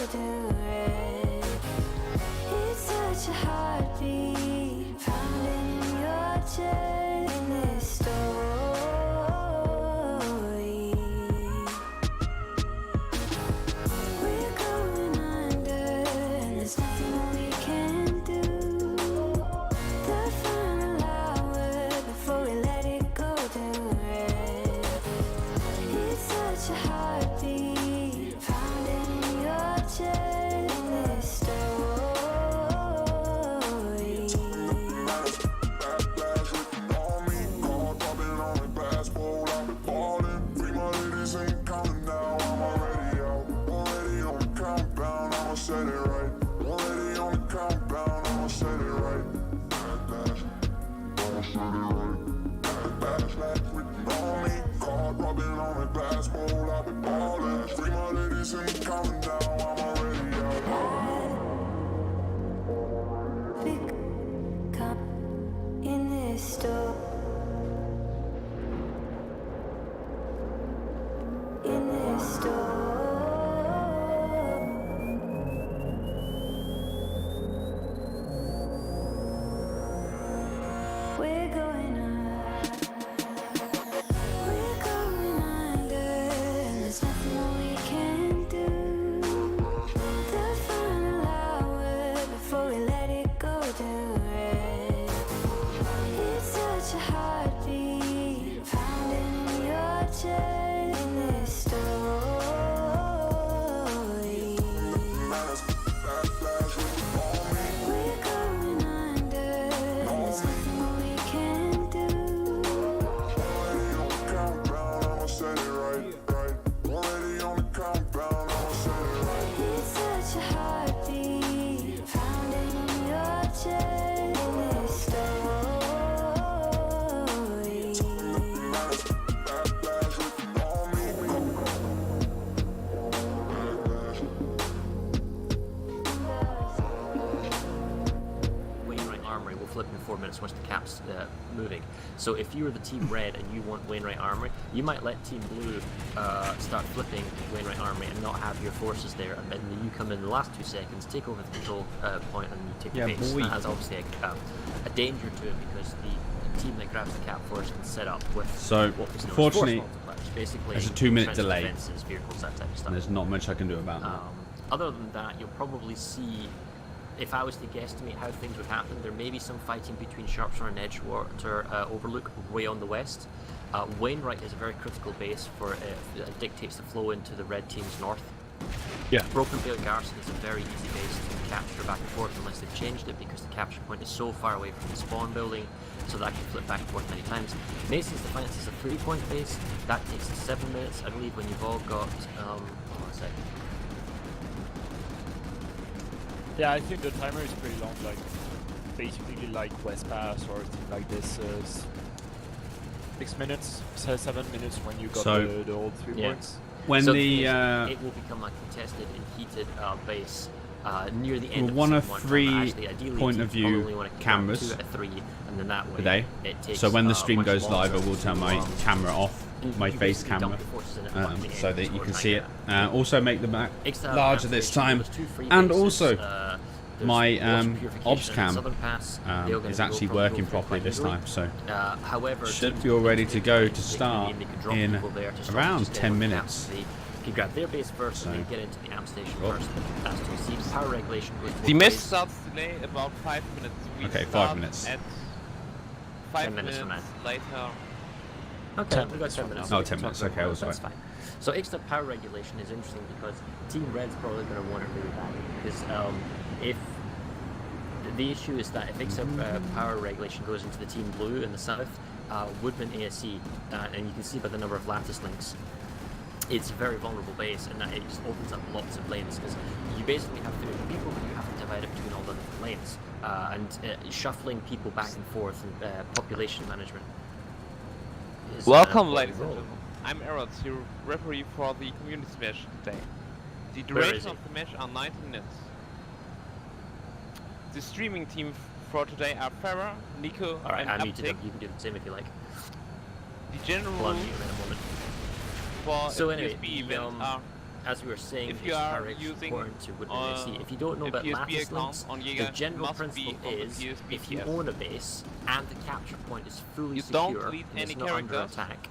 golden red. It's such a heartbeat pounding in your chest in this story. We're going under and there's nothing we can do. The final hour before we let it go to red. It's such a heartbeat pounding in your chest in this story. Set it right. Already on the compound, I'ma set it right. I'ma set it right. Back written on me. Card rubbing on the glass bowl, I've been ballin'. Free my ladies and coming down, I'm already out. Big cup in this store. In this store. We're going up. We're going under, and there's nothing we can do. The final hour before we let it go to red. It's such a heartbeat pounding in your chest in this story. We're going under, and there's nothing we can do. Already on the compound, I'ma set it right. Already on the compound, I'ma set it right. It's such a heartbeat pounding in your chest in this story. Backlash written on me. Wainwright Armory will flip in 4 minutes once the cap's moving. So if you were the Team Red and you want Wainwright Armory, you might let Team Blue start flipping Wainwright Armory and not have your forces there, and then you come in the last 2 seconds, take over the control point, and you take the base. boy. That has obviously a danger to it because the team that grabs the cap first can set up with So, what was known as fortunately, force multipliers, basically there's a 2-minute defensive delay. defenses, vehicles, that type of And stuff. there's not much I can do about that. Other than that, you'll probably see, if I was to guesstimate how things would happen, there may be some fighting between Sharpshire and Edgewater Overlook way on the west. Wainwright is a very critical base for it dictates the flow into the red team's north. Yeah. Broken Vale Garrison is a very easy base to capture back and forth unless they've changed it, because the capture point is so far away from the spawn building, so that can flip back and forth many times. Mason's Defiance is a 3-point base. That takes 7 minutes, I believe, when you've all got... hold on a second. Yeah, I think the timer is pretty long, like basically like West Pass or something like this. 6 minutes, 7 minutes when you got So, the old 3 yeah. points. When So the it will become a contested and heated base near the end of one the of season 3 Actually, ideally, point you of probably view only want to keep cameras 2 out of 3, and then that way today. it takes, So when the stream much goes live, I longer will turn to, my camera off, my you face basically dump camera, your forces in at the end so that you or can like see it. that. Also make the map Extra larger this station, time, there's 2 free and bases, also there's my water purification obs and cam Southern Pass. They're gonna is go actually probably working go properly quite this easily. time, so However, should teams be all ready to they go can- to they can start mean they can drop in people there to stop around just 10 getting minutes. caps. They can grab their base first and then get into the amp station first. That's to see power regulation. Goes both The ways. match starts today about 5 minutes. We Okay, 5 start minutes. At 10 minutes from now. later. Okay, we got 10 minutes. Oh, 10 minutes, okay, that's that's fine. So extra power regulation is interesting because Team Red's probably going to want it really badly, because if the issue is that if extra power regulation goes into the Team Blue in the south, Woodman ASE, and you can see by the number of lattice links, it's a very vulnerable base, and that it just opens up lots of lanes, because you basically have 30 people, but you have to divide it between all the different lanes, and shuffling people back and forth, and population management. Is, Welcome, an ladies and important role. gentlemen. I'm Eros, your referee for the community match today. The Where is duration he? of the match are 90 minutes. The streaming team for today are Farah, Nico, Alright, and I need to do, Uptick. you can do the same if you like. The general I'll rules unmute him in a moment. for So a anyway, PSB the, event are as we were saying, if you it's are very using, important to see. If you don't know a about PSP lattice account links, on the Giga, general must principle be on the is PSP if you TS. own a base and the capture point is fully You secure don't delete and any it's not under characters, attack,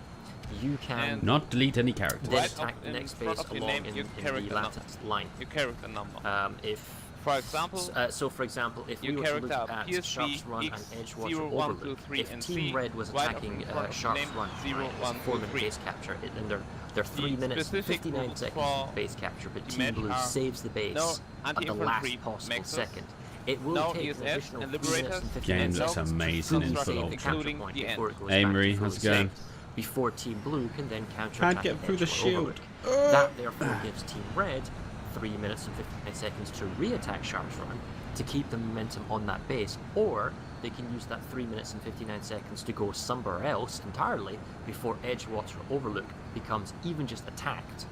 you can and Not delete any characters. then right attack up the in next front base of the along name, in your the character lattice line. your character number. If For example, so for example, if we your were to look character at PSP Sharp's Run and Edgewater 0, 1, 2, Overlook, 3, if and Team 3, Red was right up attacking in front of the Sharp's name, Run, 0, right, it's 1, a 2, 4-minute 3. base capture, and they're 3 minutes and specific 59 rules seconds for of base capture, but the Team match Blue are saves the base no at the anti-infantry last possible mexes, second. It will no take an ESS additional and 3 minutes liberators, and 59 Game looks seconds amazing to in fully full save the ultra. capture including point the before it goes Hey, back Marie, to how's fully it going? saved, before Team Blue can then counter Can't attack get through the shield. That therefore gives Team Red 3 minutes and 59 seconds to re-attack Sharp's Run to keep the momentum on that base, or they can use that 3 minutes and 59 seconds to go somewhere else entirely before Edgewater Overlook becomes even just attacked.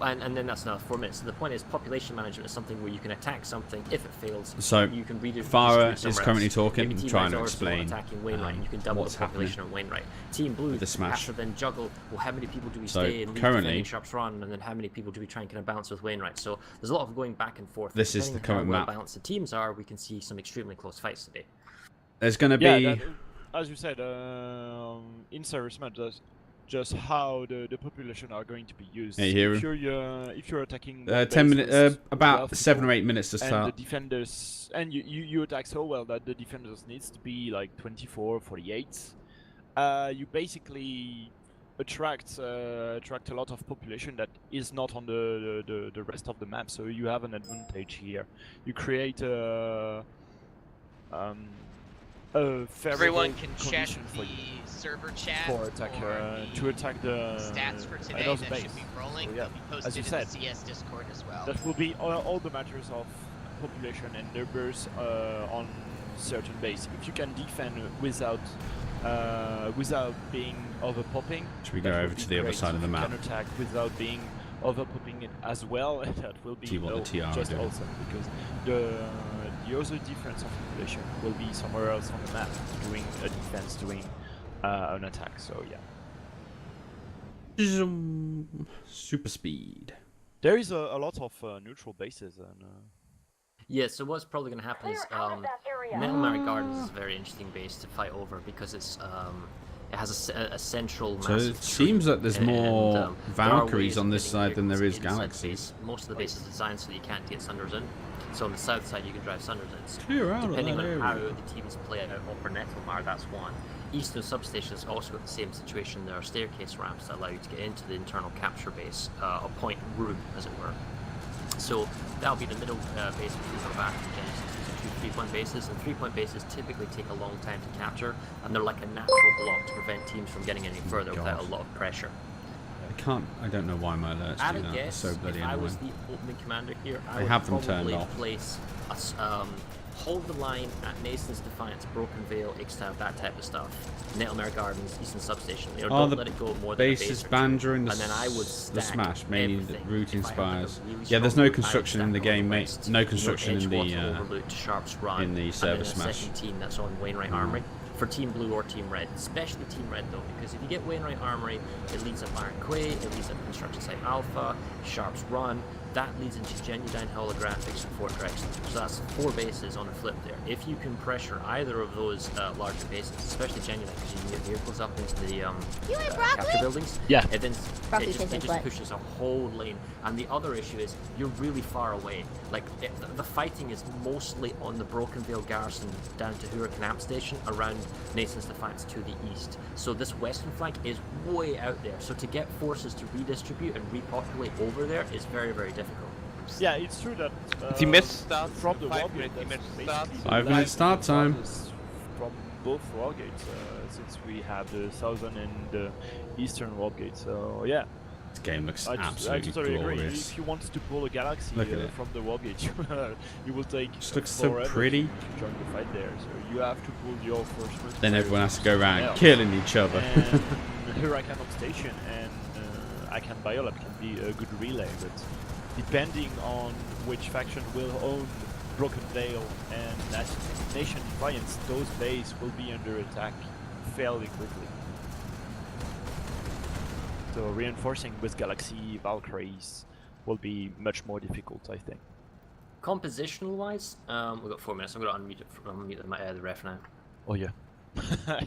And then that's another 4 minutes. So the point is, population management is something where you can attack something. If it fails, So, you can Farah redistribute is somewhere currently else. talking, Maybe Team trying Red's to also explain, attacking Wainwright, and you can double what's the population on Wainwright. Team Blue the Smash. has to then juggle. Well, how many people do we So, stay and leave currently- defending Sharp's Run, and then how many people do we try and kind of bounce with Wainwright? So there's a lot of going back and forth. This is the Depending on current how well map. balanced the teams are, we can see some extremely close fights today. There's going to be... Yeah, as you said, in Cyrus map, that's just how the population are going to be used. Yeah, you hear If you're attacking 10 minutes, about 12 7 or people, 8 minutes to and the start. defenders, and you attack so well that the defenders needs to be like 24, 48. You basically attract a lot of population that is not on the rest of the map, so you have an advantage here. You create a favorable Everyone can check condition for the you server chat for attack or to attack the stats for today another that base. should be rolling. So, yeah, They'll be as you posted in said, the CS Discord as well. that will be all the matters of population and numbers on certain base. If you can defend without being overpopping, Should we go that will over be to the other great. side of the If you map? can attack without being overpopping it as well, that will be See what the TR are just doing. awesome, because the other difference of population will be somewhere else on the map, doing a defense, doing an attack. So yeah. Super speed. There is a lot of neutral bases, and Yeah, so what's probably going to happen is Metal Mary Gardens is a very interesting base to fight over because it's it has a central So massive it seems tree, like there's and, more there are Valkyries ways on of this getting side than there vehicles is inside the Galaxies. base. Most of the base is designed so that you can't get Sunders in. So on the south side you can drive Sunders in. Clear out of Depending that on area. how the teams play out Upper Nettlemar, that's one. Eastern Substation has also got the same situation. There are staircase ramps that allow you to get into the internal capture base, a point room, as it were. So that'll be the middle base between Norvac and Genesis. These are 2 3-point bases, and 3-point bases typically take a long time to capture, and they're like a natural block to prevent teams from getting any further without a lot of pressure. I don't know why my alerts At do a that. It's guess, so bloody if I was annoying. the opening commander here, I I would have them probably turned off. place hold the line at Nason's Defiance, Broken Veil, Ixtab, that type of stuff. Nettlemare Gardens, Eastern Substation. You know, Oh, don't the let it go more than a Bases base or two. Banjo and And then I would the stack Smash, mainly the everything. routing If I had, like, a spires. really Yeah, there's strong no group, I'd construction in stack the on game, mate. west. No You know, construction in Edgewater the Overlook to Sharp's Run, in the and server then a Smash. second team that's on Wainwright Armory. For Team Blue or Team Red, especially Team Red though, because if you get Wainwright Armory, it leads up Iron Quay, it leads up Construction Site Alpha, Sharp's Run, that leads into Genuine Holographics and Fort Drexel. So that's 4 bases on a flip there. If you can pressure either of those larger bases, especially Genuine, because you can get vehicles up into the capture buildings, Yeah. and then Broccoli it tastes like just what? pushes a whole lane. And the other issue is you're really far away. Like the fighting is mostly on the Broken Veil Garrison down to Huracan Amp Station around Nason's Defiance to the east. So this western flank is way out there. So to get forces to redistribute and repopulate over there is very, very difficult. yeah, it's true that The match starts from the 5 war gate, minutes. The that's match basically starts. the 5 minutes start time. from both war gates, since we have the southern and the eastern war gate. So yeah, This game looks I absolutely totally agree. glorious. If you want to pull a galaxy Look at it. from the war gate, you will take Just looks so forever pretty. to join the fight there. So you have to pull your first. Then everyone has to go around Yeah. killing each other. And Huracan Amp Station and Icon Biolab can be a good relay, but depending on which faction will own Broken Veil and Nation Defiance, those bases will be under attack fairly quickly. So reinforcing with Galaxy, Valkyries, will be much more difficult, I think. Compositional wise, we've got 4 minutes. I'm going to unmute the ref now. Oh yeah,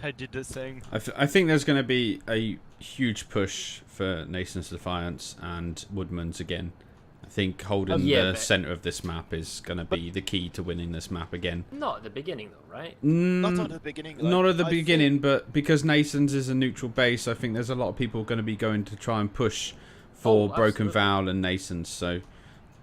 I did the same. I think there's going to be a huge push for Nason's Defiance and Woodman's again. I think holding the centre of this map is going to be the key to winning this map again. Not at the beginning though, right? Not at the beginning. Not at the beginning, but because Nason's is a neutral base, I think there's a lot of people going to be going to try and push for Broken Vow and Nason's. So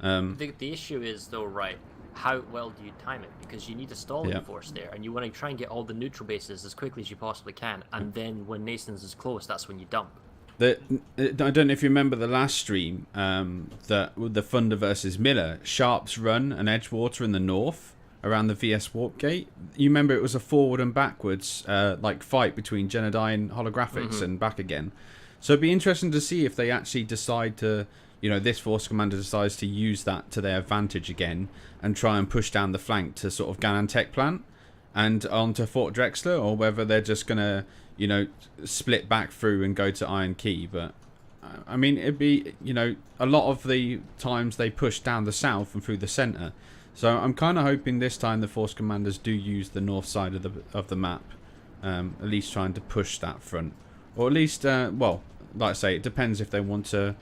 the issue is though, right? How well do you time it? Because you need a stalling force there, and you want to try and get all the neutral bases as quickly as you possibly can, and then when Nason's is close, that's when you dump. I don't know if you remember the last stream, that with the Thunder versus Miller, Sharp's Run and Edgewater in the north around the VS Warp Gate. You remember it was a forward and backwards like fight between Genadine holographics and back again. So it'd be interesting to see if they actually decide to, this Force Commander decides to use that to their advantage again and try and push down the flank to sort of Ganon Tech Plant and onto Fort Drexler, or whether they're just gonna split back through and go to Iron Key. But I mean, it'd be a lot of the times they push down the south and through the center. So I'm kind of hoping this time the Force Commanders do use the north side of the map, at least trying to push that front, or at least well, like I say, it depends if they want to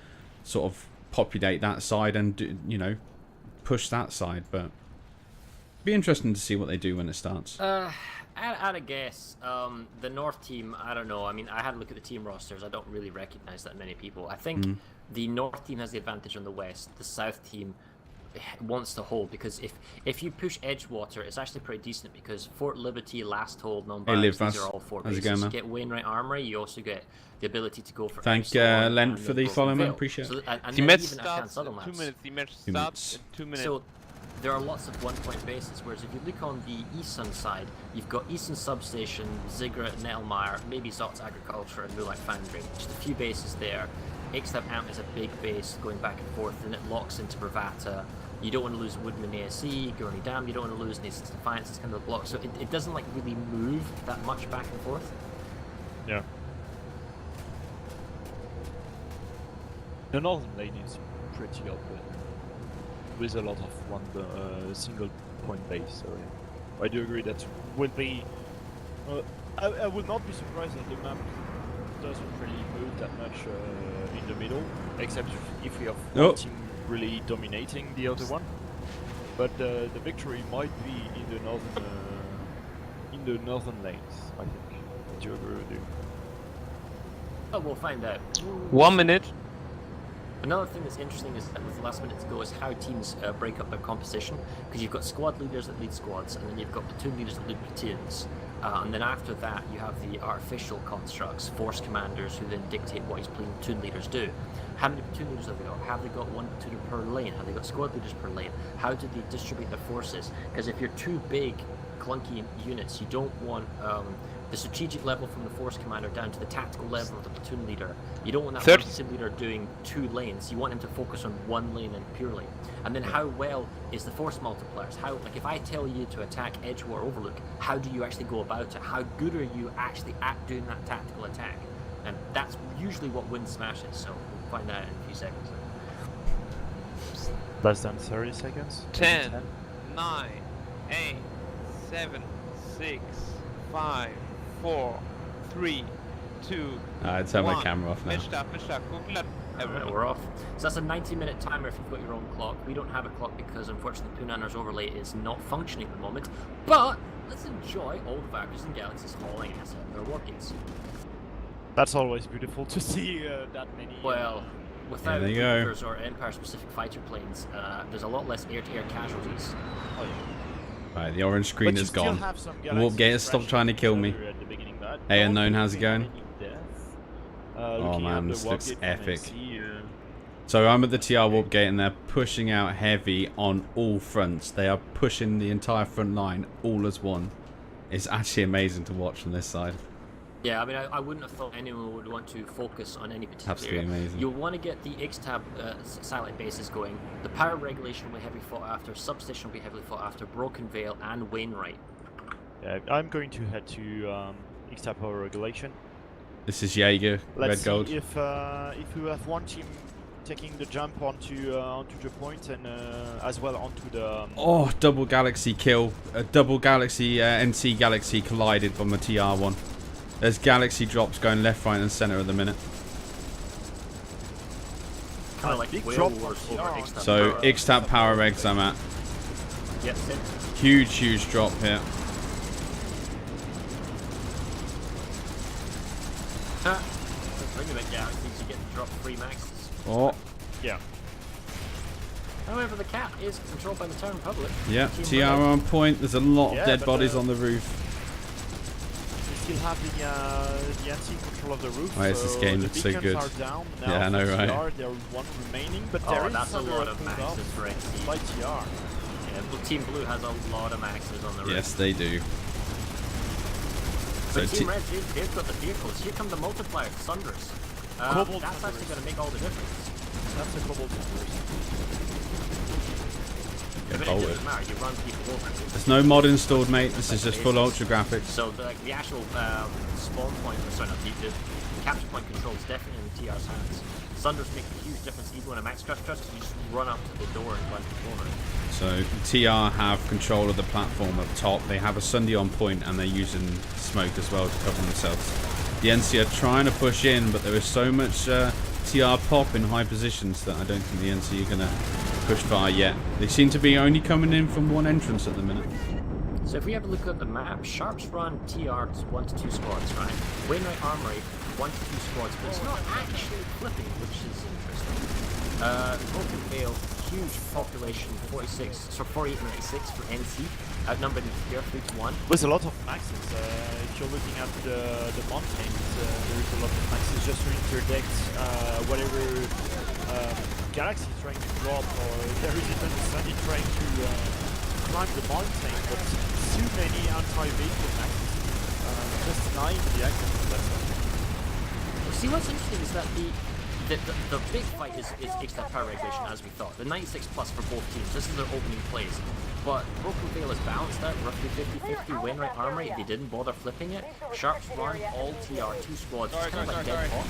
sort of populate that side and push that side. But it'd be interesting to see what they do when it starts. I'd a guess. The North team, I don't know. I mean, I had a look at the team rosters. I don't really recognize that many people. I think the North team has the advantage on the West. The South team wants to hold, because if you push Edgewater, it's actually pretty decent, because Fort Liberty, Last Hold, non-barracks, these are all 4 bases. You get Wainwright Armory, you also get the ability to go for... Thank Len for the follow, man. Appreciate it. And the then match even starts in 2 maps. minutes. The match starts in 2 minutes. So there are lots of 1-point bases, whereas if you look on the Eastern side, you've got Eastern Substation, Ziggurat, Nettelmeyer, maybe Zot's Agriculture and Moonlight Foundry. Just a few bases there. Ixtab Amp is a big base going back and forth, and it locks into Bravata. You don't want to lose Woodman ASE, Gurney Dam, you don't want to lose Nason's Defiance, it's kind of a block. So it doesn't like really move that much back and forth. Yeah. The northern lane is pretty open, with a lot of single point base. So yeah. I do agree that will be. I would not be surprised that the map doesn't really move that much in the middle, except if we have one team really dominating the other one. But the victory might be in the northern lanes, I think. Do you agree with you? Oh, we'll find out. 1 minute. Another thing that's interesting is that with the last minute to go is how teams break up their composition, because you've got squad leaders that lead squads, and then you've got platoon leaders that lead platoons, and then after that you have the artificial constructs, force commanders, who then dictate what his platoon leaders do. How many platoon leaders have they got? Have they got one platoon per lane? Have they got squad leaders per lane? How do they distribute their forces? Because if you're too big, clunky units, you don't want the strategic level from the force commander down to the tactical level of the platoon leader. You don't want that platoon leader doing 2 lanes. You want him to focus on 1 lane and purely. And then how well is the force multipliers? How, like, if I tell you to attack Edge or Overlook, how do you actually go about it? How good are you actually at doing that tactical attack? And that's usually what wins smashes. So we'll find out in a few seconds. Less than 30 seconds. 10, 9, 8, 7, 6, 5, 4, 3, 2, I turn my 1. camera off now. We're off. So that's a 90-minute timer if you've got your own clock. We don't have a clock because unfortunately Poonander's overlay is not functioning at the moment. But let's enjoy all the Valkyries and Galaxies hauling ass at their wargates. That's always beautiful to see that many. Well, without there you go. Reapers or Empire-specific fighter planes, there's a lot less air-to-air casualties. Oh, yeah. Right, the orange screen But you is still gone. have some Warp Gators, stop trying to kill me. at the beginning, but Hey, not Unknown, how's it really going? any death. Oh Looking at man, the this warp looks gate from epic. MC, So I'm at the TR Warp Gate and they're pushing out heavy on all fronts. They are pushing the entire front line all as one. It's actually amazing to watch from this side. Yeah, I mean, I wouldn't have thought anyone would want to focus on any particular Absolutely area. amazing. You'll want to get the Ixtab satellite bases going. The power regulation will be heavily fought after. Substation will be heavily fought after. Broken Veil and Wainwright. Yeah, I'm going to head to Ixtab power regulation. This is Jaeger, Let's red gold. see if we have one team taking the jump onto the point and as well onto the. Oh, double Galaxy kill. A double Galaxy, NC Galaxy collided from the TR1. There's Galaxy drops going left, right, and center at the minute. Kind of like big Whale drop Wars on over TR. Ixtab So Power. Ixtab Power Regs I'm at. Yes, same. Huge drop here. Bring it Galaxies, you get to drop 3 maxes. Oh, Yeah. However, the cap is controlled by the Terran Public. yeah, Team TR Red. on point. There's a lot Yeah, of dead but, bodies on the roof. We still have the NC control of the roof. Oh, yes, this game the looks so beacons good. are down now. Yeah, I know, for right? TR, there are 1 remaining, but Oh, there is that's a under lot of cooldown maxes for NC. by TR. Yeah, Team Blue has a lot of maxes on the roof. Yes, they do. So But Team Red, they've got the vehicles. Here come the multiplier, Thunders. Cobalt That's actually Thunders. going to make all the difference. That's a Cobalt Thunders. But it bolted. doesn't matter, you run people over. There's no mod installed, mate. This is just full ultra graphics. So the actual spawn point, or sorry, not the capture point control is definitely in the TR's hands. Thunders make a huge difference even when a max crush because you just run up to the door and run the corner. So TR have control of the platform up top. They have a Sunday on point and they're using smoke as well to cover themselves. The NC are trying to push in, but there is so much TR pop in high positions that I don't think the NC are going to push far yet. They seem to be only coming in from one entrance at the minute. So if we have a look at the map, Sharps run TR 1 to 2 squads, right? Wainwright Armory 1 to 2 squads, but it's not actually flipping, which is interesting. Broken Vale, huge population, 4896 for NC, outnumbered in here 3 to 1. With a lot of maxes. If you're looking at the mountains, there is a lot of maxes just to interdict whatever Galaxy is trying to drop, or there is even Sunny trying to climb the mountain, but too many anti-vehicle maxes. Just denying the action. That's all. See, what's interesting is that the big fight is Ixtab Power Regulation, as we thought. The 96 plus for both teams. This is their opening plays. But Broken Vale is balanced out, roughly 50-50. Wainwright Armory, they didn't bother flipping it. Sharps run, all TR, 2 squads, it's kind of like dead pop.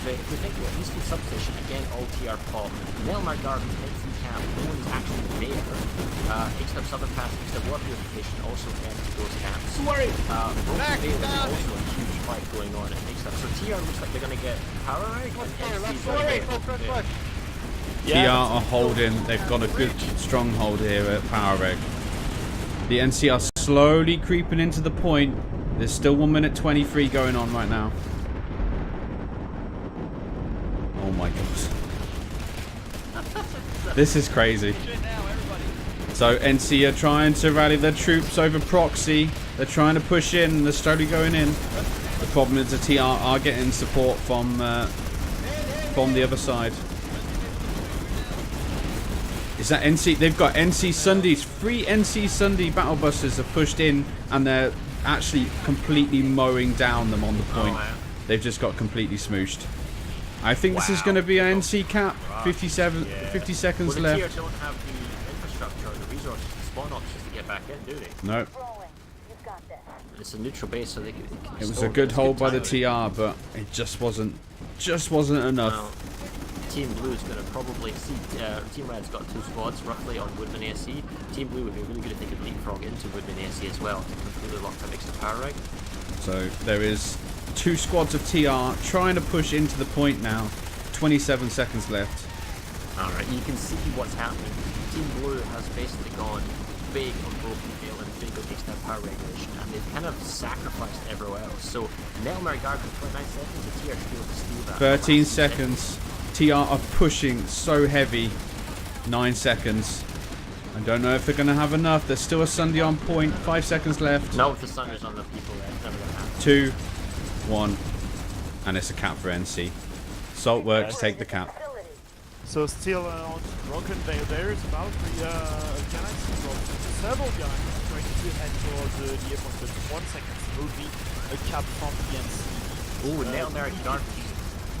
But if we think about Eastern Substation, again, all TR pop. Nelmar Garden, NC Camp, no one's actually there. Ixtab Southern Pass, Ixtab War Purification also empty those camps. Broken Vale is also a huge fight going on at Ixtab. So TR looks like they're going to get Power Reg, and NC's going to get Broken Vale. TR are holding. They've got a good stronghold here at Power Reg. The NC are slowly creeping into the point. There's still 1 minute 23 going on right now. Oh my gosh. This is crazy. So NC are trying to rally their troops over proxy. They're trying to push in. They're slowly going in. The problem is the TR are getting support from the other side. Is that NC? They've got NC Sundays. 3 NC Sunday battle busters have pushed in, and they're actually completely mowing down them on the point. man. They've just got completely smooshed. I think this is going to be an NC cap. 50 seconds Well, the left. TR don't have the infrastructure or the resources to spawn options to get back in, do they? No, It's a neutral base, so they can it was store a good it's hold by the timing. TR, but it just wasn't enough. Well, Team Blue is going to probably see. Team Red's got 2 squads roughly on Woodman ASC. Team Blue would be really good if they could leapfrog into Woodman ASC as well to completely lock that extra power reg. So there is 2 squads of TR trying to push into the point now. 27 seconds left. Alright, you can see what's happening. Team Blue has basically gone big on Broken Vale and big on extra power regulation, and they've kind of sacrificed everywhere else. So Nelmar Garden 29 seconds, the TR should be able to steal that. 13 seconds. TR are pushing so heavy. 9 seconds. I don't know if they're going to have enough. There's still a Sunday on point. 5 seconds left. Not with the Sunners on the people there, it's never going to happen. 2, 1, and it's a cap for NC. Saltworks take the cap. So still on Broken Vale, there is about the Galaxy drop. Several Galaxies trying to head towards the airport, but 1 second will be a cap from the NC. Ooh, Nelmar Garden.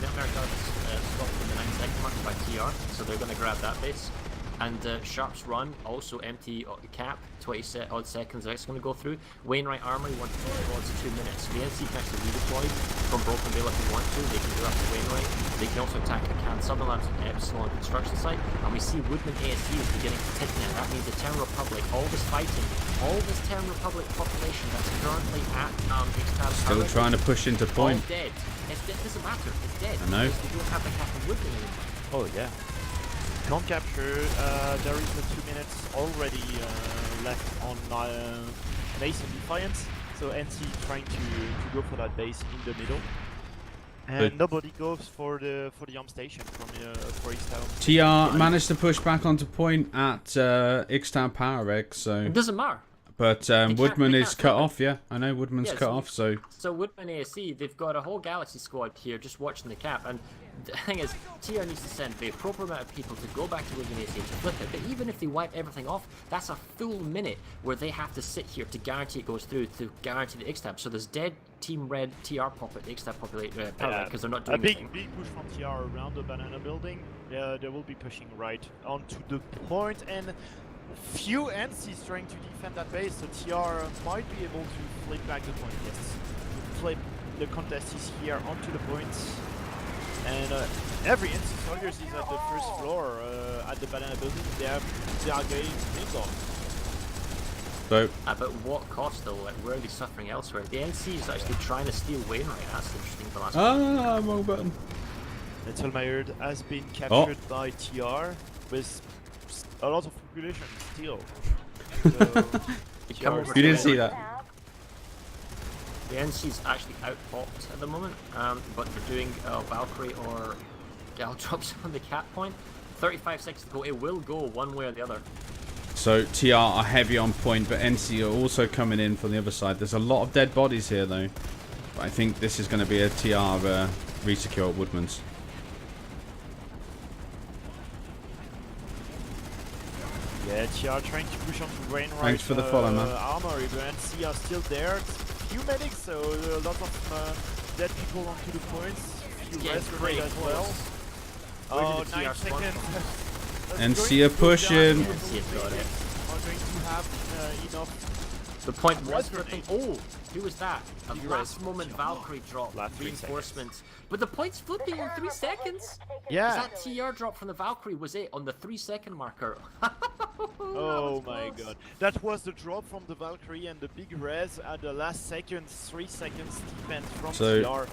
Nelmar Garden stopped in the 9-second mark by TR, so they're going to grab that base. And Sharp's run, also empty cap, 20 odd seconds that's going to go through. Wainwright Armory, 1 odds 2 minutes. The NC can actually redeploy from Broken Bill if they want to. They can do that to Wainwright. They can also attack the Can Southern Labs and Epsilon construction site. And we see Woodman ASC is beginning to tick now. That means the Terran Republic, all this fighting, all this Terran Republic population that's currently at Extab Still trying to push into point. all dead. It doesn't matter. It's dead. I know. Because they don't have the Captain Woodman anymore. Oh yeah. Can't capture. There is the 2 minutes already left on Mason Defiance. So NC trying to go for that base in the middle. And nobody goes for the arm station from for East Town. TR managed to push back onto point at Ixtown Power Reg, so. It doesn't matter. But Woodman is cut off, yeah. I know Woodman's cut off, so. So Woodman ASC, they've got a whole Galaxy squad here just watching the cap, and the thing is, TR needs to send the appropriate amount of people to go back to Woodman ASC to flip it, but even if they wipe everything off, that's a full minute where they have to sit here to guarantee it goes through, to guarantee the Ixtab. So there's dead Team Red TR pop at the Ixtab because they're not doing anything. A big push from TR around the banana building. They will be pushing right onto the point, and few NCs trying to defend that base, so TR might be able to flip back the point. Yes, flip the contest is here onto the point, and every NC soldiers is at the first floor at the banana building. They are getting things off. So, but what cost though? Like, where are they suffering elsewhere? The NC is actually trying to steal Wainwright. That's interesting for last. wrong button. Nettelmeyer has been captured by TR with a lot of population still. So, You didn't see that. The NC's actually out-popped at the moment, but they're doing Valkyrie or Gal drops on the cap point. 35 seconds to go. It will go one way or the other. So TR are heavy on point, but NC are also coming in from the other side. There's a lot of dead bodies here, though. But I think this is going to be a TR resecure at Woodman's. yeah, TR trying to push onto Wainwright. Thanks for the follow, man. Armory, but NC are still there. Few medics, so a lot of dead people onto the points. Few res grenade as well. Where Oh, did the 9 TR spawn seconds. NC are pushing. NC has got it. Are going to have enough. The point was Res flipping. grenade. Oh, who was that? A last moment Valkyrie drop. Last 3 Reinforcements. But the point's flipping in 3 seconds. Yeah. That TR drop from the Valkyrie was it on the 3-second marker. Oh my god. That was the drop from the Valkyrie and the big res at the last second, 3 seconds defense from So- TR.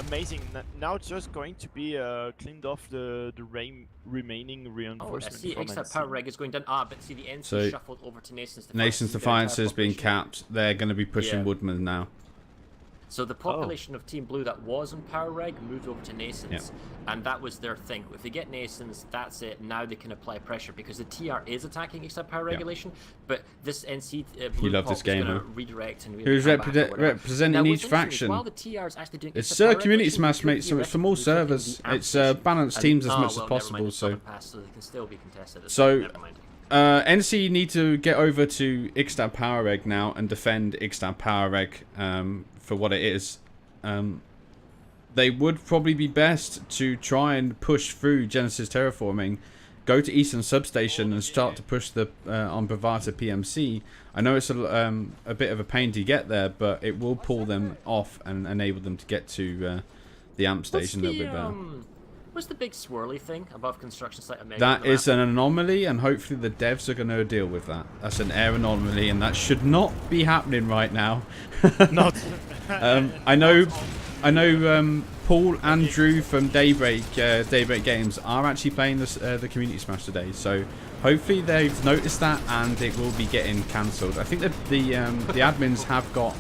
Amazing. Now it's just going to be cleaned off the remaining Oh, I reinforcements see from Except NC. Power Reg is going down. Ah, but see the NC So- shuffled over to Nason's Defiance. Nason's The Defiance entire has been population. capped. They're going to be pushing Yeah. Woodman now. So the population of Team Blue that was on Power Reg moved over to Nason's, and that was their thing. If they get Nason's, that's it. Now they can apply pressure because the TR is attacking except power regulation, but this NC Blue love pop this game, is going huh? to redirect and Who's come back or whatever. representing Now, each what's interesting is faction? while the TR is actually doing It's except power community regulation, smash, they mate, could so it's from all theoretically be servers. taking the It's amp balanced station. teams as And- much as well, never mind, possible, it's so... Southern Pass, so they can still be contested. So- Never mind. NC need to get over to Ixtab Power Reg now and defend Ixtab Power Reg for what it is. They would probably be best to try and push through Genesis terraforming, go to Eastern Substation and start to push the on Bravata PMC. I know it's a bit of a pain to get there, but it will pull them off and enable them to get to the AMP station a little bit better. What's the big swirly thing above construction site? Omega That on the is map? an anomaly, and hopefully the devs are going to deal with that. That's an air anomaly, and that should not be happening right now. Not. I know Paul and Drew from Daybreak Games are actually playing the Community Smash today, so hopefully they've noticed that and it will be getting cancelled. I think that the admins have got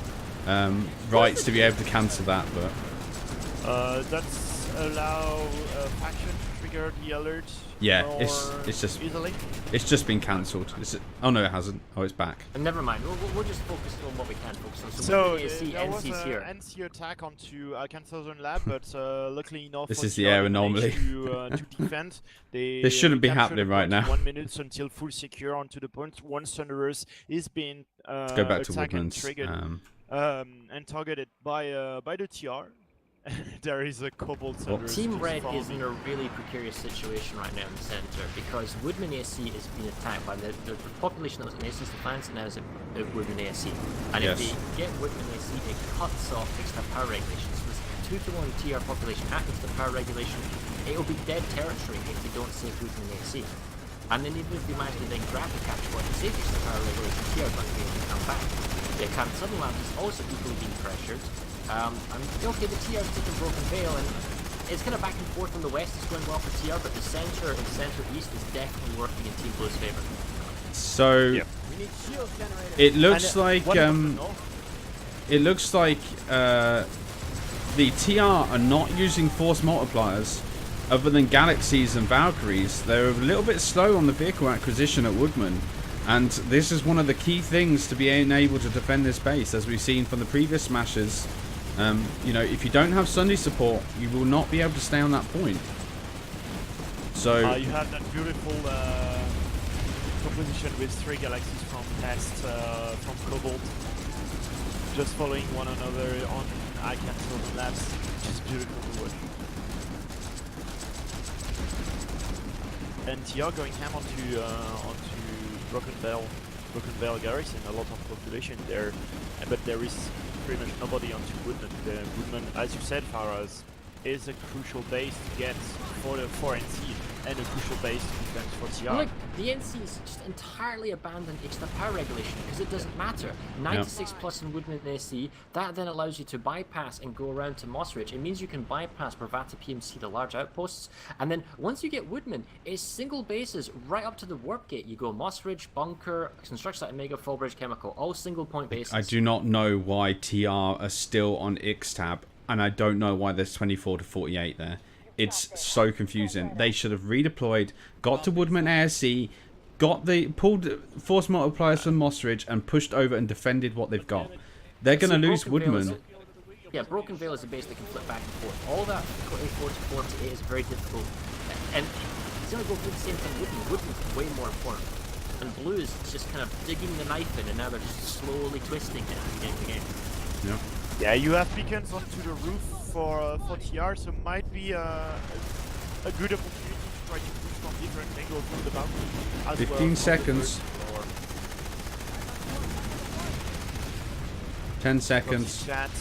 rights to be able to cancel that, but That's allow faction to trigger the alert. yeah, more it's just easily. it's just been cancelled. Oh no, it hasn't. Oh, it's back. And never mind. We'll just focus on what we can focus on. So we're gonna see there was NC's an here. NC attack onto Can Southern Lab, but luckily enough, This for is the TR, air they managed anomaly. to defend. They This shouldn't be captured happening the right point now. 1 minute until full secure onto the point. One Thunderers is being Let's go back to attacked and Woodlands. triggered and targeted by the TR. there is a Cobalt Well, Sanders Team just Red farming. is in a really precarious situation right now in the center because Woodman AC is being attacked by the population that was in Nations Defiance and now is at Woodman AC. And Yes. if they get Woodman AC, it cuts off extra power regulation. So this 2-to-1 TR population at extra power regulation, it'll be dead territory if they don't save Woodman AC. And then even if they manage to then grab the capture point and save extra power regulation, TR is not going to be able to come back. The Southern Labs is also equally being pressured. And okay, the TR is taking Broken Veil, and it's kind of back and forth on the west. It's going well for TR, but the center and center east is definitely working in Team Blue's favor. So Yeah. it looks And, like what about the north? it looks like the TR are not using force multipliers other than Galaxies and Valkyries. They're a little bit slow on the vehicle acquisition at Woodman, and this is one of the key things to being able to defend this base, as we've seen from the previous smashes. You know, if you don't have Sunday support, you will not be able to stay on that point. So You have that beautiful composition with 3 galaxies from Nest, from Cobalt, just following one another on Southern Labs, which is beautiful to watch. And TR going ham onto Broken Veil Garrison, a lot of population there, but there is pretty much nobody onto Woodman. The Woodman, as you said, Faraz, is a crucial base to get for the 4NC and a crucial base to defend for TR. Look, the NC is just entirely abandoned extra power regulation because it doesn't matter. 96 plus in Woodman AC, that then allows you to bypass and go around to Moss Ridge. It means you can bypass Bravata PMC, the large outposts, and then once you get Woodman, it's single bases right up to the warp gate. You go Moss Ridge, Bunker, Construction Site, Omega, Fallbridge, Chemical, all single point bases. I do not know why TR are still on Ixtab, and I don't know why there's 24 to 48 there. It's so confusing. They should have redeployed, got to Woodman ASC, pulled force multipliers from Moss Ridge, and pushed over and defended what they've got. They're going to lose Broken Veil is Woodman. Yeah, Broken Veil is a base that can flip back and forth. All that 24 to 48 is very difficult. And it's going to go through the same thing. Woodman's way more important. And Blue is just kind of digging the knife in, and now they're just slowly twisting it at the end of the game. Yeah. Yeah, you have beacons onto the roof for TR, so might be a good opportunity to try to push from different angles from the balcony. As 15 well seconds. 10 Seconds. seconds. Chat.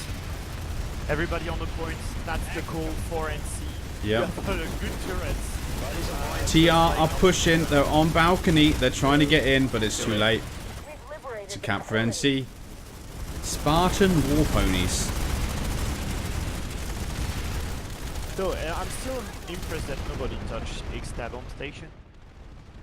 Everybody on the points. That's the call for NC. Yeah. You have a good turrets. TR are pushing. They're on balcony. They're trying to get in, but it's too late. It's a cap for NC. Spartan War Ponies. So I'm still impressed that nobody touched X-Tab on station.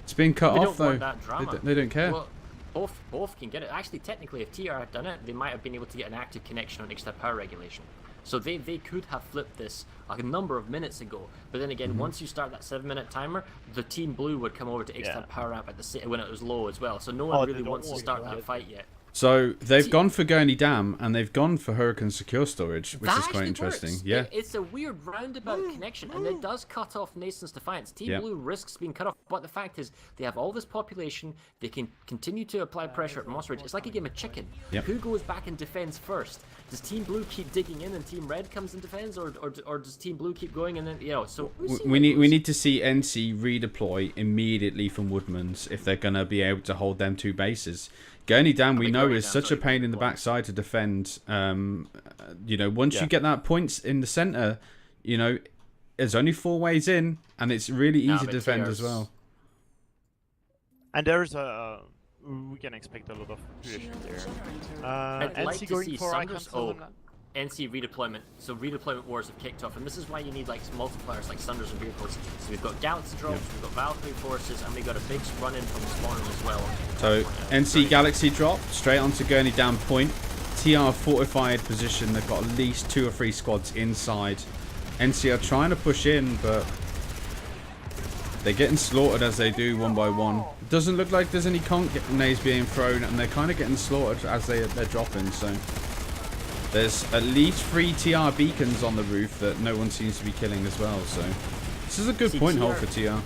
It's been cut They off don't though. want that drama. They don't care. Well, both can get it. Actually, technically, if TR had done it, they might have been able to get an active connection on extra power regulation. So they could have flipped this a number of minutes ago. But then again, once you start that 7-minute timer, the Team Blue would come over to extra power ramp at when it was low as well. So no one really wants to start that fight yet. So they've gone for Gurney Dam and they've gone for Hurricane Secure Storage, which That is quite actually interesting. works. Yeah. It's a weird roundabout connection, and it does cut off Nation's Defiance. Team Blue risks being cut off, but the fact is they have all this population. They can continue to apply pressure at Moss Ridge. It's like a game of chicken. Yep. Who goes back and defends first? Does Team Blue keep digging in and Team Red comes and defends, or does Team Blue keep going and then So We need to see NC redeploy immediately from Woodman's if they're gonna be able to hold them 2 bases. Gurney Dam, we know, is such a pain in the backside to defend. You know, once you get that points in the center, you know, there's only 4 ways in, and it's really easy to defend as well. And there's we can expect a lot of population there. I'd like NC to going see for Sanders. Icon NC redeployment. So redeployment wars have kicked off, and this is why you need like multipliers like Sunders and vehicles. So we've got Galaxy drops, we've got Valkyrie forces, and we've got a big run in from the spawner as well. So NC Galaxy drop straight onto Gurney Dam point. TR fortified position. They've got at least 2 or 3 squads inside. NC are trying to push in, but they're getting slaughtered as they do one by one. It doesn't look like there's any conk nays being thrown, and they're kind of getting slaughtered as they're dropping. So there's at least 3 TR beacons on the roof that no one seems to be killing as well. So this is a good point hold for TR.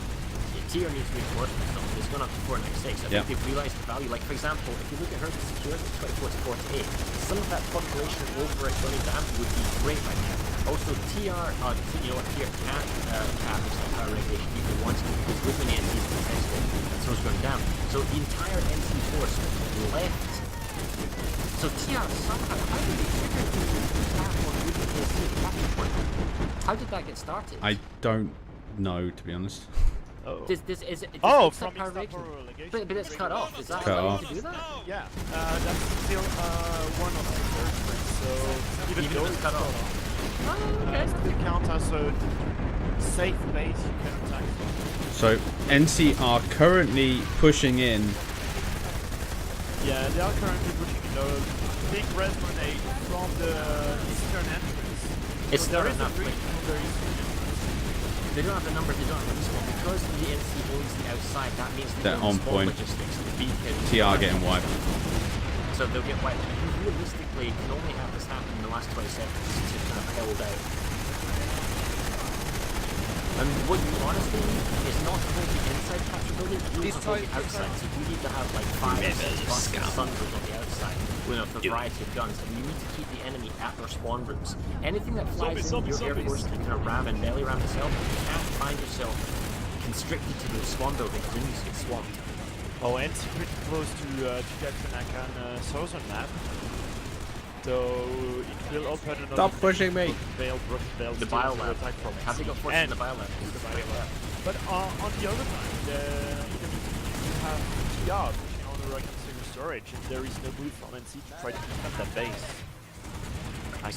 TR needs reinforcements, so it's gone up to 496. I think they've realised the value. Like, for example, if you look at Hurricane Secure, it's 24 to 48. Some of that population over at Gurney Dam would be great right now. Also, TR, you know, TR can't cap extended power regulation even once because with many NCs contested and so it's going down. So the entire NC force left. So TR somehow, how did they trigger the cap on moving the NC capture point? How did that get started? I don't know, to be honest. Is it Oh, extended from power extra regulation? power relegation. But it's cut off. Is that Cut allowed off. to do that? Yeah, that's still one of the territories. So even Even though if it's cut off. Oh, okay. still count as a safe base you can attack from. So NC are currently pushing in. Yeah, they are currently pushing a big red grenade from the eastern entrance. It's So there not is a enough, breach like- from their eastern entrance. They don't have the numbers, they don't have the respawn. Because the NC owns the outside, that means they They're own on the spawn point. logistics, the beacons. TR getting wiped. So they'll get wiped. You realistically can only have this happen in the last 20 seconds to kind of held out. And what you honestly need is not to hold the inside capture building, you need to hold the outside. So you need to have like 5 or 6 buses of Thunders on the outside with a variety of guns, and you need to keep the enemy at their spawn routes. Anything that flies in your Air Force can kind of ram and belly ram itself, you can't find yourself constricted to those spawn buildings, then you just get swamped. Oh, and it's pretty close to Chigachanakan southern map. So it will open another Stop pushing me. The biolab. attack from Have they got force in the biolab? But on the other hand, even if you have TR pushing on the Rocket Saver storage, and there is no move from NC to try to defend that base.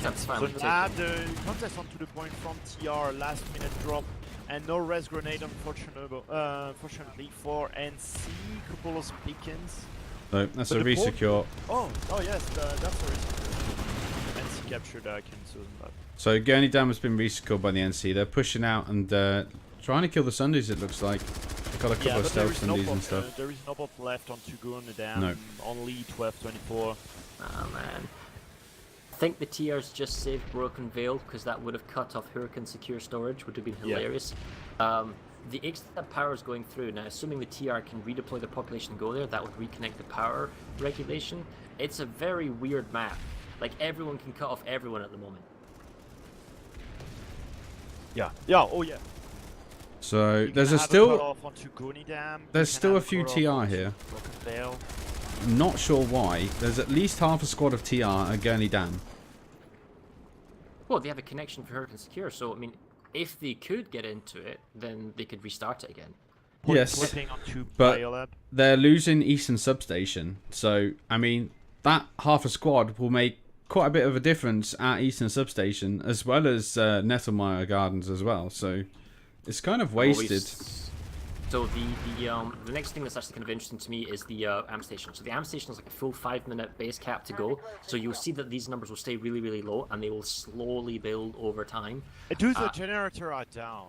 That's fine. So we take now it. the contest onto the point from TR, last minute drop, and no res grenade unfortunately for NC, couple of beacons. So that's But a the port- resecure. Oh yes, that's a resecure. NC captured Kinsu. So Gurney Dam has been resecured by the NC. They're pushing out and trying to kill the Sundays, it looks like. They've got a couple of but there stealth is no Sundays and pop, stuff. there is no pop left on Tugun Dam. No. Only 12-24. Oh man. I think the TR's just saved Broken Veil because that would have cut off Hurricane secure storage, would have been Yeah. hilarious. The extra power is going through now. Assuming the TR can redeploy the population and go there, that would reconnect the power regulation. It's a very weird map. Like everyone can cut off everyone at the moment. Yeah. Yeah. Oh yeah. So You there's can a have still. cut-off on Tuguni Dam. There's You can still have a few cut-off TR on here. Broken Veil. Not sure why. There's at least half a squad of TR at Gurney Dam. Well, they have a connection for Hurricane secure, so I mean, if they could get into it, then they could restart it again. Point Yes, flipping onto but- Biolab. they're losing Eastern Substation. So I mean, that half a squad will make quite a bit of a difference at Eastern Substation, as well as Nettlemire Gardens as well. So it's kind of wasted. So the next thing that's actually kind of interesting to me is the AM station. So the AM station is like a full 5-minute base cap to go. So you'll see that these numbers will stay really, really low, and they will slowly build over time. Do the generator are down.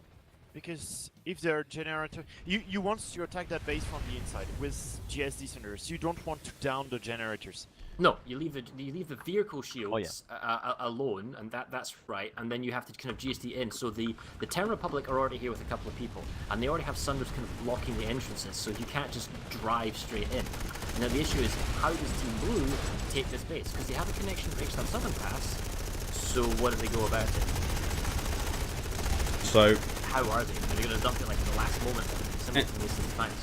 Because if their generator... You want to attack that base from the inside with GS descenders. You don't want to down the generators. No, you leave the vehicle shields alone, and that's right. And then you have to kind of GSD in. So the Terran Republic are already here with a couple of people, and they already have Sunders kind of blocking the entrances. So you can't just drive straight in. Now the issue is, how does Team Blue take this base? Because they have a connection to Riksdag Southern Pass. So what do they go about it? So How are they? Are they going to dump it like at the last moment? Simultaneous times.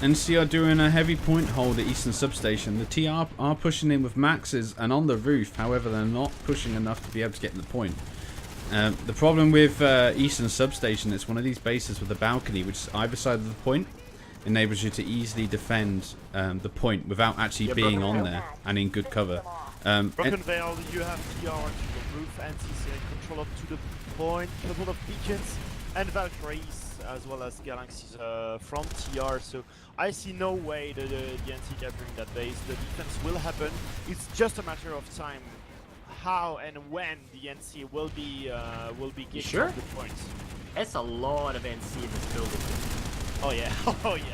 NC are doing a heavy point hold at Eastern Substation. The TR are pushing in with Maxes and on the roof, however they're not pushing enough to be able to get in the point. The problem with Eastern Substation, it's one of these bases with a balcony which is either side of the point, enables you to easily defend the point without actually being on there and in good cover. Broken Veil, you have TR to the roof, NCC in control up to the point, couple of beacons, and Valkyries, as well as Galaxies from TR, so I see no way that the NC capturing that base. The defense will happen. It's just a matter of time how and when the NC will be getting sure? off the points. It's a lot of NC in this building. Oh yeah, oh yes.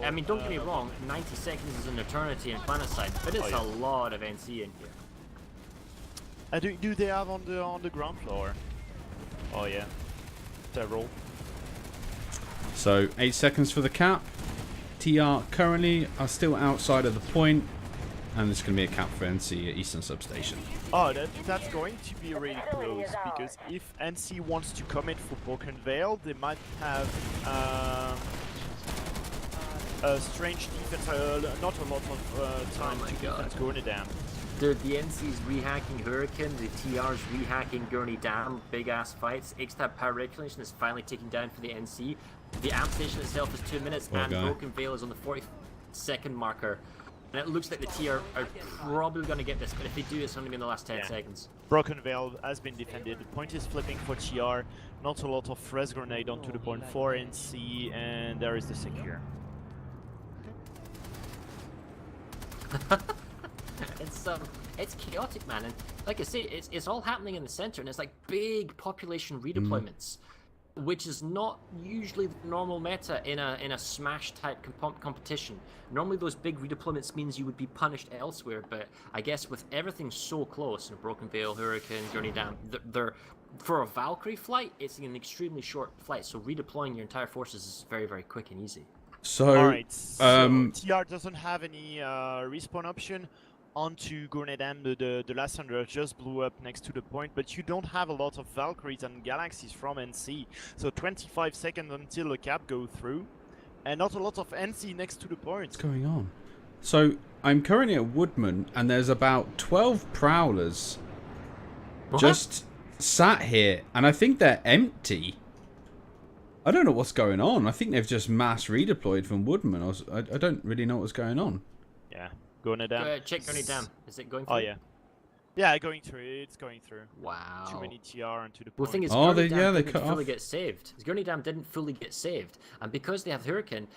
I mean, don't get me wrong, 90 seconds is an eternity in Planetside, but it's a lot of NC in here. Do they have on the ground floor? Oh yeah, several. So 8 seconds for the cap. TR currently are still outside of the point. and it's going to be a cap for NC at Eastern Substation. Oh, that's going to be really close, because if NC wants to commit for Broken Veil, they might have a strange defense, not a lot of time Oh my to defend Gurney Dam. Dude, the NC's rehacking Hurricane, the TR's rehacking Gurney Dam, big ass fights. Ixtab Power Regulation is finally taking down for the NC. The amp station itself is 2 minutes, Well and done. Broken Veil is on the 40-second marker. And it looks like the TR are probably going to get this, but if they do, it's only in the last 10 seconds. Broken Veil has been defended. The point is flipping for TR. Not a lot of Res Grenade onto the point for NC, and there is the secure. It's chaotic, man, and like I say, it's all happening in the center, and it's like big population redeployments, which is not usually the normal meta in a smash type competition. Normally, those big redeployments means you would be punished elsewhere, but I guess with everything so close, Broken Veil, Hurricane, Gurney Dam, they're for a Valkyrie flight, it's an extremely short flight, so redeploying your entire forces is very, very quick and easy. So, Alright, so TR doesn't have any respawn option onto Gurney Dam. The last Thunder just blew up next to the point, but you don't have a lot of Valkyries and Galaxies from NC. So 25 seconds until the cap go through, and not a lot of NC next to the point. what's going on? So, I'm currently at Woodman, and there's about 12 Prowlers just sat here, and I think they're empty. I don't know what's going on. I think they've just mass redeployed from Woodman. I don't really know what's going on. Yeah, Gurney Dam. Check Gurney Dam. Is it going through? Oh yeah. Yeah, going through. It's going through. Wow. Too many TR onto the point. Well, the thing is, Oh, Gurney Dam they didn't cut fully off. get saved. Gurney Dam didn't fully get saved, and because they have Hurricane,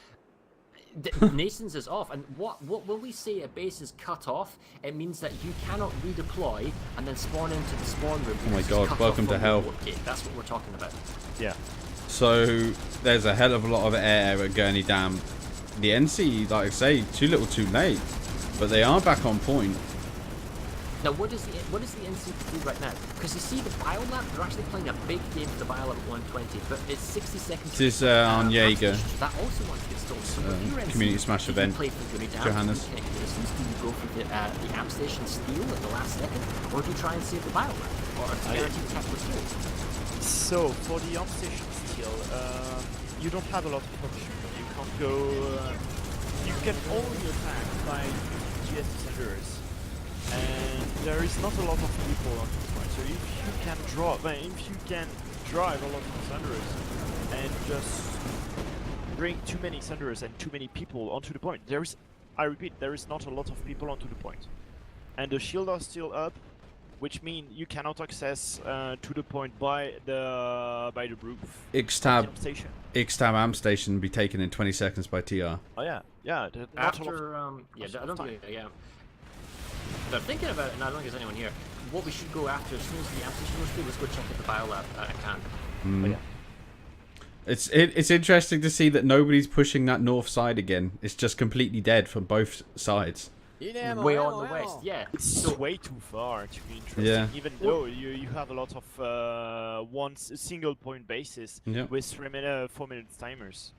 Nason's is off. And what when we say a base is cut off, it means that you cannot redeploy and then spawn into the spawn room. Oh my because it's God, cut welcome off to from hell. the warp gate. That's what we're talking about. Yeah. So, there's a hell of a lot of air at Gurney Dam. The NC, like I say, too little too late. But they are back on point. Now, what does the NC do right now? Because you see the Biolab, they're actually playing a big game for the Biolab at 120, but it's 60 seconds. This is on Jaeger. That also wants to get stolen. So if you're NC, Community Smash do you event. play for Gurney Dam? Johannes. Do you go for the amp station steal at the last second, or do you try and save the Biolab, or guarantee the tactical steal? So for the arm station steal, you don't have a lot of options. You can't go. You can only attack by GS defenders, and there is not a lot of people on this point. So if you can drive a lot of thunders and just bring too many thunders and too many people onto the point, I repeat, there is not a lot of people onto the point, and the shields are still up, which means you cannot access to the point by the roof. Ixtab Amp station. amp station be taken in 20 seconds by TR. Oh yeah, yeah. Not a lot After, yeah, not I a lot don't of think, yeah. But I'm thinking about it, and I don't think there's anyone here. What we should go after as soon as the amp station goes through, let's go check out the Biolab at Cannes. Oh, yeah. It's interesting to see that nobody's pushing that north side again. It's just completely dead from both sides. Way on the west, yeah. It's way too far to be interesting. Yeah. Even though you have a lot of single point bases Yeah. with 4-minute timers.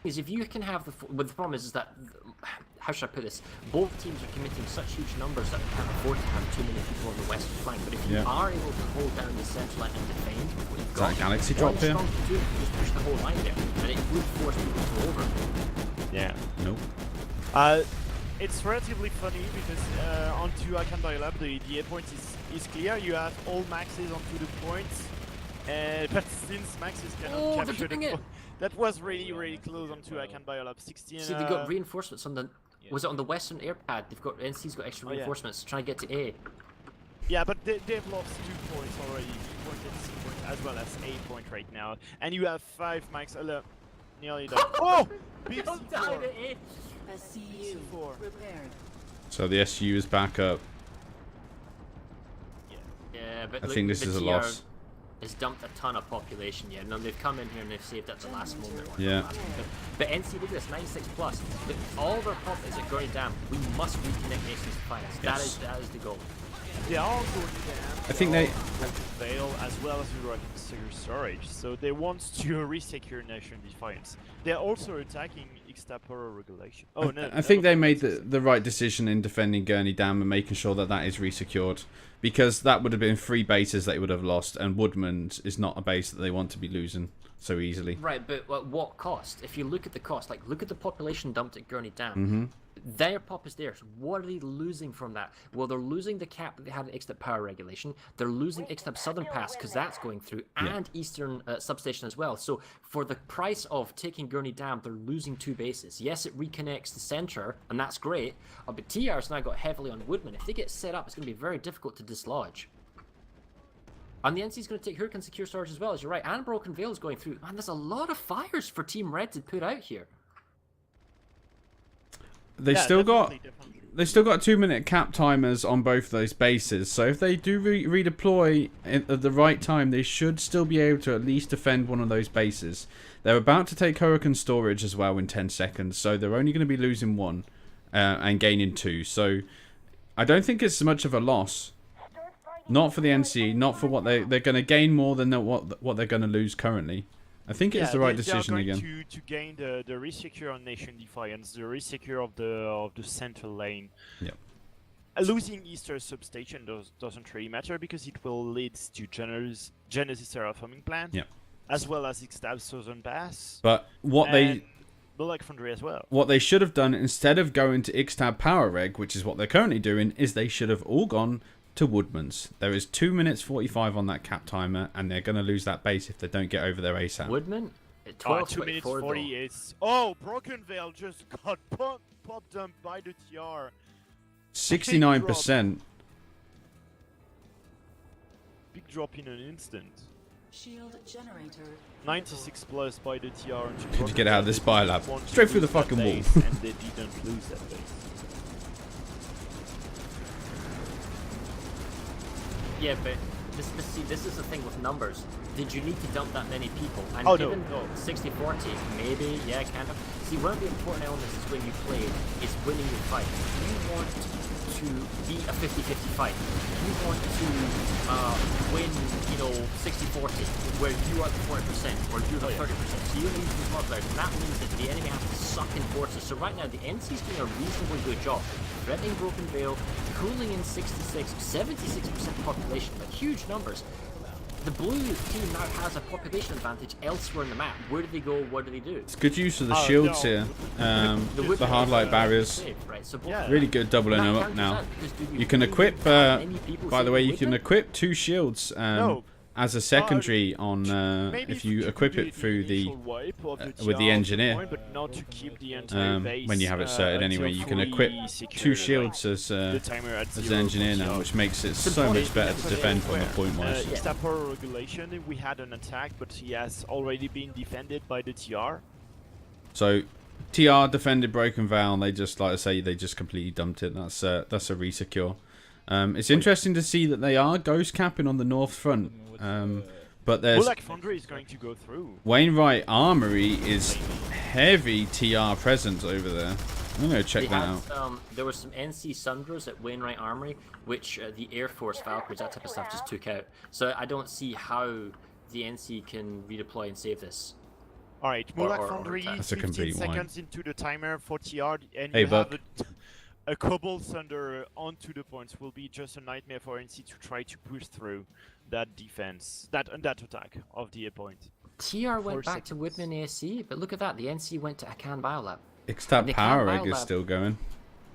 Is if you can have the problem is that, how should I put this? Both teams are committing such huge numbers that they can't afford to have too many people on the west flank. But if you Yeah. are able to hold down the central line and defend what you've Is that got, a Galaxy all drop you're here? strong to do is just push the whole line there, and it would force people to go over. Yeah. Nope. It's relatively funny because onto Akan Biolab the A point is clear. You have all maxes onto the points, but since maxes cannot they're capture doing the it. that was really close onto Akan Biolab. 16. See, they got reinforcements on the. Was it on the western air pad? They've got NC's got extra Oh, yeah. reinforcements trying to get to A. Yeah, but they've lost 2 points already. 2 points at C point as well as A point right now, and you have 5 max. Nearly done. Oh, big Don't die C4. to A. SCU C4. prepared. So the SU is back up. Yeah, but I look, think this the is a TR loss. has dumped a ton of population. Yeah, no, they've come in here and they've saved at the last moment. Yeah. But NC did this 96 plus. But all their pop is at Gurney Dam. We must reconnect Nations Defiance. Yes. That is the goal. They are going down. I think they- Veil as well as European secure storage, so they want to resecure Nation Defiance. They're also attacking X-Tab power regulation. Oh no! I think they made the right decision in defending Gurney Dam and making sure that that is resecured, because that would have been 3 bases they would have lost, and Woodman's is not a base that they want to be losing so easily. Right, but at what cost? If you look at the cost, like look at the population dumped at Gurney Dam. Mm-hmm. Their pop is theirs. What are they losing from that? Well, they're losing the cap that they had in Ixtab power regulation. They're losing Ixtab Southern Pass because that's going through, and Eastern substation as well. So for the price of taking Gurney Dam, they're losing 2 bases. Yes, it reconnects the center, and that's great. But TR's now got heavily on Woodman. If they get set up, it's going to be very difficult to dislodge. And the NC's going to take Hurricane Secure Storage as well, as you're right. And Broken Veil is going through. Man, there's a lot of fires for Team Red to put out here. They still got 2-minute cap timers on both those bases, so if they do redeploy at the right time, they should still be able to at least defend one of those bases. They're about to take Hurricane Storage as well in 10 seconds, so they're only going to be losing 1 and gaining 2. So I don't think it's much of a loss. Not for the NC, not for what they're going to gain more than what they're going to lose currently. I think it's the right decision they are again. going to gain the resecure on Nation Defiance, the resecure of the center lane. Yep. Losing Easter substation doesn't really matter because it will lead to Genesis terraforming plan, as well as Ixtab Southern Pass. But Black Foundry as well. What they should have done, instead of going to Ixtab power reg, which is what they're currently doing, is they should have all gone to Woodman's. There is 2 minutes 45 on that cap timer, and they're going to lose that base if they don't get over their ASAP. Woodman? At 12, 2 minutes 40 40 is... Oh, Broken Veil just got pop dumped by the TR. 69%. Big drop in an instant. Shield generator. 96 plus by the TR. Could you get out of this biolab? Straight through the fucking wall. And they didn't lose that base. Yeah, but this is the thing with numbers. Did you need to dump that many people? And given no. 60-40, maybe, yeah, kind of. See, one of the important elements is when you play is winning your fight. You want to be a 50-50 fight. You want to win, 60-40, where you are the 40% or you're the 30%. So you're losing the multipliers, and that means that the enemy has to suck in forces. So right now, the NC's doing a reasonably good job. Threatening Broken Veil, cooling in 76% population, but huge numbers. The blue team now has a population advantage elsewhere in the map. Where do they go? What do they do? It's good use of the shields here. The hard light barriers. Right, so really good doubling them up now. You can equip, by the way, you can equip 2 shields as a secondary on if you equip it through with the engineer. But not to keep the entire base, when you have it certed anyway, you can equip 2 shields as an engineer now, which makes it so much better to defend from the point wise. Ixtab power regulation, we had an attack, but he has already been defended by the TR. So TR defended Broken Veil, and they just, like I say, they just completely dumped it. That's a resecure. It's interesting to see that they are ghost capping on the north front. But there's Black Foundry is going to go through. Wainwright Armory is heavy TR presence over there. I'm going to check that out. There were some NC Sundras at Wainwright Armory, which the Air Force Valkyries, that type of stuff, just took out. So I don't see how the NC can redeploy and save this. Alright, Black Foundry, That's a 15 complete seconds into the timer for TR, and hey, you Buck. have a Cobalt Thunder onto the points. Will be just a nightmare for NC to try to push through that defense, that attack of the point. TR went back to Woodman ASC, but look at that, the NC went to Akan Biolab. Ixtab power rig is still going.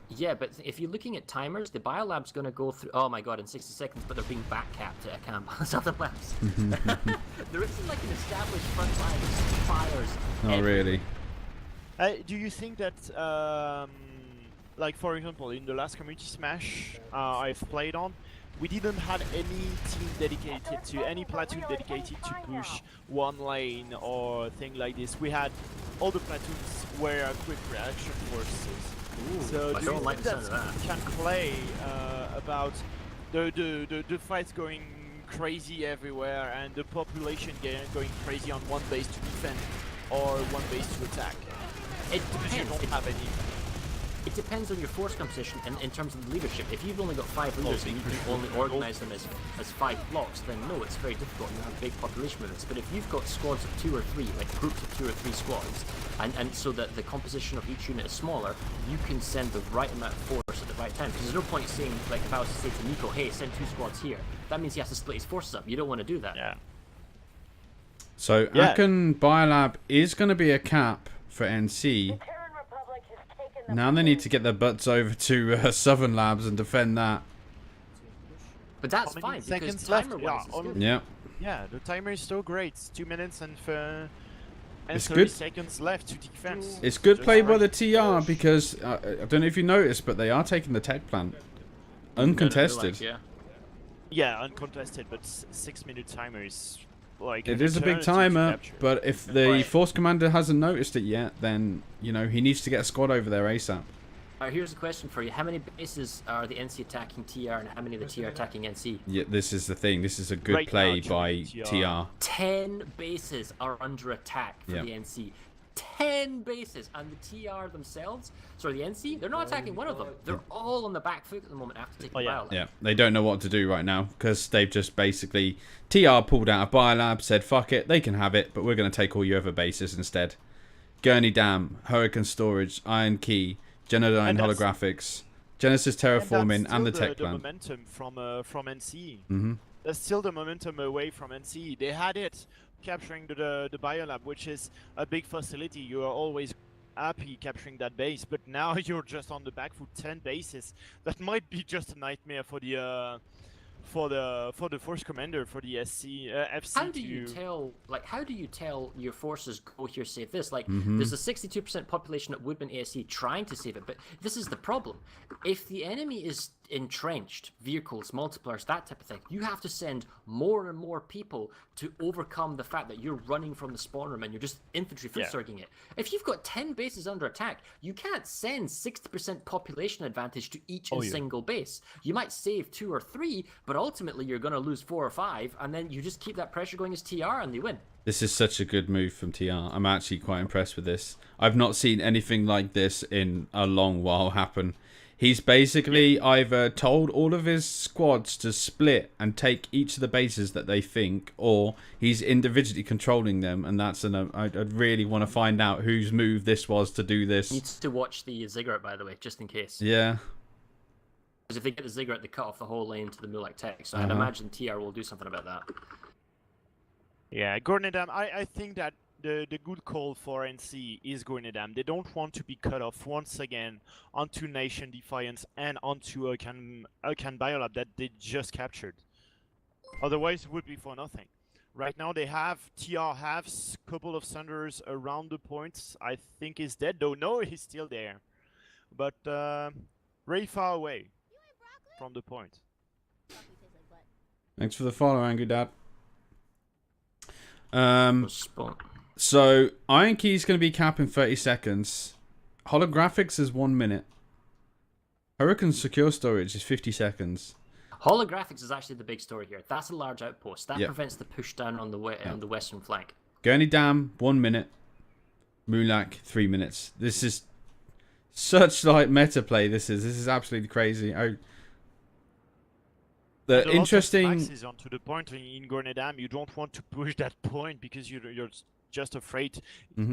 Yeah, but if you're looking at timers, the Biolab's going to go through, oh my god, in 60 seconds, but they're being back capped to Akan Southern Labs. There isn't like an established front line of fires. Not really. Do you think that, like for example, in the last Community Smash I've played on, we didn't have any team dedicated to, any platoon dedicated to push one lane or thing like this. We had all the platoons were quick reaction forces. Ooh, so I do don't you like think the sound that of that. can play about the fights going crazy everywhere and the population going crazy on one base to defend or one base to attack? It Because you depends. don't have any. It depends on your force composition and in terms of the leadership. If you've only got 5 leaders and you can only organize them as 5 blocks, then no, it's very difficult. You have big population movements. But if you've got squads of 2 or 3, like groups of 2 or 3 squads, and so that the composition of each unit is smaller, you can send the right amount of force at the right time. Because there's no point saying, like if I was to say to Nico, hey, send 2 squads here. That means he has to split his forces up. You don't want to do that. Yeah. So Aachen Biolab is going to be a cap for NC. Now they need to get their butts over to Southern Labs and defend that. But that's How fine many because seconds left? timer-wise, it's good. Yeah. Yeah, the timer is so great. It's 2 minutes and It's 30 good. seconds left to defense. It's good Just play by right. the TR because I don't know if you noticed, but they are taking the tech plant. Uncontested. Yeah. Yeah, uncontested, but 6-minute timer is like It an is a big eternity to timer, capture. but if the Right. force commander hasn't noticed it yet, then, you know, he needs to get a squad over there ASAP. Alright, here's a question for you. How many bases are the NC attacking TR and how many are the TR attacking NC? Yeah, this is the thing. This is a good Right play now, by TR. TR. 10 bases are under attack for Yeah. the NC. 10 bases, and the TR themselves, sorry, the NC, they're not attacking one of them. They're all on the back foot at the moment after taking Biolab. Yeah, they don't know what to do right now because they've just basically... TR pulled out a Biolab, said, fuck it, they can have it, but we're going to take all your other bases instead. Gurney Dam, Hurricane Storage, Iron Key, Genodyne And that's- Holographics, Genesis Terraforming, and the tech the plant. momentum from NC. Mm-hmm. That's still the momentum away from NC. They had it capturing the Biolab, which is a big facility. You are always happy capturing that base, but now you're just on the back foot. 10 bases. That might be just a nightmare for the force commander, for the FC. How do you tell, like, how do you tell your forces go here, save this? Like, there's a 62% population at Woodman ASC trying to save it, but this is the problem. If the enemy is entrenched, vehicles, multipliers, that type of thing, you have to send more and more people to overcome the fact that you're running from the spawn room and you're just infantry foot surging it. If you've got 10 bases under attack, you can't send 60% population advantage to each single base. You might save 2 or 3, but ultimately you're going to lose 4 or 5, and then you just keep that pressure going as TR and they win. This is such a good move from TR. I'm actually quite impressed with this. I've not seen anything like this in a long while happen. He's basically either told all of his squads to split and take each of the bases that they think, or he's individually controlling them, and that's I'd really want to find out whose move this was to do this. Needs to watch the ziggurat, by the way, just in case. Yeah. Because if they get the ziggurat, they cut off the whole lane to the Mulak tech, so I'd imagine TR will do something about that. Yeah, Gornedam, I think that the good call for NC is Gornedam. They don't want to be cut off once again onto Nation Defiance and onto Aachen Biolab that they just captured. Otherwise, it would be for nothing. Right now, they have TR halves, couple of Thunders around the points. I think he's dead, though. No, he's still there. But very far away from the point. Thanks for the follow, Angry Dad. Spot. So Iron Key is going to be cap in 30 seconds. Holographics is 1 minute. Hurricane Secure Storage is 50 seconds. Holographics is actually the big story here. That's a large outpost. That Yep. prevents the push down on the on the western flank. Gurney Dam 1 minute. Mulak 3 minutes. This is such like meta play. This is absolutely crazy. The interesting. Axes onto the point in Gornedam. You don't want to push that point because you're just afraid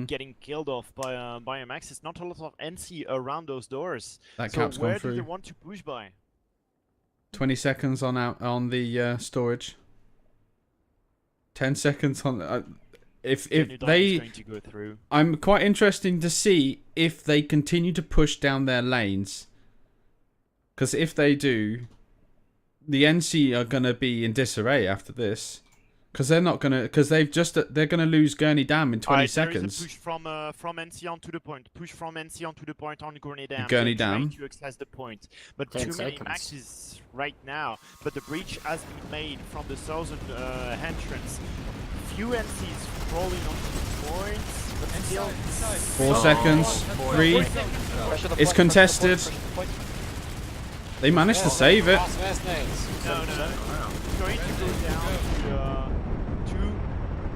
getting killed off by a max. It's not a lot of NC around those doors. That So cap's gone where do through. they want to push by? 20 seconds on the storage. 10 seconds on. If Genodon they, is going to go through. I'm quite interesting to see if they continue to push down their lanes. Because if they do, the NC are gonna be in disarray after this. Because they're not gonna. Because they're gonna lose Gurney Dam in 20 seconds. There is a push from NC onto the point. Push from NC onto the point on Gurney Dam. Gurney They're trying Dam. to access the point, but 10 too many seconds. maxes right now. But the breach has been made from the southern entrance. Few NCs rolling onto the points, but still 4 seconds. 3. It's contested. They managed to save it. No. It's going to go down to 2.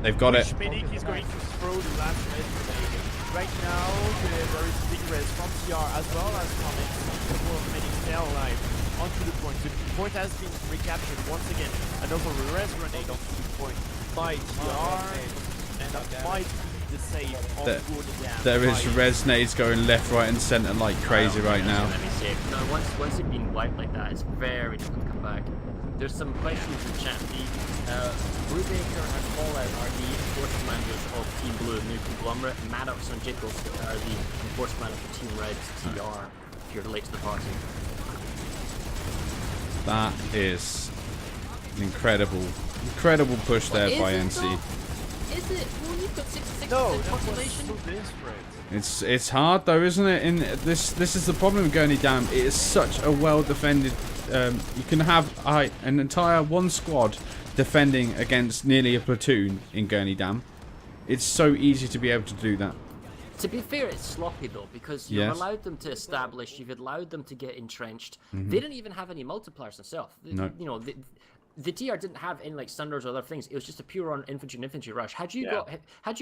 They've got it. Schmidt is going to throw the last red grenade. Right now, there is a big res from TR as well as from a couple of medics there alive onto the point. The point has been recaptured once again. Another res grenade onto the point by TR, and that might be the save on Gordon. There is res nades going left, right, and centre like crazy right now. Let me see. No, once you've been wiped like that, it's very difficult to come back. There's some questions in chat. Brubaker and Fallout are the enforced commanders of Team Blue, New Conglomerate. Maddox and Jiggles are the enforced commanders of Team Red's TR, if you're late to the party. That is an incredible push there by NC. Is it? Well, you've got 66% population. So desperate. It's hard though, isn't it? In this is the problem with Gurney Dam. It is such a well defended. You can have an entire one squad defending against nearly a platoon in Gurney Dam. It's so easy to be able to do that. To be fair, it's sloppy though, because you've allowed them to establish, you've allowed them to get entrenched. They didn't even have any multipliers themselves. No. You know, the TR didn't have any like Sunders or other things. It was just a pure on infantry rush. Had you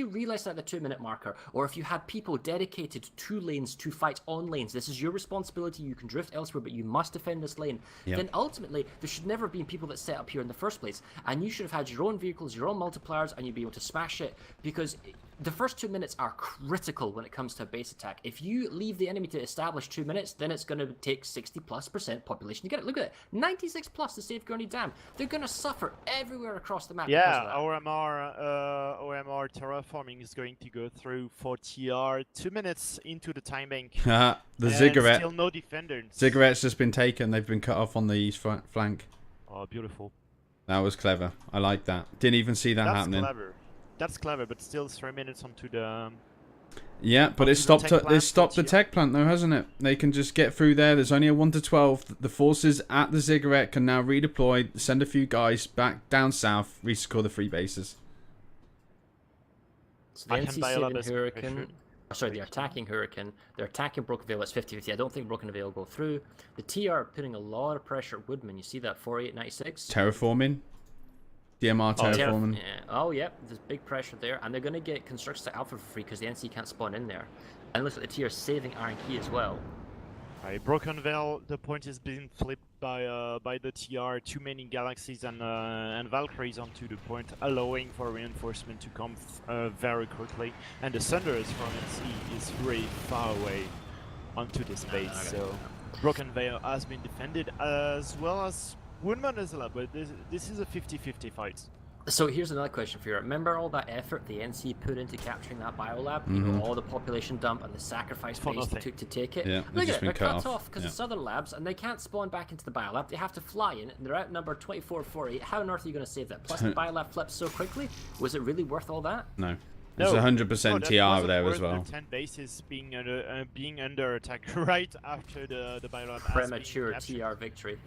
realized at the 2-minute marker, or if you had people dedicated to lanes to fight on lanes, this is your responsibility. You can drift elsewhere, but you must defend this lane. Then ultimately, there should never have been people that set up here in the first place, and you should have had your own vehicles, your own multipliers, and you'd be able to smash it, because the first 2 minutes are critical when it comes to a base attack. If you leave the enemy to establish 2 minutes, then it's going to take 60+% population to get it. Look at it, 96+ to save Gurney Dam. They're going to suffer everywhere across the map. Yeah, OMR terraforming is going to go through for TR 2 minutes into the time bank. The Ziggurat. Still no defenders. Ziggurat's just been taken. They've been cut off on the east flank. Oh, beautiful. That was clever. I like that. Didn't even see that happening. That's clever, but still 3 minutes onto the... Yeah, but it stopped the tech plant though, hasn't it? They can just get through there. There's only a 1 to 12. The forces at the Ziggurat can now redeploy, send a few guys back down south, resecure the 3 bases. So the NC7 Hurricane... Oh, sorry, they're attacking Hurricane. They're attacking Broken Veil. It's 50-50. I don't think Broken Veil will go through. The TR are putting a lot of pressure at Woodman. You see that 4896? Terraforming. DMR terraforming. Yep. There's big pressure there, and they're going to get constructs to Alpha for free because the NC can't spawn in there. And look at the TR saving Iron Key as well. Right, Broken Veil, the point is being flipped by the TR. Too many Galaxies and Valkyries onto the point, allowing for reinforcement to come very quickly. And the Thunders from NC is very far away onto this base. So Broken Veil has been defended as well as Woodman as well, but this is a 50-50 fight. So here's another question for you. Remember all that effort the NC put into capturing that biolab? You know, all the population dump and the sacrifice base they took to take it? Yeah, look at it, they're cut off because of southern labs, and they can't spawn back into the biolab. They have to fly in, and they're outnumbered 24-48. How on earth are you going to save that? Plus the biolab flips so quickly. Was it really worth all that? No. There's 100% TR there as well. 10 bases being under attack right after the biolab. Premature TR victory.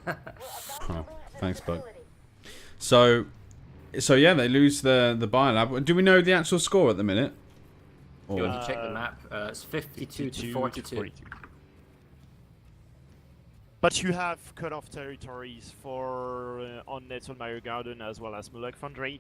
Oh, thanks, Bug. So yeah, they lose the biolab. Do we know the actual score at the minute? Or... You check the map. It's 52 to 42. But you have cut off territories for on Netzelmeyer Garden as well as Mulek Foundry,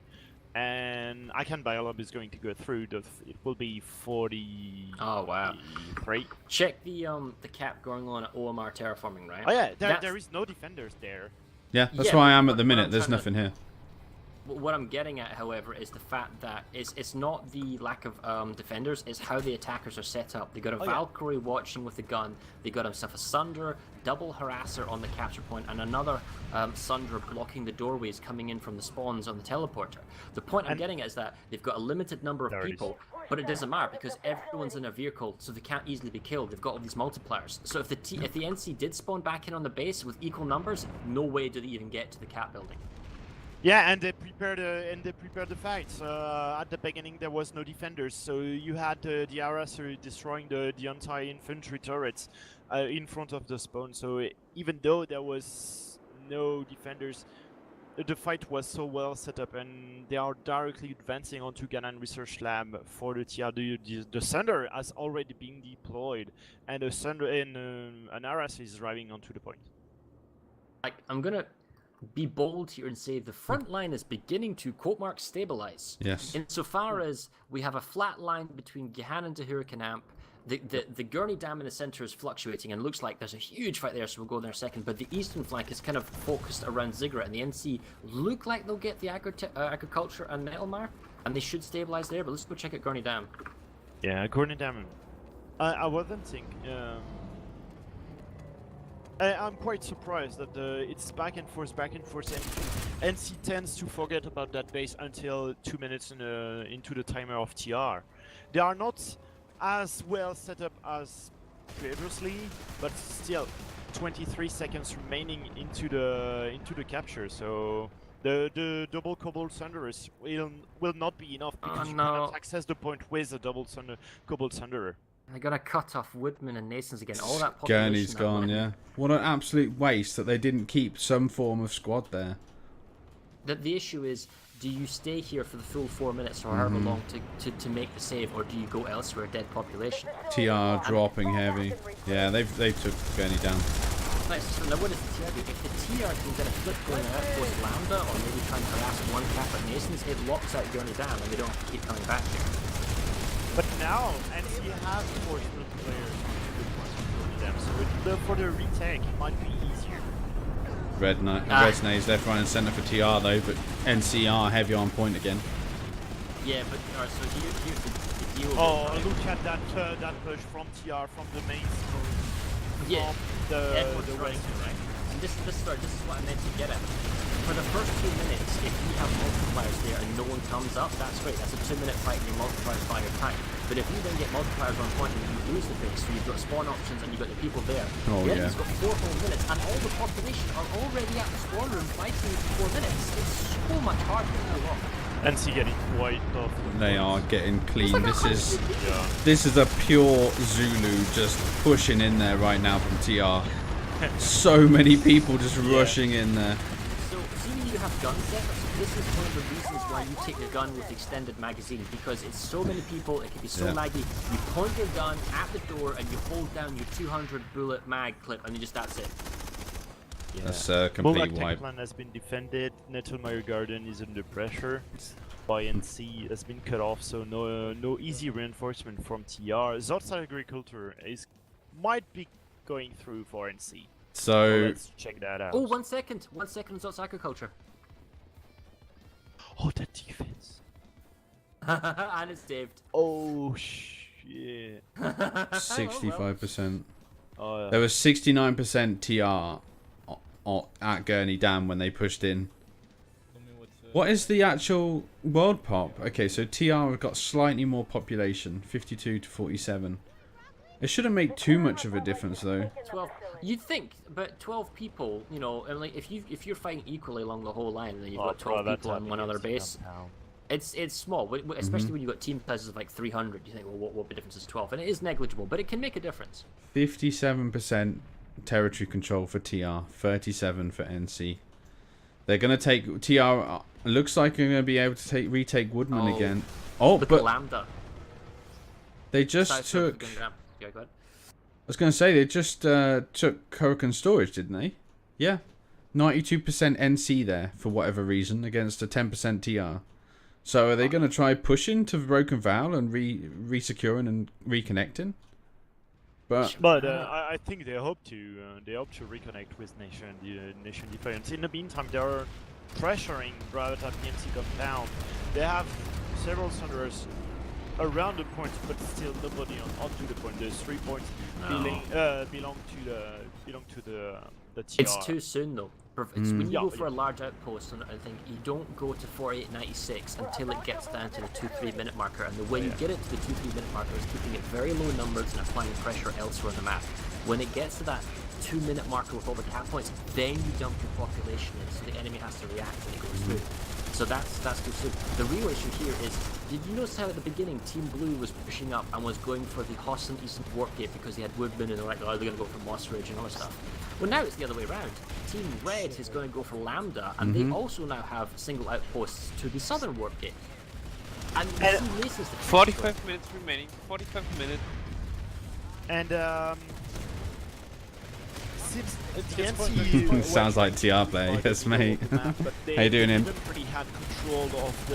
and Icon Biolab is going to go through. It will be 40. Oh wow! 3. Check the cap going on at OMR terraforming, right? Oh yeah, there is no defenders there. Yeah, that's why I am at the minute. There's nothing here. What I'm getting at, however, is the fact that it's not the lack of defenders, it's how the attackers are set up. They got a Valkyrie watching with a gun, they got himself a Sunder, double harasser on the capture point, and another Sunder blocking the doorways coming in from the spawns on the teleporter. The point I'm getting at is that they've got a limited number of people, but it doesn't matter because everyone's in a vehicle, so they can't easily be killed. They've got all these multipliers. So if the NC did spawn back in on the base with equal numbers, no way do they even get to the cap building. Yeah, and they prepared the fight. At the beginning, there was no defenders, so you had the harasser destroying the entire infantry turrets in front of the spawn. So even though there was no defenders, the fight was so well set up, and they are directly advancing onto Ganan Research Lab for the TR. The Thunder has already been deployed, and the Thunder and an harasser is driving onto the point. I'm gonna be bold here and say the front line is beginning to quote mark stabilize. Yes. Insofar as we have a flat line between Gehan and Hurricane Amp, The Gurney Dam in the center is fluctuating and looks like there's a huge fight there, so we'll go there in a second. But the eastern flank is kind of focused around Ziggurat, and the NC look like they'll get the agriculture and Metalmar, and they should stabilize there. But let's go check out Gurney Dam. Yeah, Gurney Dam. I wasn't thinking. I'm quite surprised that it's back and forth, and NC tends to forget about that base until 2 minutes into the timer of TR. They are not as well set up as previously, but still 23 seconds remaining into the capture. So the double Cobalt Thunderers will not be enough because you cannot access the point with a double Cobalt Thunderer. They're gonna cut off Woodman and Nasons again. All that population. Gurney's gone, yeah. What an absolute waste that they didn't keep some form of squad there. The issue is, do you stay here for the full 4 minutes or however long to make the save, or do you go elsewhere? Dead population. TR dropping heavy. Yeah, they took Gurney down. Nice. So now what does the TR do? If the TR can get a flip going out towards Lambda, or maybe try and harass one cap at Nasons, it locks out Gurney Dam, and they don't have to keep coming back here. But now, NC have forced the players onto the point of Gurney Dam, so for the retake, it might be easier. Red Snays left, right, and centre for TR though, but NCR heavy on point again. Yeah, but so here's the deal. Oh, look at that push from TR from the main scope. Yeah, the right. And this is what I meant to get at. For the first 2 minutes, if you have multipliers there and no one comes up, that's great. That's a 2 minute fight and you multiply by your time. But if you then get multipliers on point and you lose the base, so you've got spawn options and you've got the people there, it's got 4 whole minutes and all the population are already at the spawn room fighting for 4 minutes. It's so much harder to pull off. NC getting quite tough. They are getting clean. This is a pure Zulu just pushing in there right now from TR. So many people just rushing in there. So, seeing you have gun setups, this is one of the reasons why you take the gun with extended magazine, because it's so many people, it can be so laggy. You point your gun at the door and you hold down your 200 bullet mag clip, and that's it. Yeah. That's a complete Bullock wipe. Plan has been defended. Nettlemeyer Garden is under pressure. By NC has been cut off, so no easy reinforcement from TR. Zot's Agriculture might be going through for NC. So let's check that out. Oh, 1 second. 1 second on Zot's Agriculture. Oh, that defense. And it's saved. Oh, shit. 65%. Oh, yeah. There was 69% TR at Gurney Dam when they pushed in. What is the actual world pop? Okay, so TR have got slightly more population, 52 to 47. It shouldn't make too much of a difference though. 12. You'd think, but 12 people, you know, and like if you're fighting equally along the whole line, and then you've got 12 people on one other base, it's small. Especially when you've got team sizes of like 300. You think, well, what the difference is 12? And it is negligible, but it can make a difference. 57% territory control for TR, 37 for NC. They're gonna take TR. Looks like they're gonna be able to retake Woodman again. Oh, but Lambda. They just took. Yeah, go ahead. I was gonna say they just took Hurricane Storage, didn't they? Yeah, 92% NC there for whatever reason against a 10% TR. So are they gonna try pushing to Broken Vow and re-securing and reconnecting? But I think they hope to reconnect with Nation Defiance. In the meantime, they are pressuring Bravo at PMC compound. They have several Thunderers around the point, but still nobody onto the point. The 3 points belong to the TR. It's too soon though. It's when you go for a large outpost, and I think you don't go to 48.96 until it gets down to the 2-3 minute marker. And the way you get it to the 2-3 minute marker is keeping it very low numbers and applying pressure elsewhere on the map. When it gets to that 2 minute marker with all the cap points, then you dump your population in, so the enemy has to react and it goes through. So that's too soon. The real issue here is, did you notice how at the beginning Team Blue was pushing up and was going for the Hoss and Eastern Warp Gate because they had Woodman and they're like, oh, they're going to go for Moss Ridge and all that stuff. Well, now it's the other way around. Team Red is going to go for Lambda, and they also now have single outposts to the Southern Warp Gate. And you see races. 45 minutes remaining. 45 minutes. And since the NC sounds like TR play. Yes, mate. How you doing, him? They haven't really had control of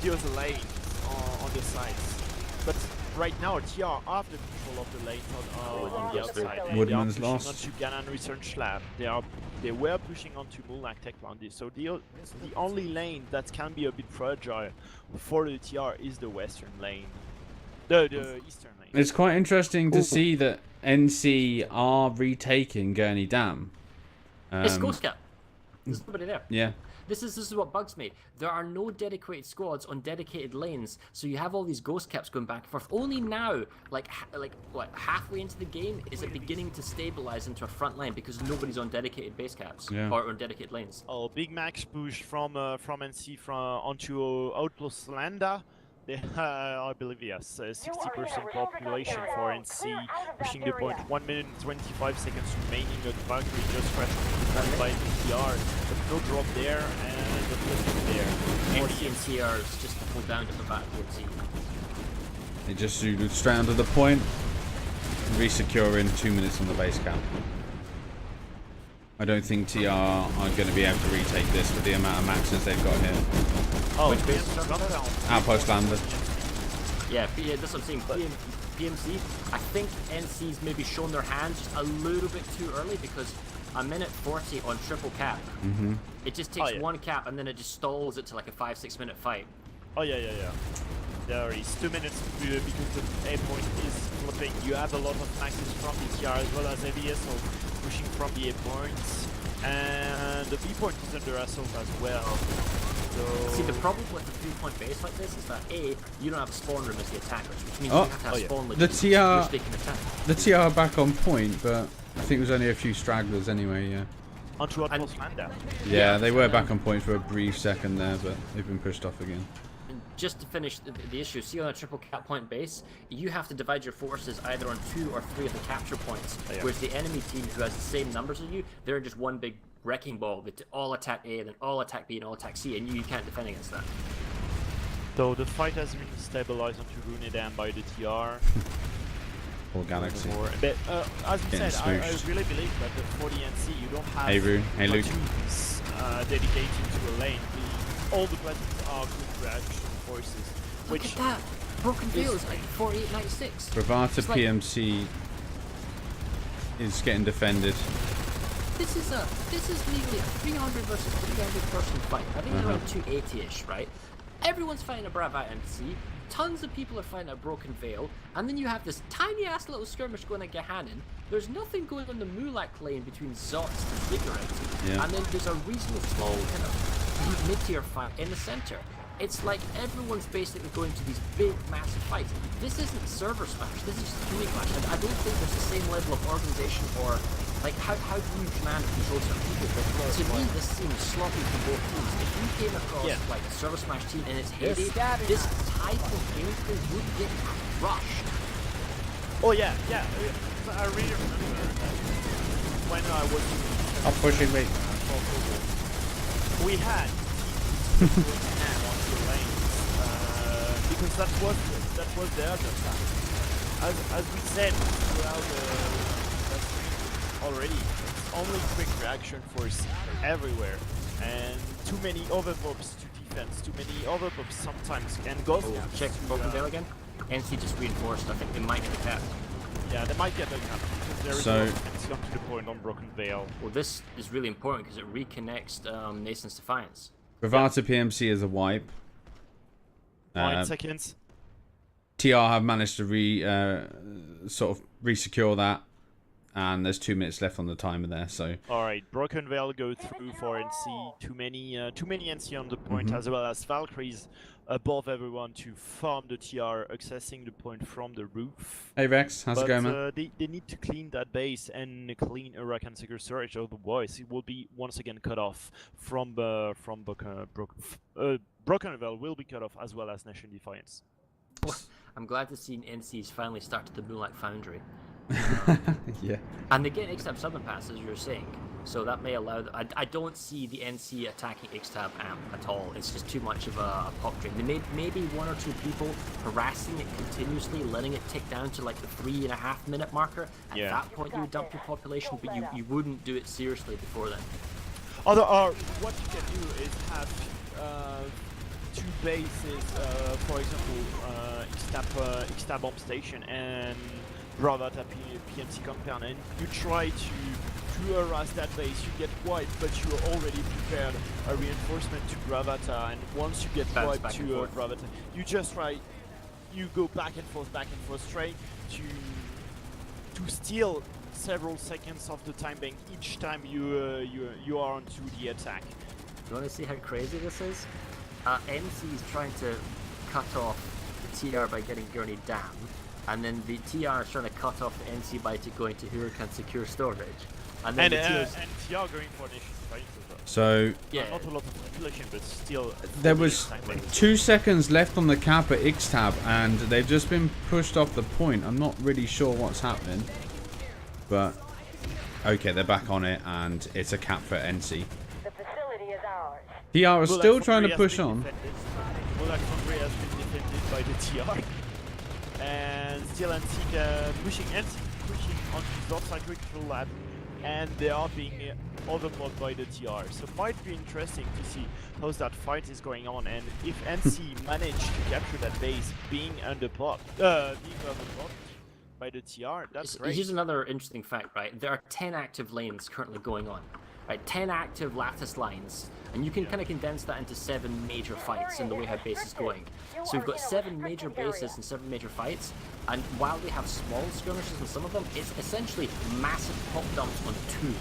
the other lanes on the sides. But right now TR have the control of the lane on the outside. And Woodman's they are lost. pushing onto Ganon Research Lab. They were pushing onto Mulak Tech Foundry. So the only lane that can be a bit fragile for the TR is the western lane. The eastern lane. It's quite interesting to see that NC are retaking Gurney Dam. It's Ghost Cap. There's nobody there. Yeah. This is what bugs me. There are no dedicated squads on dedicated lanes, so you have all these ghost caps going back and forth. Only now, like what, halfway into the game, is it beginning to stabilize into a front line because nobody's on dedicated base caps or on dedicated lanes. Oh, big max push from NC onto Outpost Landa. They, I believe yes, 60% population for NC pushing the point. 1 minute and 25 seconds remaining. The Valkyrie just crashed by TR, but no drop there and the flip there. NC and TRs just pull down to the back towards C. They just zooted straight onto the point. Resecure in 2 minutes on the base camp. I don't think TR are going to be able to retake this with the amount of maxes they've got here. Oh, which base? Outpost landed. Yeah, that's what I'm saying. PMC, I think NC's maybe shown their hands just a little bit too early because a minute 40 on triple cap. It just takes one cap and then it just stalls it to like a 5-6 minute fight. Oh yeah. There is 2 minutes because the A point is flipping. You have a lot of maxes from the TR as well as ABS, so pushing from the A points. And the B point is under assault as well. So... See, the problem with the 3-point base like this is that A, you don't have a spawn room as the attackers, which means you have to have spawn logistics which they can attack. The TR are back on point, but I think it was only a few stragglers anyway, yeah. Onto Outpost Landa. Yeah, they were back on point for a brief second there, but they've been pushed off again. And just to finish the issue, see on a triple cap point base, you have to divide your forces either on 2 or 3 of the capture points, whereas the enemy team who has the same numbers as you, they're just one big wrecking ball. They all attack A, then all attack B, and all attack C, and you can't defend against that. So the fight has been stabilized onto Runedam by the TR. Or Galaxy. But as you said, I really believe that for the NC you don't have platoons dedicated to a lane. All the platoons are good reaction forces. Look at that! Broken Veil is like 4896. Bravata PMC is getting defended. This is nearly a 300 versus 300 person fight. I think it's around 280-ish, right? Everyone's fighting a Bravata MC. Tons of people are fighting a Broken Veil, and then you have this tiny ass little skirmish going at Gehanen. There's nothing going on the Mulak lane between Zots and Ziggurat, and then there's a reasonably small kind of mid-tier fight in the center. It's like everyone's basically going to these big, massive fights. This isn't server smash. This is just Huey Clash. I don't think there's the same level of organization or like how do you command and control certain people? But to me, this seems sloppy from both teams. If you came across like a server smash team in its heyday, this type of gameplay would get crushed. Oh yeah. I really remember that when I was I'm pushing me. We had onto the lane because that was the other side. As we said throughout the already, it's only quick reaction force everywhere, and too many overpops to defense, too many overpops sometimes, and Ghost check Broken Veil again. NC just reinforced. I think they might get a cap. Yeah, they might get a cap because there is no NC up to the point on Broken Veil. Well, this is really important because it reconnects Nason's Defiance. Bravata PMC is a wipe. 9 seconds. TR have managed to sort of re-secure that. And there's 2 minutes left on the timer there, so... Alright, Broken Veil go through for NC. Too many NC on the point, as well as Valkyries above everyone to farm the TR, accessing the point from the roof. Hey Rex, how's it going, man? They need to clean that base and clean Iraq and secure storage, otherwise it will be once again cut off from Broken Veil will be cut off, as well as Nation Defiance. I'm glad to see NC's finally started the Moonlight Foundry. Yeah. And they get Ixtab summon pass, as you were saying, so that may allow... I don't see the NC attacking Ixtab amp at all. It's just too much of a pop drain. They may maybe 1 or 2 people harassing it continuously, letting it tick down to like the 3.5 minute marker. At that point you would dump your population, but you wouldn't do it seriously before then. What you can do is have two bases, for example, Ixta bomb station and Bravata PMC compound, and you try to harass that base, you get wiped, but you already prepared a reinforcement to Bravata, and once you get Bounce wiped back and to forth. Bravata, you just try, you go back and forth, try to steal several seconds of the time bank each time you are onto the attack. You want to see how crazy this is? NC is trying to cut off the TR by getting Gurney down, and then the TR is trying to cut off the NC by going to Huracan secure storage. And then And the TR's TR going for nation fights as well. So yeah, Not a lot of population, but still. there fully was time bank. 2 seconds left on the cap at Ixtab, and they've just been pushed off the point. I'm not really sure what's happening, but okay, they're back on it, and it's a cap for NC. The facility is ours. TR is Bull still Foundry trying to has push been on. defended. Bull Foundry has been defended by the TR. And still NC pushing onto the offside critical lab, and they are being overpowered by the TR. So it might be interesting to see how that fight is going on, and if NC manage to capture that base being underpowered by the TR, that's great. Here's another interesting fact, right? There are 10 active lanes currently going on, right? 10 active lattice lines, and you can kind of condense that into 7 major fights in the way how base is going. So we've got 7 major bases and 7 major fights, and while they have small skirmishes in some of them, it's essentially massive pop dumps on 2.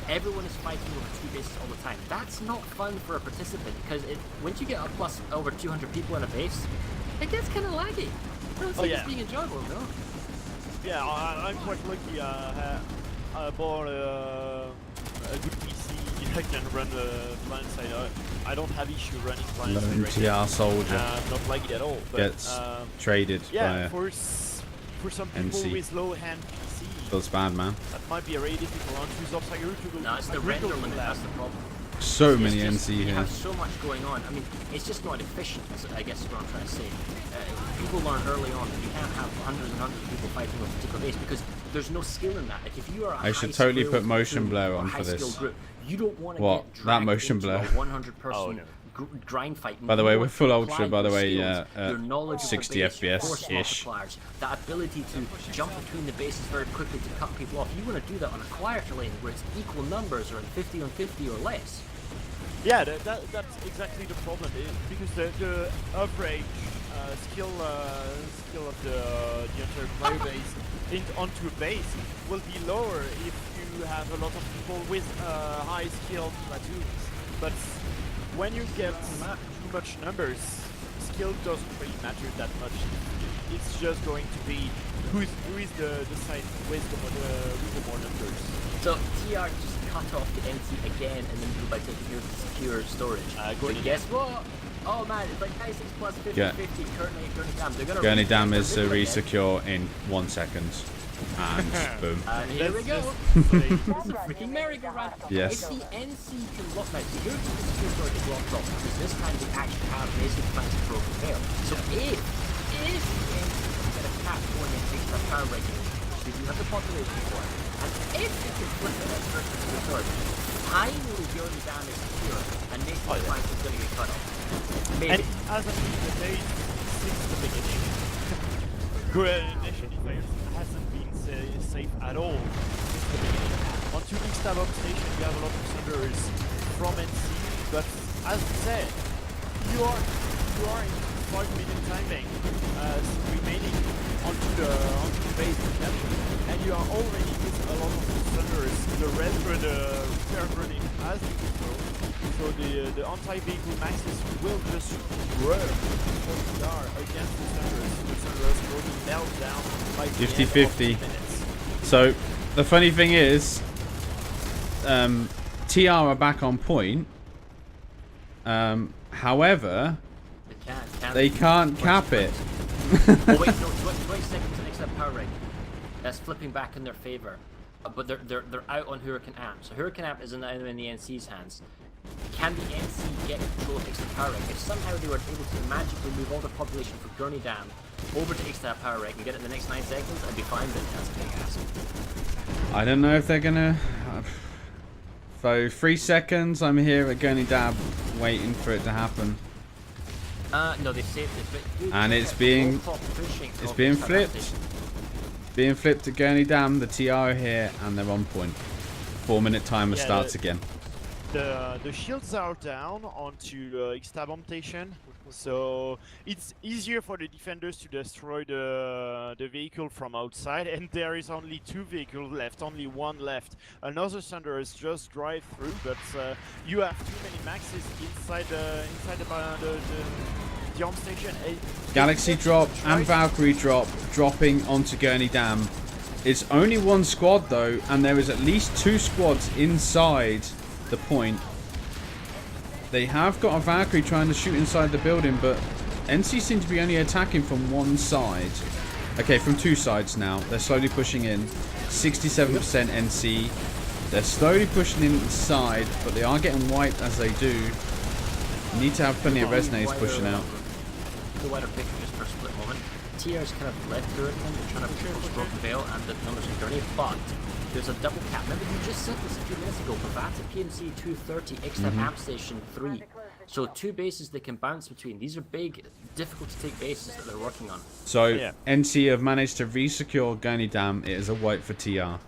Everyone is fighting over 2 bases all the time. That's not fun for a participant, because once you get up plus over 200 people in a base, it gets kind of laggy. I don't see this being enjoyable, no? Yeah, I'm quite lucky. I bought a good PC that can run Planetside. I don't have issue running Planetside Lone right now. TR soldier Not like it at all. But, gets traded yeah, by for some people NC. with low-hand PC, feels bad, man. that might be very difficult. On choose obstacle to No, it's the render limit, that's the problem. So It's many just- NC You here. have so much going on. I mean, it's just not efficient, I guess is what I'm trying to say. People learn early on that you can't have hundreds and hundreds of people fighting on a particular base because there's no skill in that. Like if you are a I should totally high-skilled put motion group blur or on for high-skilled this. Group, you don't want to What? get That dragged motion into blur? a 100-person Oh, no. grind fight. By the way, You we're want to full apply ultra, by the your way, skills, yeah, your knowledge of the 60 base, your force FPS-ish. multipliers, that ability to jump between the bases very quickly to cut people off. You want to do that on a quieter lane where it's equal numbers or in 50 on 50 or less. Yeah, that's exactly the problem. Because the average skill of the entire player base onto a base will be lower if you have a lot of people with high skilled platoons. But when you get too much numbers, skill doesn't really matter that much. It's just going to be who is the side with the more numbers. So TR just cut off the NC again and then by taking your secure storage. Going But guess what? Oh man, it's like 96 plus 50, Yeah. 50, currently Dam. They're gonna Gurney Dam is redo it again. re-secure in 1 second. And boom. Here we go. Just Freaking merry-go-round. Yes. If the NC can lock now, so here's the secure storage is locked off because this time they actually have basic defensive program fail. So if the NC can get a cap going and takes that power regulation, so you have the population for it, and if it can flip the next version to the storage, finally Gurney Dam is secure and Nation Defense is going to get cut off. Maybe. And as of the day since the beginning, Nation Defense hasn't been safe at all since the beginning. On 2 big stab up station, you have a lot of thunders from NC, but as I said, you are in 5 minute time bank remaining onto the base to capture, and you are already with a lot of thunders. The repair grenade has been thrown, so the anti-vehicle maxes will just work against the thunders. The thunders will be melted down by the end of 50-50. 2 minutes. So, the funny thing is, TR are back on point. However, they can't cap it. Oh wait, no, 20 seconds to extra power rig. That's flipping back in their favor. But they're out on Huracan Amp. So Huracan Amp is now in the NC's hands. Can the NC get control of extra power rig? If somehow they were able to magically move all the population from Gurney Dam over to extra power rig and get it in the next 9 seconds, I'd be fine, but that's a big ask. I don't know if they're gonna. So 3 seconds. I'm here at Gurney Dam, waiting for it to happen. No, they saved it. But dude, And it's the being- whole top pushing It's of being Xtab flipped. Amstation. Being flipped at Gurney Dam. The TR are here, and they're on point. 4-minute timer Yeah, starts again. The shields are down onto Xtab Station, so it's easier for the defenders to destroy the vehicle from outside, and there is only 2 vehicles left, only 1 left. Another Thunder is just drive through, but you have too many maxes inside the arm station. Galaxy drop and Valkyrie drop dropping onto Gurney Dam. It's only 1 squad though, and there is at least 2 squads inside the point. They have got a Valkyrie trying to shoot inside the building, but NC seem to be only attacking from 1 side. Okay, from 2 sides now. They're slowly pushing in. 67% NC. They're slowly pushing inside, but they are getting wiped as they do. Need to have plenty of resonates pushing out. The wider picture just for a split moment. TR's kind of left through it and they're trying to push Broken Veil and the numbers of Gurney, but there's a double cap. Remember, you just said this a few minutes ago. Bavata PNC 230, Xtab Amp Station 3. So 2 bases they can bounce between. These are big, difficult to take bases that they're working on. So Yeah. NC have managed to re-secure Gurney Dam. It is a wipe for TR.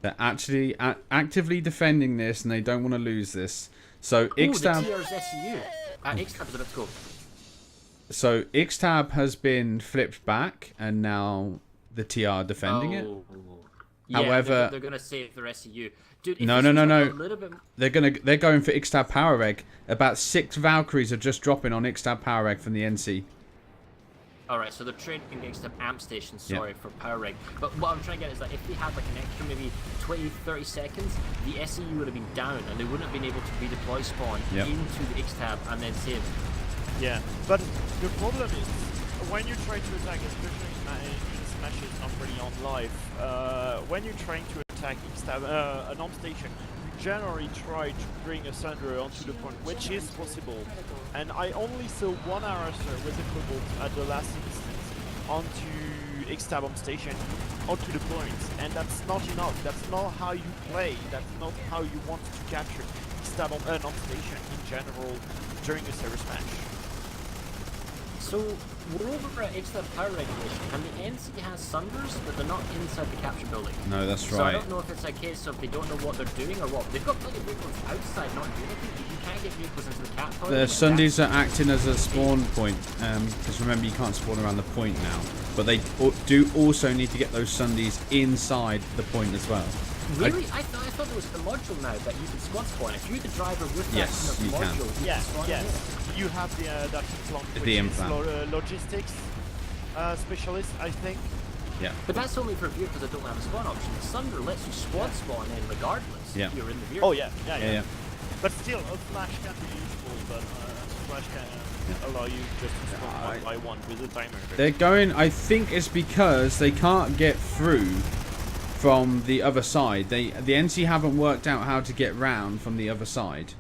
They're actually actively defending this, and they don't want to lose this. So Ooh, the Xtab. TR's SCU. Xtab is about to go. So Xtab has been flipped back, and now the TR defending it. Yeah, However- they're gonna save their SCU. Dude, if No, this no, was no, like no. a little bit... They're going for Xtab Power Egg. About 6 Valkyries are just dropping on Xtab Power Egg from the NC. Alright, so they're trading against an amp station, sorry, for power rig. But what I'm trying to get is that if they had like an extra maybe 20-30 seconds, the SCU would have been down and they wouldn't have been able to redeploy spawn into the X-Tab and then save. Yeah, but the problem is when you try to attack, especially in smashes, not really on live, when you're trying to attack an arm station, you generally try to bring a Thunder onto the point, which is possible. And I only saw 1 harasser with a Cobalt at the last instance onto X-Tab arm station, onto the point, and that's not enough. That's not how you play. That's not how you want to capture X-Tab on an arm station in general during a service match. So we're over at X-Tab power regulation and the NC has Sunders, but they're not inside the capture building. No, that's So I right. don't know if it's a case of they don't know what they're doing or what. They've got plenty of vehicles outside not doing anything. You can't get vehicles into the cap point. The Sundays are acting as a spawn point, because remember you can't spawn around the point now. But they do also need to get those Sundays inside the point as well. Really? I thought there was a module now that you can squad spawn. If you're the driver with that Yes, kind of you can. module, you Yeah, can spawn yes. in. You have that implant, which The is implant. logistics specialist, I think. Yeah. But that's only for vehicles that don't have a spawn option. The Sunder lets you squad spawn in regardless Yeah. if you're in the vehicle. Oh yeah, Yeah. But still, a flash can be useful, but a flash can allow you just to spawn one by one with a timer. They're going, I think it's because they can't get through from the other side. The NC haven't worked out how to get round from the other side.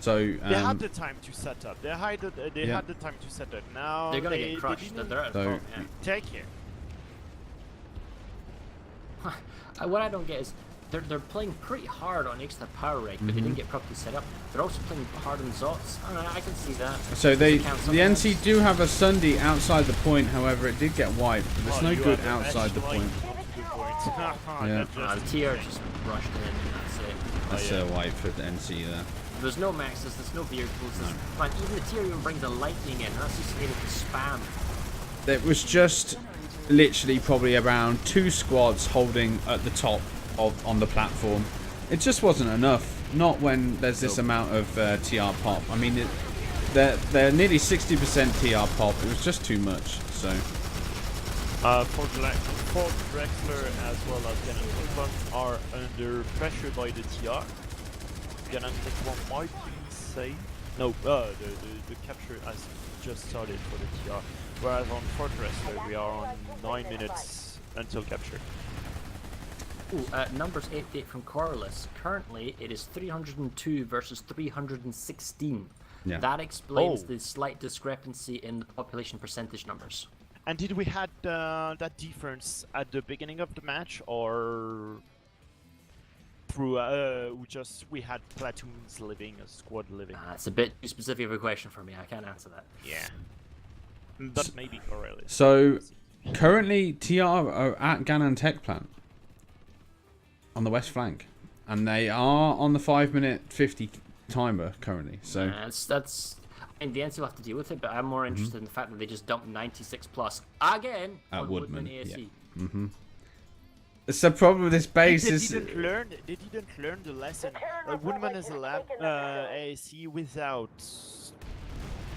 So They had the time to set up. They had the time to set up. Now They're gonna they, get crushed. They They're out of So- form, yeah. take it. What I don't get is they're playing pretty hard on X-Tab power rig, but they didn't get properly set up. They're also playing hard on Zots. I can see that. So Does it the count sometimes? NC do have a Sunday outside the point. However, it did get wiped. But there's no You good have outside the actually point. onto the point. Yeah. That The just- TR just rushed in and that's it. That's yeah. a wipe for the NC there. There's no maxes, there's no vehicles, there's fine. Even the TR even brings a lightning in, and that's just able to spam. There was just literally probably around 2 squads holding at the top on the platform. It just wasn't enough. Not when there's this amount of TR pop. I mean, they're nearly 60% TR pop. It was just too much. So Ford Drexler as well as Gannon Wolfman are under pressure by the TR. Gannon one might be safe. No, the capture has just started for the TR. Whereas on Ford Drexler we are on 9 minutes until capture. Ooh, numbers 88 from Corliss. Currently, it is 302 versus 316. Yeah. That explains Oh. the slight discrepancy in the population percentage numbers. And did we had that difference at the beginning of the match, or through we had platoons living, a squad living. It's a bit too specific of a question for me. I can't answer that. Yeah. But maybe Corelli. So currently TR are at Ganon Tech Plant on the west flank, and they are on the 5-minute 50 timer currently. So that's. And the NC will have to deal with it, but I'm more interested in the fact that they just dumped 96 plus again at on Woodman. ASE. Yeah. It's the problem with this base They is didn't learn the lesson. Woodman is a lab ASC without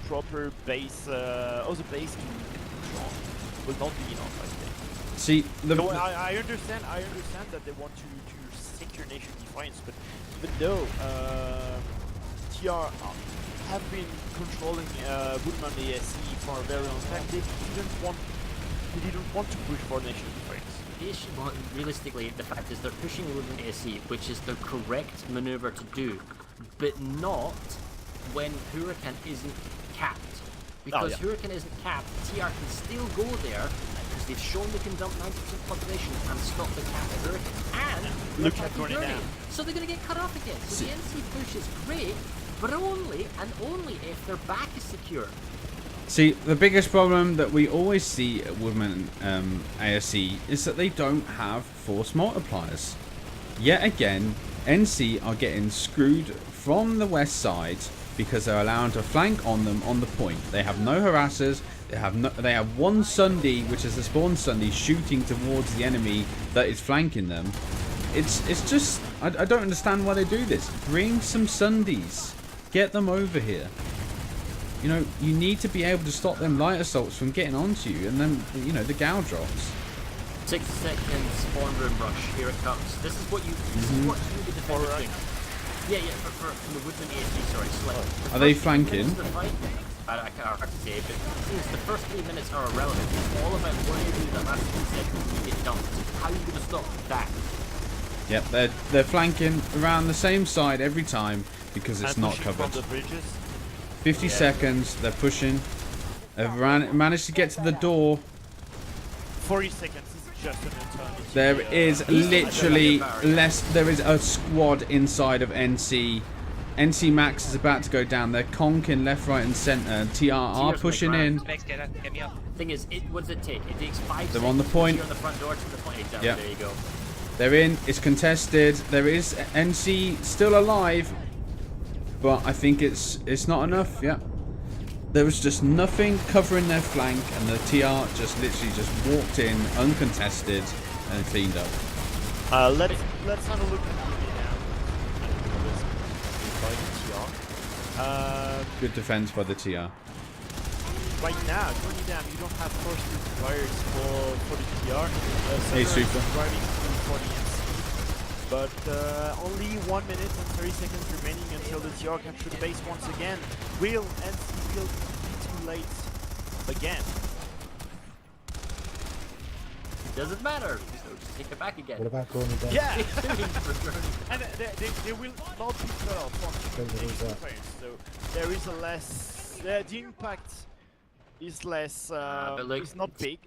proper base. Also base to will not be enough, I think. see the No, I understand that they want to secure nation defiance, but even though TR have been controlling Woodman ASC for a very long time, they didn't want to push for nation defiance. The issue, well, realistically, the fact is they're pushing Woodman ASC, which is the correct maneuver to do, but not when Hurricane isn't capped. Because Hurricane isn't capped, TR can still go there because they've shown they can dump 90% population and stop the cap at Hurricane. And Look at going down. so they're going to get cut off again. So the NC push is great, but only if their back is secure. See, the biggest problem that we always see at Woodman ASC is that they don't have force multipliers. Yet again, NC are getting screwed from the west side because they're allowed to flank on them on the point. They have no harassers. They have one Sunday, which is the spawn Sunday, shooting towards the enemy that is flanking them. It's just I don't understand why they do this. Bring some Sundays. Get them over here. You know, you need to be able to stop them light assaults from getting onto you, and then, you know, the Gao drops. 6 seconds spawn room rush. Here it comes. This is what you. This is what you the defenders do. Yeah, for the Woodman ASD. Sorry. So like, Are they flanking? The fight, I can't say, but since the first 3 minutes are irrelevant, it's all about what you do that last 3 seconds when you get dumped. How are you going to stop that? Yep, they're flanking around the same side every time because it's not covered. From the bridges. 50 seconds, they're pushing. They've managed to get to the door. 40 seconds is just an eternity. There is literally there is a squad inside of NC. NC Max is about to go down. They're conking left, right, and center. TR are pushing in. Max, get me up. Thing is, what does it take? It takes 5 seconds. They're on the point. On the front door to the point. Exactly. Yep. There you go. They're in. It's contested. There is NC still alive, but I think it's not enough. Yeah. There was just nothing covering their flank, and the TR just literally just walked in uncontested and cleaned up. Let's have a look at the TR. Good defense by the TR. Right now, going down, you don't have force multipliers for the TR. Hey, Sutter is Super. driving through for the NC. But only 1 minute and 30 seconds remaining until the TR capture the base once again. Will NC will be too late again? Doesn't matter. So just take it back again. What about going down? Yeah! And they will not be cut off from the so there is a less... the impact is less... but look, it's not big.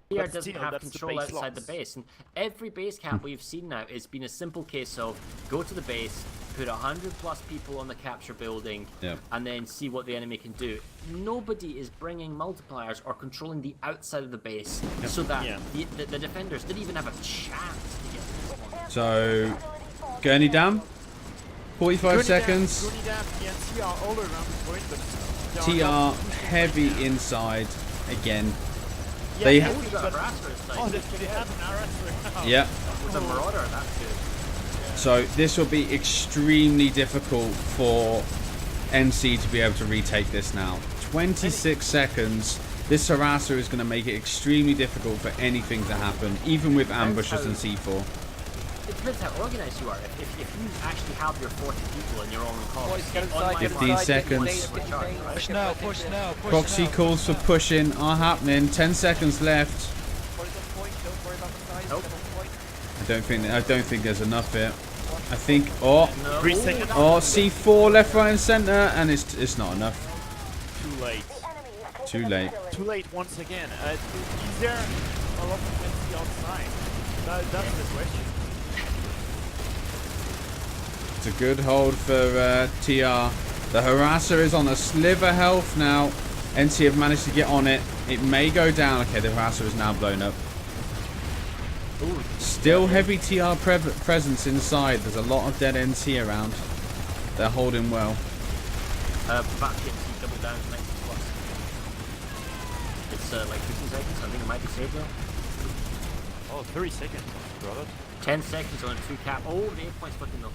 TR But doesn't still, have that's the control base outside the loss. base, and every base camp we've seen now has been a simple case of go to the base, put 100 plus people on the capture building, Yep. and then see what the enemy can do. Nobody is bringing multipliers or controlling the outside of the base, so that the defenders didn't even have a chance to get to this one. So, Gurney Dam, 45 seconds. Gurney Dam, the TR all around the point, but they are not TR pushing heavy right now. inside again. Yeah, They have We've got a Harasser inside. Oh, they have an Harasser now. Yeah. With a Marauder, that's good. So this will be extremely difficult for NC to be able to retake this now. 26 seconds. This harasser is going to make it extremely difficult for anything to happen, even with ambushes and C4. It depends how organized you are. If you actually have your 40 people and you're on call, Boys, get inside, online get 15 inside, seconds. get inside. Push now, push now, push Proxy now. calls for pushing are happening. 10 seconds left. Boys on point, don't worry about the size, Nope. get on point. I don't think there's enough here. I think 3 seconds. C4 left, right, and center, and it's not enough. Too late. Too late. Too late once again. Is there a lot of NC outside? That's the question. It's a good hold for TR. The harasser is on a sliver health now. NC have managed to get on it. It may go down. Okay, the harasser is now blown up. Ooh, Still heavy TR presence inside. There's a lot of dead NC around. They're holding well. Back PMC double down 90 plus. It's like 15 seconds. I think it might be saved though. oh, 30 seconds. Brother. 10 seconds on a 2 cap. Oh, the 8 points flipping though.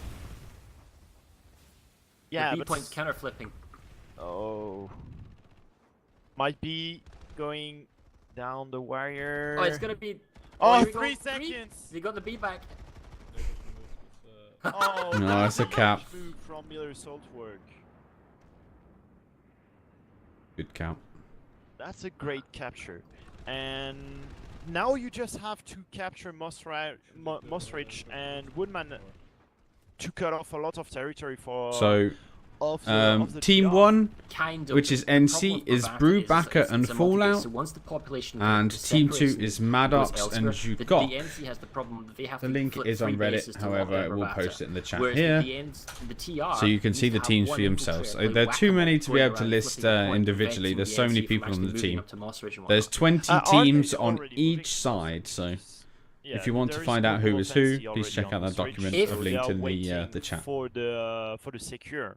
Yeah, the B but points counter flipping. oh, might be going down the wire. Oh, it's gonna be. Oh, here we go. 3 seconds. They got the B back. Oh, No, it's a cap. Move from Miller Saltwork. Good count. That's a great capture, and now you just have to capture Mossridge and Woodman to cut off a lot of territory for. So, of the Team TR. 1, Kind of. which is The problem NC, with is Bravata Brewbacker it's and a multi-base, Fallout. so once the population And separates Team 2 and is goes Maddox elsewhere, and the Jugok. NC has the problem that they have The to link flip is on 3 bases Reddit, to lock however, down we'll Bravata. post it in the chat Whereas here. the TR, So you can see the have teams one for yourselves. infiltrator, There are too many to be going able to around list flipping the point, individually. preventing There's so many NC from people on actually the moving team. up to Mossridge and There's whatnot. 20 Are they teams on already moving? each side, so Yeah, if you want to there is find out who couple is of who, NC please already check on out that the switch, document If so I've they linked are in the waiting chat. for the secure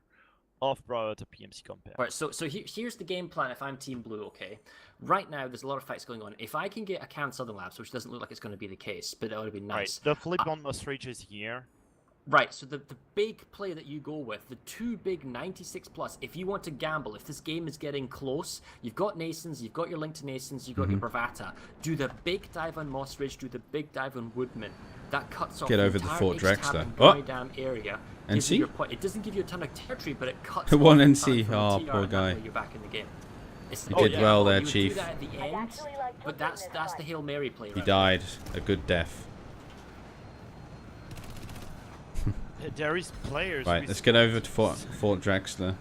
of Bravata PMC compare. Right, so here's the game plan if I'm Team Blue, okay? Right now, there's a lot of fights going on. If I can get a Can Southern Labs, which doesn't look like it's going to be the case, but that would be nice. Right, the flip on Mossridge is here. Right, so the big play that you go with, the 2 big 96 plus, if you want to gamble, if this game is getting close, you've got Nasons, you've got your Link to Nasons, you've got your Bravata. Do the big dive on Mossridge, do the big dive on Woodman. That cuts off Get the over the entire Fort H-tab Drexler. and Oh! Goidam area. NC? Gives you your point. It doesn't give you a ton of territory, but it cuts One off a NC, ton from oh, the TR, poor and that guy. way you're back in the game. It's You did well there, you would Chief. do that at the end, but that's the Hail Mary play. He right died a good death. There is players. Right, with let's get over to Fort Drexler.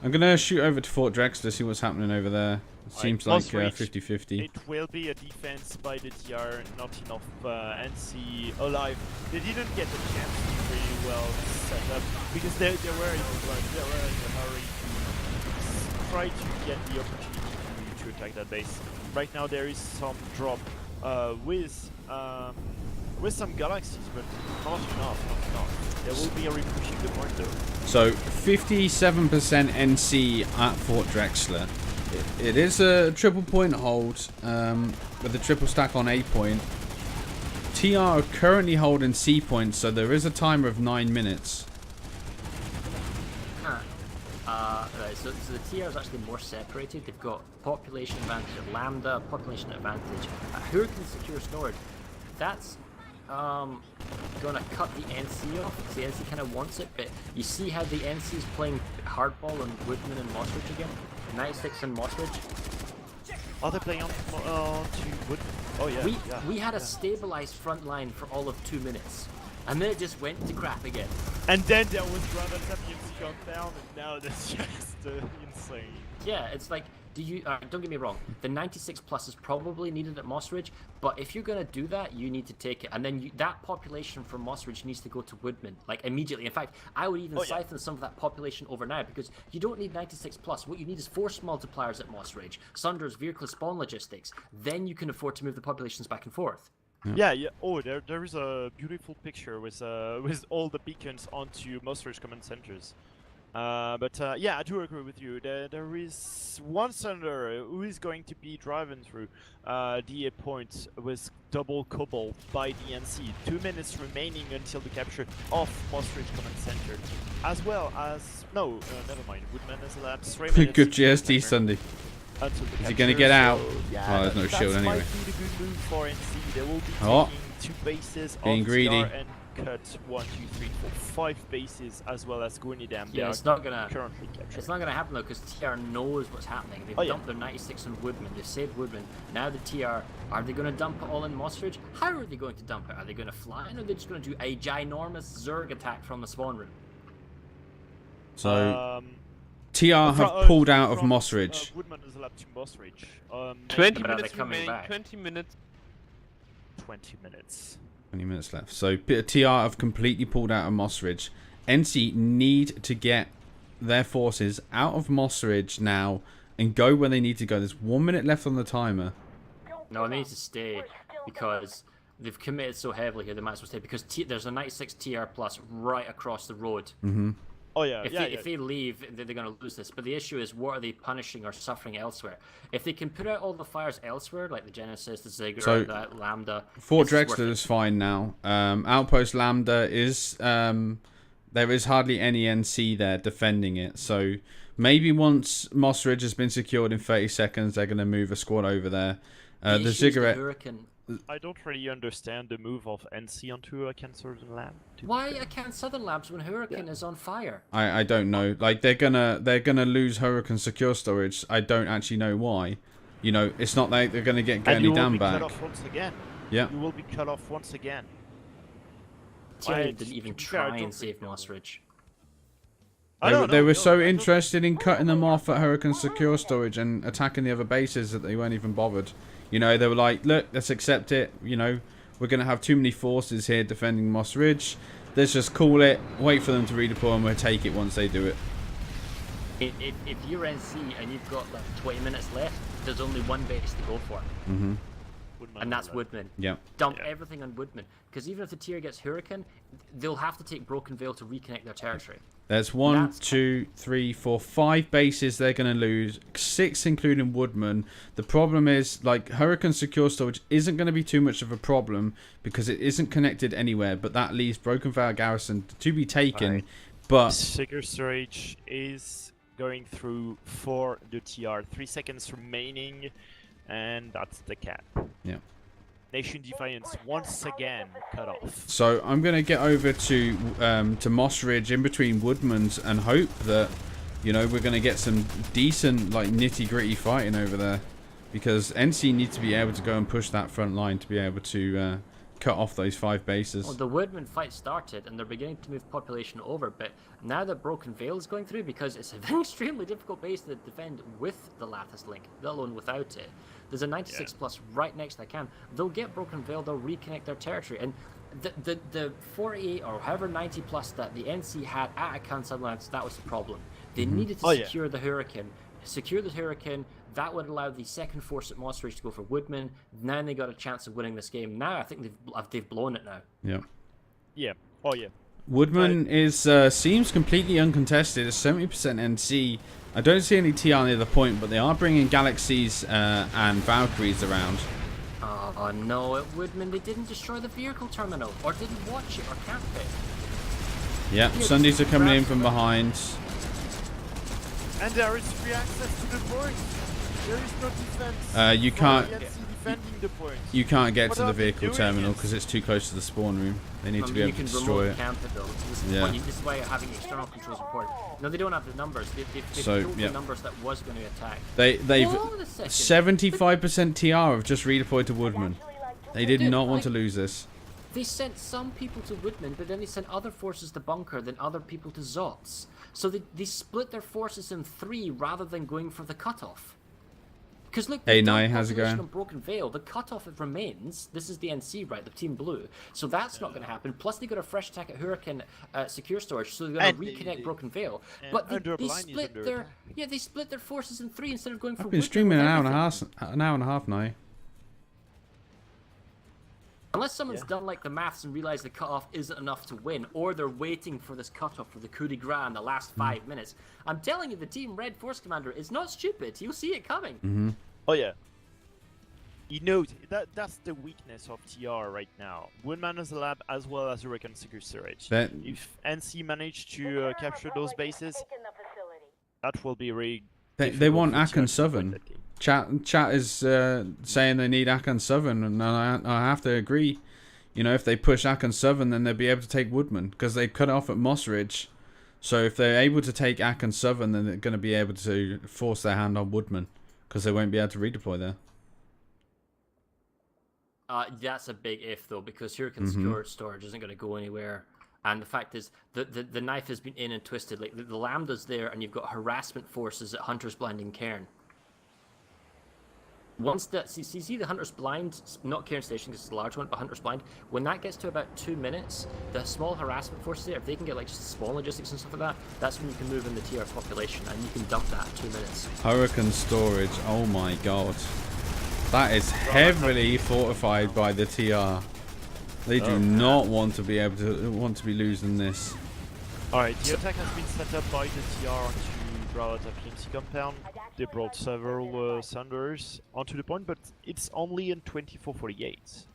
I'm going to shoot over to Fort Drexler, see what's happening over there. It seems like Mossridge, 50-50. It will be a defense by the TR, not enough NC alive. They didn't get a chance to really well set up because they were in a hurry to try to get the opportunity to attack that base. Right now there is some drop with some galaxies, but not enough. There will be a repushing the point though. So 57% NC at Fort Drexler. It is a triple point hold with a triple stack on A point. TR are currently holding C point, so there is a timer of 9 minutes. Right, so the TR is actually more separated. They've got population advantage at Lambda, population advantage at Hurricane Secure Storage. That's gonna cut the NC off because the NC kind of wants it, but you see how the NC is playing hardball on Woodman and Mossridge again? 96 and Mossridge. Are they playing on to Wood? Oh yeah. We had a stabilized front line for all of 2 minutes, and then it just went to crap again. And then there was Bravata PMC down, and now that's just insane. Yeah, it's like, don't get me wrong, the 96 plus is probably needed at Mossridge, but if you're going to do that, you need to take it. And then that population from Mossridge needs to go to Woodman, like immediately. In fact, I would even siphon some of that population over now, because you don't need 96 plus. What you need is force multipliers at Mossridge, Sunder's vehicle spawn logistics. Then you can afford to move the populations back and forth. Yeah. Oh, there is a beautiful picture with all the beacons onto Mossridge command centers. But yeah, I do agree with you. There is one Sunder who is going to be driven through the point with double cobalt by the NC. 2 minutes remaining until the capture of Mossridge command center, as well as never mind. Woodman has a lap. Good GST Sunday. Is he going to get out? Yeah, Oh, there's no shield anyway. That might be the good move for NC. They will be Oh. taking 2 bases Being of greedy. TR and cut 1, 2, 3, 4, 5 bases, as well as Gunidam. Yeah, it's not gonna happen though, because TR knows what's happening. They've dumped their 96 on Woodman. They've saved Woodman. Now the TR, are they going to dump it all in Mossridge? How are they going to dump it? Are they going to fly, or are they just going to do a ginormous Zerg attack from the spawn room? So TR have pulled out of Mossridge. Woodman is allowed to Mossridge. 20 but are they minutes coming remaining. back? 20 minutes. 20 minutes. 20 minutes left. So TR have completely pulled out of Mossridge. NC need to get their forces out of Moss Ridge now and go where they need to go. There's 1 minute left on the timer. No, they need to stay because they've committed so heavily here. They might as well stay because there's a 96 TR plus right across the road. Mm-hmm. Oh yeah, If they leave, they're going to lose this. But the issue is, what are they punishing or suffering elsewhere? If they can put out all the fires elsewhere, like the Genesis, the Ziggurat, the Lambda... Fort Drexler is fine now. Outpost Lambda is... there is hardly any NC there defending it. So maybe once Moss Ridge has been secured in 30 seconds, they're going to move a squad over there. The Ziggurat... I don't really understand the move of NC onto Hurricane Southern Lab. Why can't Southern Labs when Hurricane is on fire? I don't know. Like they're gonna lose Hurricane secure storage. I don't actually know why. You know, it's not like they're gonna get Gurney Dam back. And you will be cut off once again. Yeah. You will be cut off once again. Tyrion didn't even try and save Moss Ridge. They were so interested in cutting them off at Hurricane secure storage and attacking the other bases that they weren't even bothered. You know, they were like, look, let's accept it. You know, we're going to have too many forces here defending Moss Ridge. Let's just call it, wait for them to redeploy, and we'll take it once they do it. If you're NC and you've got like 20 minutes left, there's only one base to go for. Mm-hmm. And that's Woodman. Yeah. Dump everything on Woodman. Because even if the tier gets Hurricane, they'll have to take Broken Veil to reconnect their territory. There's 1, 2, 3, 4, 5 bases they're going to lose. 6 including Woodman. The problem is, like, Hurricane secure storage isn't going to be too much of a problem because it isn't connected anywhere. But that leaves Broken Veil Garrison to be taken. But secure storage is going through for the TR. 3 seconds remaining, and that's the cap. Yeah. Nation Defiance once again cut off. So I'm going to get over to Moss Ridge in between Woodman's and hope that, you know, we're going to get some decent, like, nitty-gritty fighting over there. Because NC need to be able to go and push that front line to be able to cut off those 5 bases. Well, the Woodman fight started and they're beginning to move population over, but now that Broken Veil is going through, because it's an extremely difficult base to defend with the Lattice Link, let alone without it. There's a 96 plus right next to the camp. They'll get Broken Veil, they'll reconnect their territory. And the 48 or however 90 plus that the NC had at Akan Sunlands, that was the problem. They needed to secure the Hurricane. Secure the Hurricane, that would allow the second force at Moss Ridge to go for Woodman. Now they got a chance of winning this game. Now I think they've blown it now. Yeah. Yeah. Oh yeah. Woodman is seems completely uncontested. It's 70% NC. I don't see any TR near the point, but they are bringing Galaxies and Valkyries around. Oh no, at Woodman they didn't destroy the vehicle terminal, or didn't watch it, or camp it. Yeah, Sundays are coming in from behind. And there is free access to the point. There is no defense. You can't. Defending the point. You can't get What to the are they vehicle doing? terminal because it's too close to the spawn room. They need to be able to destroy it. Camp it though. This is why having external controls important. No, they don't have the numbers. They've killed the numbers that was going to attack. They've 75% TR have just redeployed to Woodman. They did not want to lose this. They sent some people to Woodman, but then they sent other forces to Bunker, then other people to Zots. So they split their forces in 3 rather than going for the cutoff. Because look, hey, Nye, how's it going? On Broken Veil, the cutoff it remains. This is the NC, right? The Team Blue. So that's not going to happen. Plus, they got a fresh attack at Hurricane secure storage, so they're going to reconnect Broken Veil. But they split their forces in 3 instead of going for. I've been streaming an hour and a half now. Unless someone's done like the maths and realized the cutoff isn't enough to win, or they're waiting for this cutoff for the coup de grace in the last 5 minutes. I'm telling you, the Team Red Force Commander is not stupid. He'll see it coming. Oh yeah. You know that's the weakness of TR right now. Woodman as a lab as well as Hurricane secure storage. If NC manage to capture those bases, that will be really. They want Akan Southern. Chat is saying they need Akan Southern, and I have to agree. You know, if they push Akan Southern, then they'll be able to take Woodman because they cut off at Moss Ridge. So if they're able to take Akan Southern, then they're going to be able to force their hand on Woodman because they won't be able to redeploy there. That's a big if though, because Hurricane secure storage isn't going to go anywhere. And the fact is, the knife has been in and twisted. Like the Lambda's there, and you've got harassment forces at Hunter's Blinding Cairn. Once the see the Hunter's Blind, not Cairn Station because it's a large one, but Hunter's Blind, when that gets to about 2 minutes, the small harassment forces there, if they can get like just spawn logistics and stuff like that, that's when you can move in the TR population and you can dump that at 2 minutes. Hurricane storage. Oh my god. That is heavily fortified by the TR. They do not want to be losing this. Alright, the attack has been set up by the TR onto Bravo at PMC compound. They brought several Thunders onto the point, but it's only in 24:48.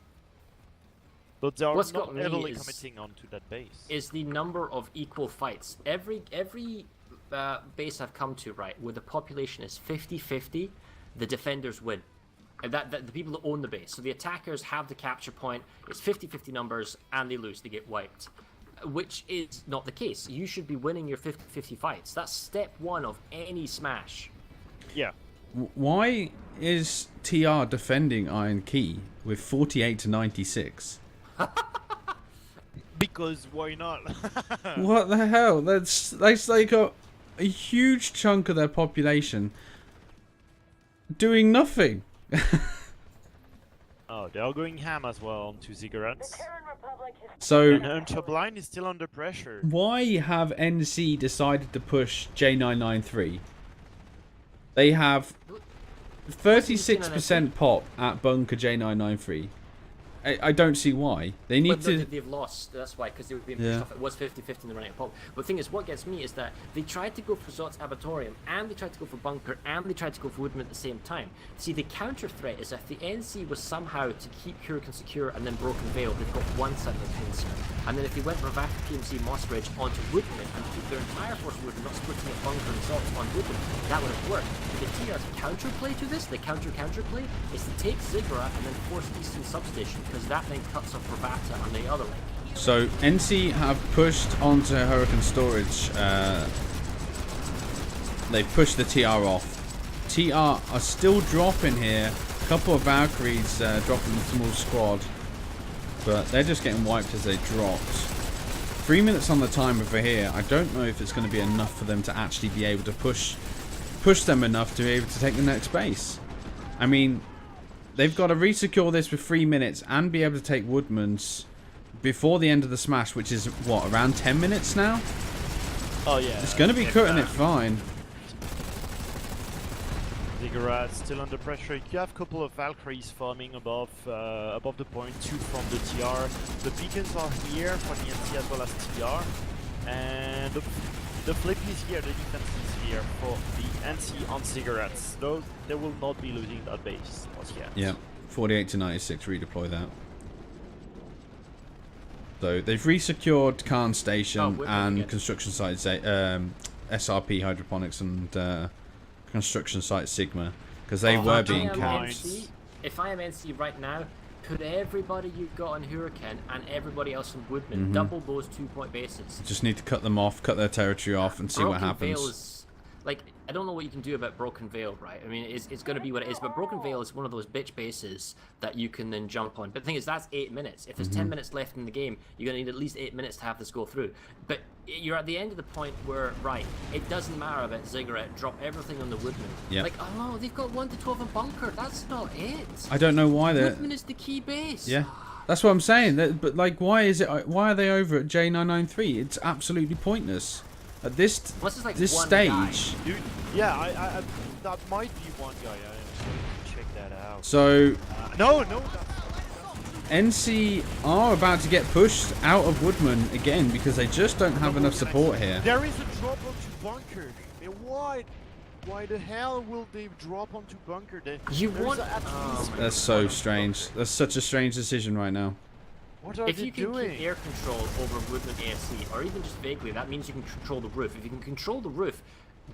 But they are What's not got me heavily is- committing onto that base. Is the number of equal fights. Every base I've come to, right, where the population is 50-50, the defenders win. And that the people that own the base. So the attackers have the capture point, it's 50-50 numbers, and they lose, they get wiped. Which is not the case. You should be winning your 50-50 fights. That's step one of any smash. Yeah. Why is TR defending Iron Key with 48 to 96? Because why not? What the hell? That's like a huge chunk of their population doing nothing. Oh, they are going ham as well onto Ziggurats. So And Hunter Blind is still under pressure. why have NC decided to push J993? They have 36% pop at bunker J993. I don't see why. They need to... They've lost, that's why, because they were being pushed Yeah. off. It was 50-50 in the running of pop. But the thing is, what gets me is that they tried to go for Zot's Abatorium, and they tried to go for Bunker, and they tried to go for Woodman at the same time. See, the counter threat is if the NC was somehow to keep Huracan secure and then Broken Veil, they've got one side of the peninsula. And then if they went Ravaka, PMC, Moss Ridge onto Woodman, and keep their entire force of Woodman, not splitting up Bunker and Zot on Woodman, that would have worked. But the TR's counterplay to this, the counterplay, is to take Ziggurat and then force Eastern Substation, because that then cuts off Ravata on the other leg. So NC have pushed onto Hurricane Storage. They pushed the TR off. TR are still dropping here. A couple of Valkyries dropping a small squad, but they're just getting wiped as they dropped. 3 minutes on the timer for here. I don't know if it's going to be enough for them to actually be able to push them enough to be able to take the next base. I mean, they've got to resecure this with 3 minutes and be able to take Woodman's before the end of the smash, which is, what, around 10 minutes now? Oh yeah. It's going to be cutting it fine. Ziggurat still under pressure. You have a couple of Valkyries farming above the point, 2 from the TR. The beacons are here for the NC as well as TR. And the flip is here, the defense is here for the NC on Ziggurats. Though they will not be losing that base as yet. Yeah, 48 to 96, redeploy that. So they've resecured Khan Station and construction site SRP Hydroponics and construction site Sigma, because they were being capped. If I am NC right now, put everybody you've got on Huracan and everybody else in Woodman, double those 2-point bases. Just need to cut them off, cut their territory off, and see what happens. Veil is, like, I don't know what you can do about Broken Veil, right? I mean, it's going to be what it is, but Broken Veil is one of those bitch bases that you can then jump on. But the thing is, that's 8 minutes. If there's 10 minutes left in the game, you're going to need at least 8 minutes to have this go through. But you're at the end of the point where, right, it doesn't matter about Ziggurat, drop everything on the Woodman. Yep. Like, oh, they've got 1 to 12 in Bunker. That's not it. I don't know why they're... Woodman is the key base. Yeah, that's what I'm saying. But, like, why are they over at J993? It's absolutely pointless. At this Like this one stage... guy. Dude, yeah, I that might be one guy. I'm going to check that out. So... No. NC are about to get pushed out of Woodman again because they just don't have enough support here. There is a drop onto Bunker. Why the hell will they drop onto Bunker? That's so strange. That's such a strange decision right now. What are If they you can doing? keep air control over Woodman AFC, or even just vaguely, that means you can control the roof. If you can control the roof,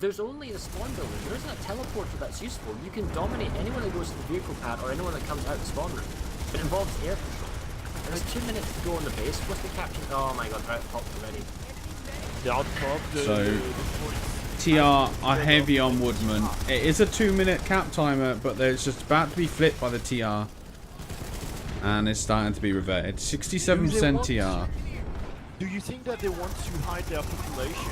there's only a spawn building. There isn't a teleporter that's useful. You can dominate anyone that goes to the vehicle pad or anyone that comes out of the spawn room. It involves air control. There's 2 minutes to go on the base. What's the capture? Oh my god, they're out popped already. They're out popped. So, TR are heavy on Woodman. It is a 2-minute cap timer, but it's just about to be flipped by the TR. And it's starting to be reverted. 67% TR. Do you think that they want to hide their population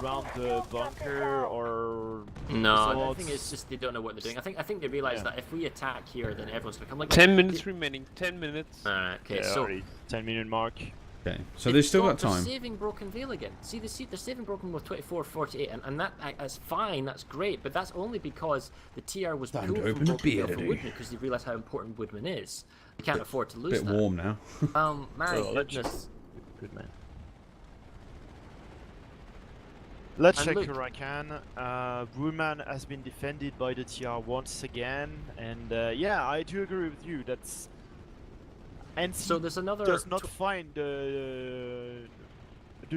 around the bunker or? No, I resorts? think it's just they don't know what they're doing. I think they realize Yeah. that if we attack here, then everyone's gonna come. Like 10 minutes remaining. 10 minutes. Alright, okay, Yeah, so already 10-minute mark. Okay, so they've still got they're time. saving Broken Veil again. See, they're saving Broken Veil 24-48, and that's fine, that's great, but that's only because the TR was Time pulled to from open a Broken Veil beer, for dude. Woodman because they realised how important Woodman is. They can't afford to lose Bit that. warm now. My Oh, let's goodness. Good man. Let's And check look- Huracan. Woodman has been defended by the TR once again, and yeah, I do agree with you. That's and So there's another does not find the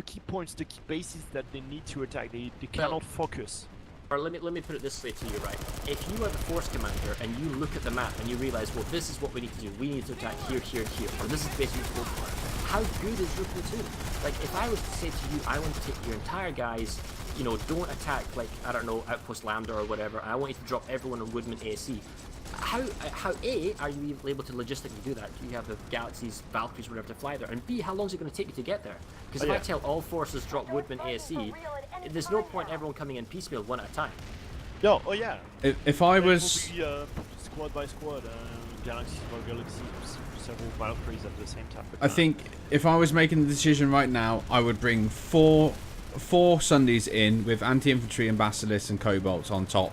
key points, the key bases that they need to attack. They cannot focus. Or let me put it this way to you, right? If you are the force commander and you look at the map and you realize, well, this is what we need to do. We need to attack here, here, and here. Or this is basically what we go for. How good is your platoon? Like, if I was to say to you, I want to take your entire guys, you know, don't attack, like, I don't know, Outpost Lambda or whatever. I want you to drop everyone on Woodman AC. How A, are you able to logistically do that? Do you have the Galaxies, Valkyries, whatever to fly there? And B, how long is it going to take you to get there? Because if I tell all forces drop Woodman ASC, there's no point everyone coming in piecemeal one at a time. No, oh yeah. If I It will was... be, squad by squad, galaxy by galaxy, several Valkyries at the same time. I think if I was making the decision right now, I would bring four Sundays in with anti-infantry and Basilisks and Cobalts on top.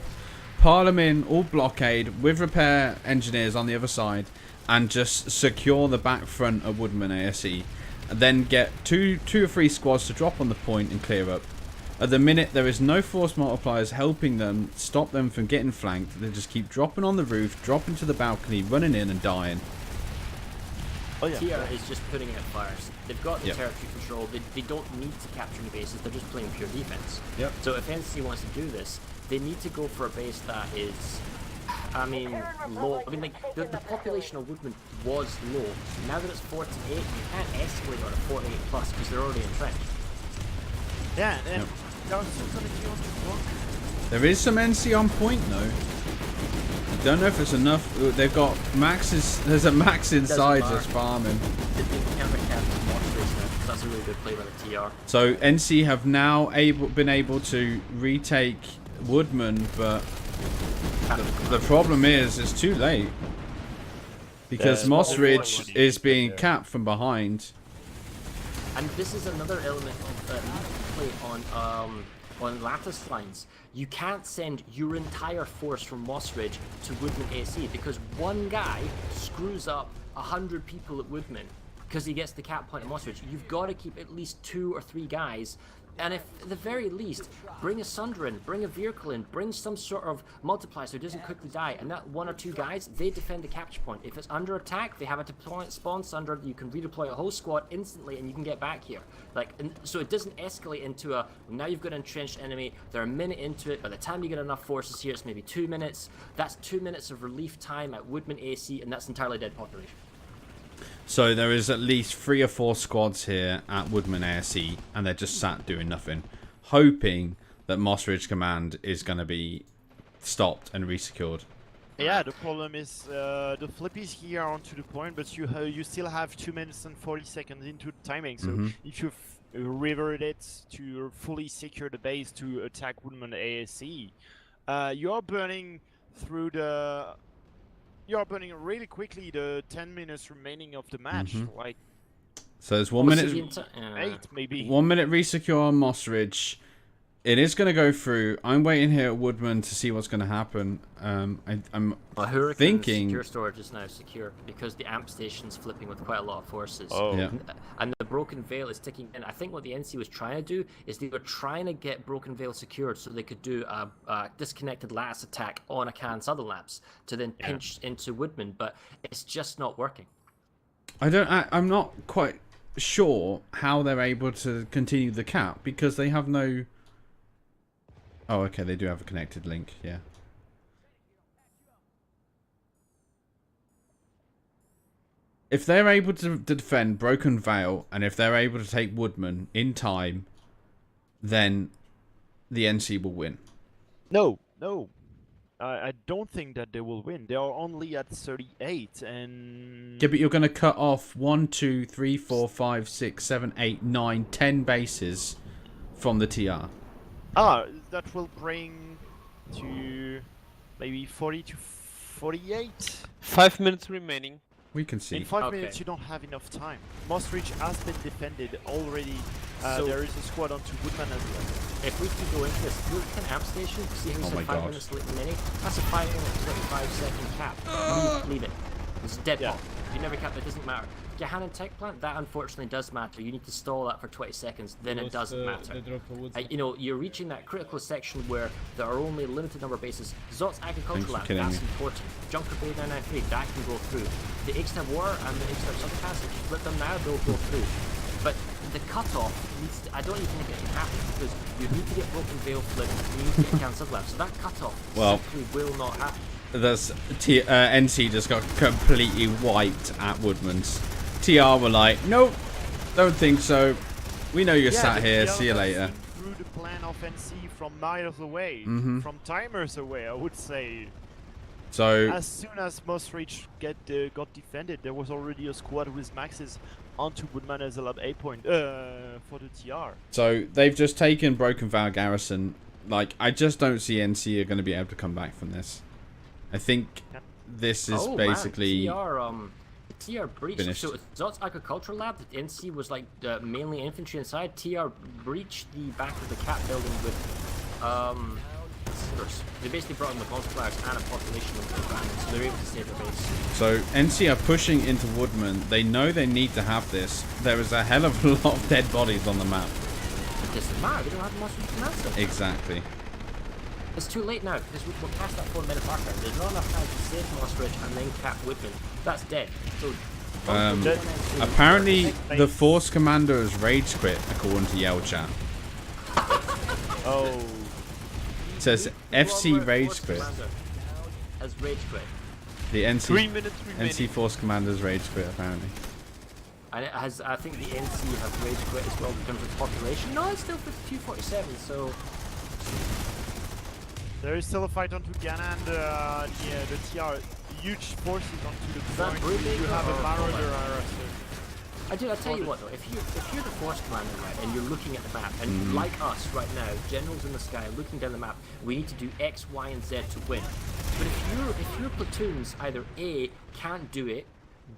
Pile them in, all blockade, with repair engineers on the other side, and just secure the back front of Woodman ASE. And then get two or three squads to drop on the point and clear up. At the minute, there is no force multipliers helping them, stop them from getting flanked. They just keep dropping on the roof, dropping to the balcony, running in and dying. Oh yeah. TR is just putting out fires. They've got the territory control. They don't need to capture any bases. They're just playing pure defense. Yep. So if NC wants to do this, they need to go for a base that is, I mean, low. I mean, like, the population of Woodman was low. Now that it's 48, you can't escalate on a 48 plus because they're already entrenched. Yeah, and there are still going to be on the block. There is some NC on point though. I don't know if it's enough. They've got maxes. There's a max inside just farming. They've been counter-capped monsters now. That's a really good play by the TR. So NC have now been able to retake Woodman, but the problem is it's too late because Moss Ridge is being capped from behind. And this is another element of play on lattice lines. You can't send your entire force from Moss Ridge to Woodman AC because one guy screws up 100 people at Woodman because he gets the cap point at Moss Ridge. You've got to keep at least 2 or 3 guys. And if, at the very least, bring a Sunder in, bring a vehicle in, bring some sort of multiplier so it doesn't quickly die, and that 1 or 2 guys, they defend the capture point. If it's under attack, they have a deploy spawn Sunder, you can redeploy a whole squad instantly and you can get back here. Like, and so it doesn't escalate into a, now you've got an entrenched enemy, they're a minute into it, by the time you get enough forces here, it's maybe 2 minutes. That's 2 minutes of relief time at Woodman AC, and that's entirely dead population. So there is at least 3 or 4 squads here at Woodman ASE, and they're just sat doing nothing, hoping that Moss Ridge Command is going to be stopped and resecured. Yeah, the problem is the flippies here are onto the point, but you still have 2 minutes and 40 seconds into the timing. So if you revert it to fully secure the base to attack Woodman ASE, you are burning through the. You are burning really quickly the 10 minutes remaining of the match. Like, so there's 1 minute, 8 maybe. 1 minute resecure on Moss Ridge. It is going to go through. I'm waiting here at Woodman to see what's going to happen. I'm Hurricane's thinking secure storage is now secure because the amp station's flipping with quite a lot of forces. Oh. Yeah. And the Broken Veil is ticking in. I think what the NC was trying to do is they were trying to get Broken Veil secured so they could do a disconnected lattice attack on a Khan Southern Labs to then pinch into Woodman, but it's just not working. I'm not quite sure how they're able to continue the cap because they have no. Oh, okay, they do have a connected link, yeah. If they're able to defend Broken Veil, and if they're able to take Woodman in time, then the NC will win. No. I don't think that they will win. They are only at 38, and Yeah, but you're going to cut off 1, 2, 3, 4, 5, 6, 7, 8, 9, 10 bases from the TR. that will bring to maybe 40 to 48. 5 minutes remaining. We can see. In 5 Okay. minutes, you don't have enough time. Mossridge has been defended already. So- There is a squad onto Woodman as well. If we could go into this, look at amp station, see how we Oh said my 5 God. minutes late minute? That's a 5 minute 25-second cap. Leave it. It's dead Yeah. pop. If you never cap, it doesn't matter. Gahan and Tech Plant, that unfortunately does matter. You need to stall that for 20 seconds, then it doesn't matter. You know, you're reaching that critical section where there are only a limited number of bases. Zot's Agricultural for Lab, killing that's me. important. Junker Bay 993, that can go through. The Extab War and the Extab Subcast, if you flip them now, they'll go through. But the cutoff needs to, I don't even think it can happen because you need to get Broken Veil flipped, you need to get Cancelled Lab. So that cutoff Well- simply will not happen. NC just got completely wiped at Woodman's. TR were like, nope, don't think so. We know you're sat the here. TR See you have later. seen through the plan of NC from miles away, Mm-hmm. from timers away, I would say. So As soon as Mossridge got defended, there was already a squad with maxes onto Woodman as a lab A point for the TR. So they've just taken Broken Vow Garrison. Like, I just don't see NC are going to be able to come back from this. I think this is basically Man, TR breached. finished. So Zot's Agricultural Lab, the NC was like mainly infantry inside. TR breached the back of the cat building with cinders. They basically brought in the multipliers and a population of the ground, so they're able to save their base. So NC are pushing into Woodman. They know they need to have this. There is a hell of a lot of dead bodies on the map. It doesn't matter, they don't have much to answer. Exactly. It's too late now because we're past that 4 minute marker. There's not enough time to save Mossridge and then cap Woodman. That's dead. So Apparently, the Force Commander has rage quit, according to Yell Chat. Oh. It says FC rage quit. Has rage quit. The 3 minutes remaining. NC Force Commander's rage quit, apparently. And it has, I think the NC have rage quit as well in terms of population. No, it's still 5247, so There is still a fight onto Ghana and the TR. Huge forces onto the that point. Brubaker You have a or Marauder Polar? RS. I tell you what though, if you're the Force Commander, right, and you're looking at the map, and like us right now, generals in the sky looking down the map, we need to do X, Y, and Z to win. But if your platoons either A, can't do it,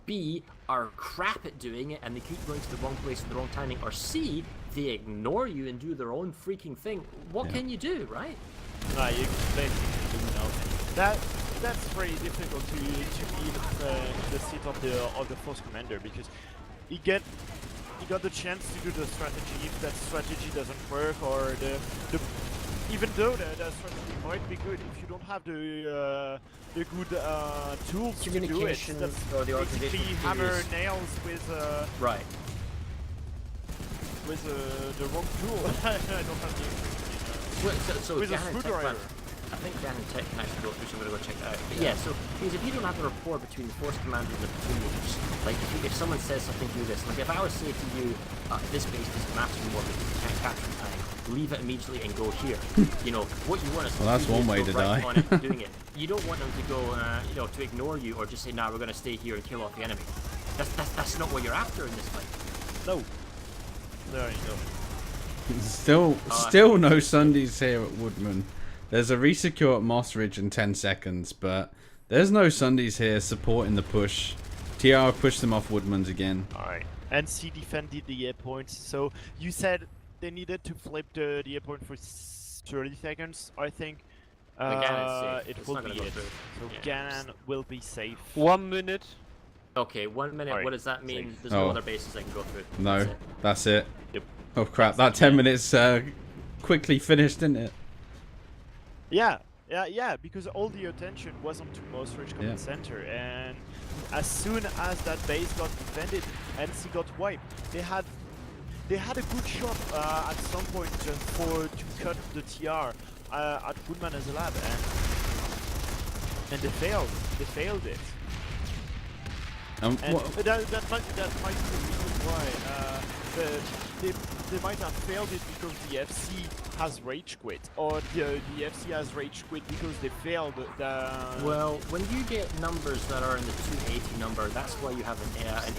B, are crap at doing it and they keep going to the wrong place at the wrong timing, or C, they ignore you and do their own freaking thing, what can you do, right? No, you basically do know. That's very difficult to be in the seat of the Force Commander because he got the chance to do the strategy. If that strategy doesn't work, or even though the strategy might be good, if you don't have the good tools to do it, Communication that's or the basically organizational hammer theories. nails with Right. the wrong tool. I don't have the Well, so with a Gan and Tech screwdriver. Plant, I think Gan and Tech can actually go through, so I'm going to go check that out. But yeah, so because if you don't have a rapport between the Force Commander and the platoon leaders, like if someone says something, do this. Like if I was to say to you, this base doesn't matter anymore because you can't capture in time, leave it immediately and go here. You know, what you want is Well, that's one way to die. on it and doing it. You don't want them to go, you know, to ignore you or just say, nah, we're going to stay here and kill off the enemy. That's not what you're after in this fight. No. There you go. Still no Sundays here at Woodman. There's a resecure at Moss Ridge in 10 seconds, but there's no Sundays here supporting the push. TR pushed them off Woodman's again. Alright. NC defended the air point, so you said they needed to flip the air point for 30 seconds, I think. Ganon's safe. It It's will not be gonna go it. through. So Yeah, Ganon will be safe. 1 minute. Okay, 1 minute. Alright, What does that mean? safe. There's no Oh. other bases that can go through. No, that's it. Yep. Oh crap, that 10 minutes quickly finished, didn't it? Yeah, because all the attention was onto Moss Ridge Command Center, and as soon as that base got defended, NC got wiped. They had a good shot at some point just to cut the TR at Woodman as a lab, and they failed. They failed it. And that might be the reason why they might have failed it because the FC has rage quit, or the FC has rage quit because they failed the. Well, when you get numbers that are in the 280 number, that's why you have an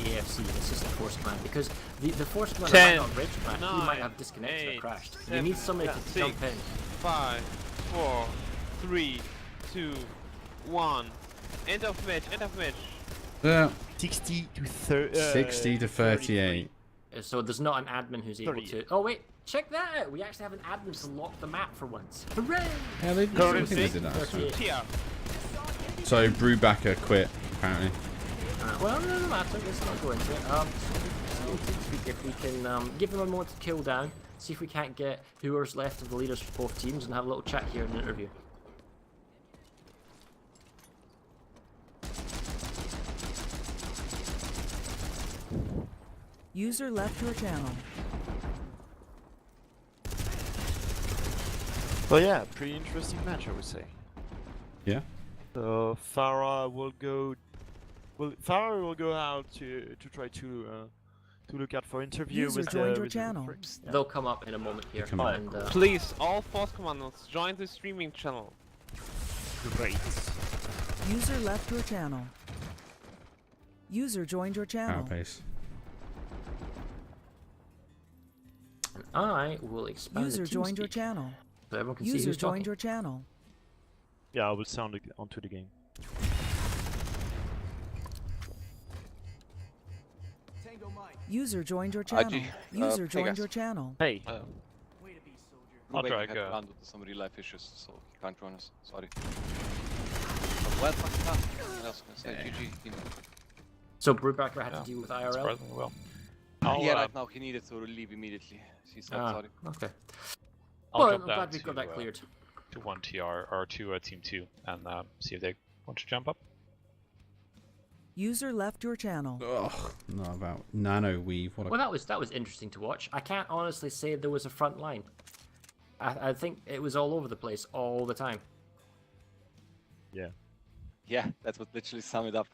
AFC, an assistant force command, because the force command might not rage quit, he might have disconnected or crashed. You need somebody to jump in. 5, 4, 3, 2, 1. End of match. Yeah. 60 to 60 to 38. So there's not an admin who's able to. Oh wait, check that out! We actually have an admin to lock the map for once. Hooray! Yeah, I think they did that. 38. Here. So Brubaker quit apparently. Well, no matter. Let's not go into it. If we can give them a moment to kill down, see if we can't get whoever's left of the leaders for both teams and have a little chat here in an interview. User left your channel. Well, yeah, pretty interesting match, I would say. Yeah. So Farah will go. Farah will go out to try to look out for interview User with joined your with the channel. Fritz. They'll come up in a moment here. Come up. And, Please, all force commanders, join the streaming channel. Great. User left your channel. User joined your channel. Power-pace. I will expand User the joined your TeamSpeak channel. so everyone can see User who's joined talking. your channel. Yeah, I will sound onto the game. User joined your channel. User hey joined guys. your channel. Hey. I'll Brubaker drag, had to run into some real life issues, so he can't join us. Sorry. But well fucking done. What else can I say? GG team. So Brubaker had to deal with IRL. surprisingly well. Yeah, right now he needed to leave immediately. He said sorry. Okay. I'll Well, I'm jump down glad we've got that cleared. to 1 TR or to Team 2 and see if they want to jump up. User left your channel. Ugh, not about nano weave. What a Well, that was interesting to watch. I can't honestly say there was a front line. I think it was all over the place all the time. Yeah. Yeah, that would literally sum it up.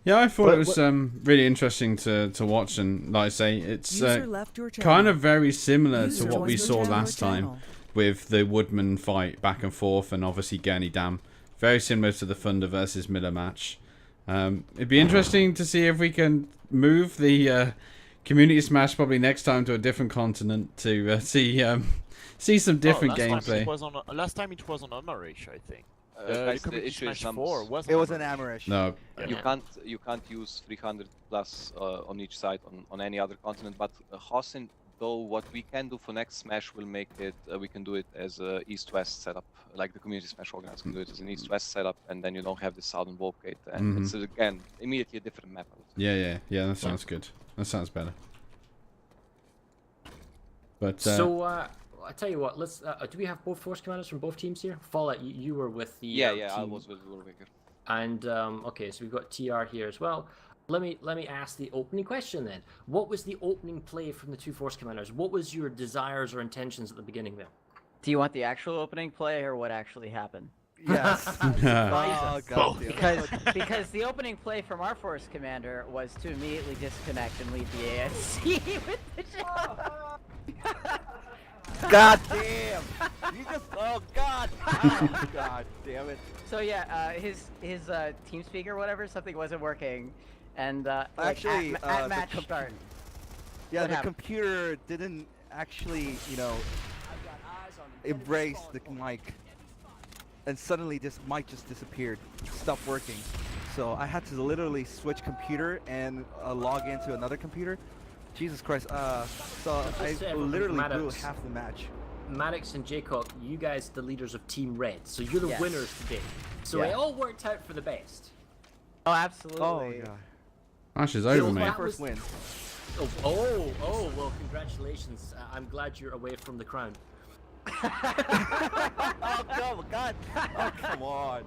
Yeah, I thought it was really interesting to watch, and like I say, it's User left your channel. kind of very similar User to what we joined your saw channel. last time with the Woodman fight back and forth, and obviously Gurney Dam. Very similar to the Thunder versus Miller match. It'd be interesting to see if we can move the Community Smash probably next time to a different continent to see some different gameplay. Last time it was on Amarish, I think. Guys, the Community issue is Smash 4 was It was an Amarish. No, you can't use 300 plus on each side on any other continent. But Hosin, though, what we can do for next Smash will make it. We can do it as a East-West setup, like the Community Smash organizers can do it as an East-West setup, and then you don't have the Southern Warp Gate, and it's again immediately a different map. yeah. That sounds good. That sounds better. But So I tell you what, let's. Do we have both force commanders from both teams here? Fallout, you were with the Yeah, team. I was with Brubaker. And okay, so we've got TR here as well. Let me ask the opening question then. What was the opening play from the two force commanders? What was your desires or intentions at the beginning there? Do you want the actual opening play or what actually happened? Yes. Oh, God. Because the opening play from our force commander was to immediately disconnect and leave the ASC with the show. God damn! You just oh God! Oh, God damn it! So yeah, his TeamSpeak or whatever, something wasn't working, and Actually, at match start. Yeah, What the happened? computer didn't actually, embrace the mic, and suddenly this mic just disappeared, stopped working. So I had to literally switch computer and log into another computer. Jesus Christ! So I literally blew half the match. Maddox and Jacob, you guys the leaders of Team Red, so you're the winners today. So it all worked out for the best. Oh, absolutely. Oh God! Match is over, mate. My first win. Oh, well, congratulations. I'm glad you're away from the crown. Oh God! Oh come on!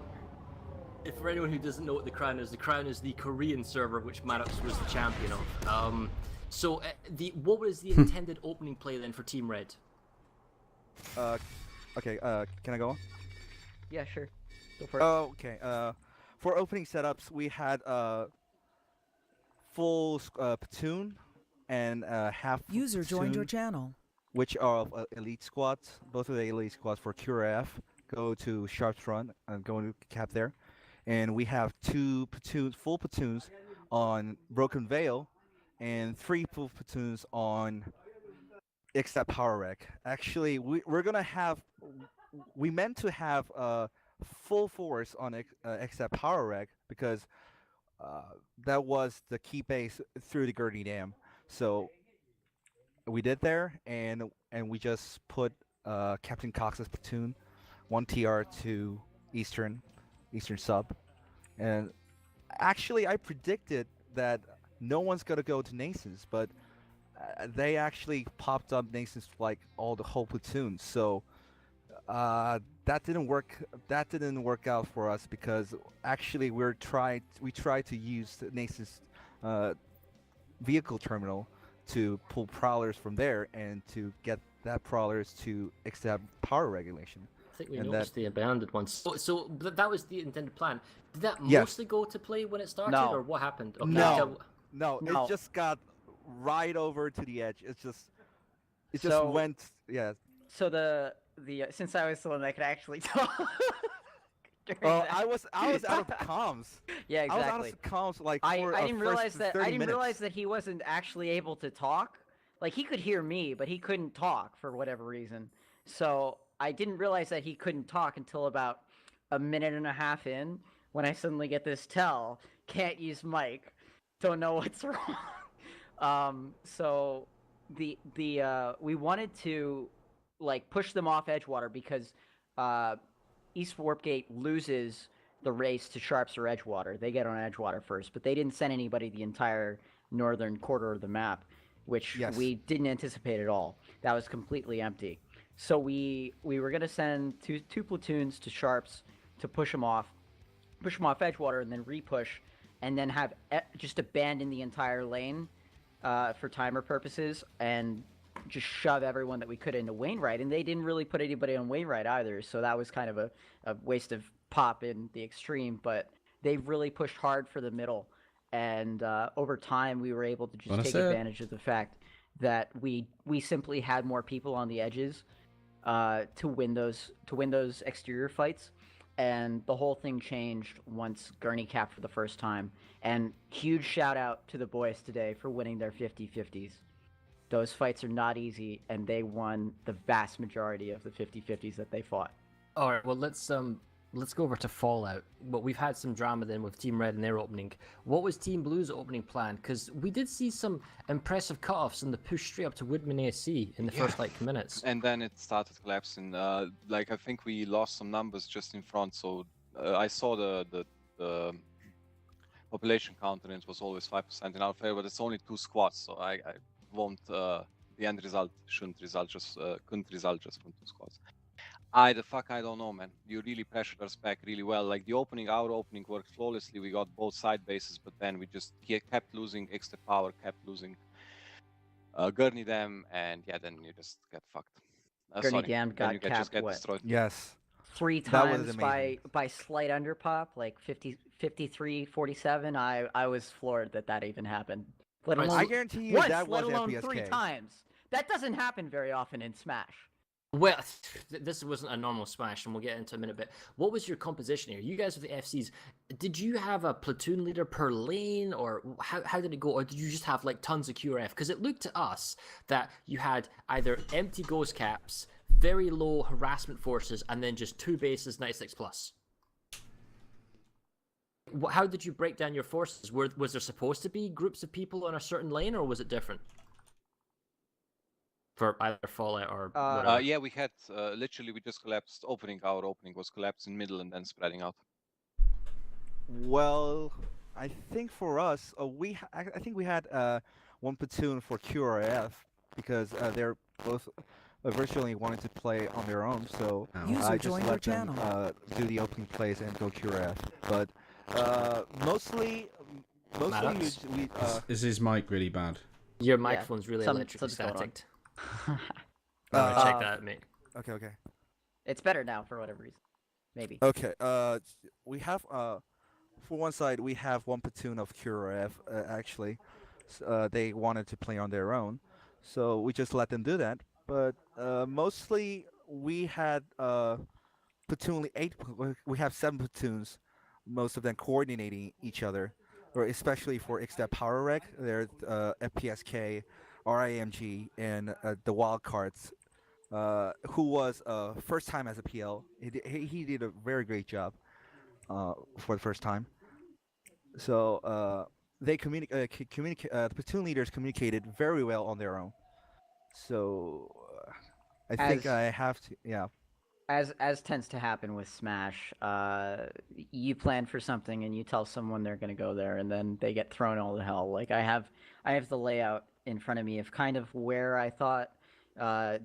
If for anyone who doesn't know what the crown is the Korean server which Maddox was the champion of. So what was the intended opening play then for Team Red? Okay. Can I go on? Yeah, sure. Go for it. Oh, okay. For opening setups, we had full platoon and half User joined your platoon, channel. which are elite squads. Both of the elite squads for QRF go to Sharp's Run and go to cap there. And we have 2 platoons, full platoons on Broken Veil, and 3 full platoons on Except Power Rec. Actually, we're gonna have. We meant to have full force on Except Power Rec because that was the key base through the Gurney Dam. So we did there, and we just put Captain Cox's platoon, 1 TR to Eastern sub, and actually I predicted that no one's gonna go to Nasons, but they actually popped up Nasons like the whole platoon. So that didn't work. That didn't work out for us because actually we tried to use the Nasons vehicle terminal to pull prowlers from there and to get that prowlers to accept power regulation. I think we noticed the abandoned ones. So that was the intended plan. Did that Yes. mostly go to play when it started, No. or what happened? Okay, No. No. It just got right over to the edge. It just So- went. Yeah. So the since I was the one that could actually talk. during Oh, that- I was out of comms. Yeah, I was out exactly. of comms like I for didn't realize first that 30 I didn't minutes. realize that he wasn't actually able to talk. Like he could hear me, but he couldn't talk for whatever reason. So I didn't realize that he couldn't talk until about a minute and a half in, when I suddenly get this tell, can't use mic, don't know what's wrong. So we wanted to like push them off Edgewater because East Warpgate loses the race to Sharps or Edgewater. They get on Edgewater first, but they didn't send anybody the entire northern quarter of the map, which Yes. we didn't anticipate at all. That was completely empty. So we were gonna send two platoons to Sharps to push them off Edgewater, and then repush, and then have just abandon the entire lane for timer purposes, and just shove everyone that we could into Wainwright. And they didn't really put anybody on Wainwright either, so that was kind of a waste of pop in the extreme. But they really pushed hard for the middle, and over time we were able to just take advantage of the fact that we simply had more people on the edges to win those exterior fights. And the whole thing changed once Gurney capped for the first time. And huge shout out to the boys today for winning their 50-50s. Those fights are not easy, and they won the vast majority of the 50-50s that they fought. All right, well let's go over to Fallout. Well, we've had some drama then with Team Red and their opening. What was Team Blue's opening plan? Because we did see some impressive cutoffs in the push straight up to Woodman AC in the first minutes. And then it started collapsing. I think we lost some numbers just in front. So I saw the population count, and it was always 5% in our favor. But it's only 2 squads, so I won't. The end result couldn't result just from 2 squads. I don't know, man. You really pressured us back really well. Like our opening worked flawlessly. We got both side bases, but then we just kept losing extra power, kept losing Gurney Dam, and then you just get fucked. Gurney Dam got capped, what? Destroyed. Yes. 3 times by slight underpop, like 53-47. I was floored that even happened. Let alone I guarantee you once, that let was alone FPSK. 3 times. That doesn't happen very often in Smash. Well, this wasn't a normal Smash, and we'll get into it in a minute, but what was your composition here? You guys with the FCs, did you have a platoon leader per lane, or how did it go? Or did you just have like tons of QRF? Because it looked to us that you had either empty ghost caps, very low harassment forces, and then just 2 bases 96+. How did you break down your forces? Was there supposed to be groups of people on a certain lane, or was it different? For either Fallout or whatever. Yeah, we had literally we just collapsed. Our opening was collapsed in middle and then spreading out. Well, I think for us, I think we had 1 platoon for QRF because they're both virtually wanting to play on their own. So I just let them do the opening plays and go QRF. But mostly we. Is his mic really bad? Your microphone's really electrically static. Check that, mate. Okay. It's better now for whatever reason. Maybe. Okay. We have for one side, we have one platoon of Kuroev, actually. They wanted to play on their own, so we just let them do that. But mostly, we had platoon eight. We have 7 platoons, most of them coordinating each other, or especially for Xtep Power Reg. There's FPSK, RIMG, and the wild cards. Who was first time as a PL. He did a very great job for the first time. So they the platoon leaders communicated very well on their own. So I think As I have to, yeah. as tends to happen with Smash, you plan for something and you tell someone they're gonna go there, and then they get thrown all to hell. Like I have the layout in front of me of kind of where I thought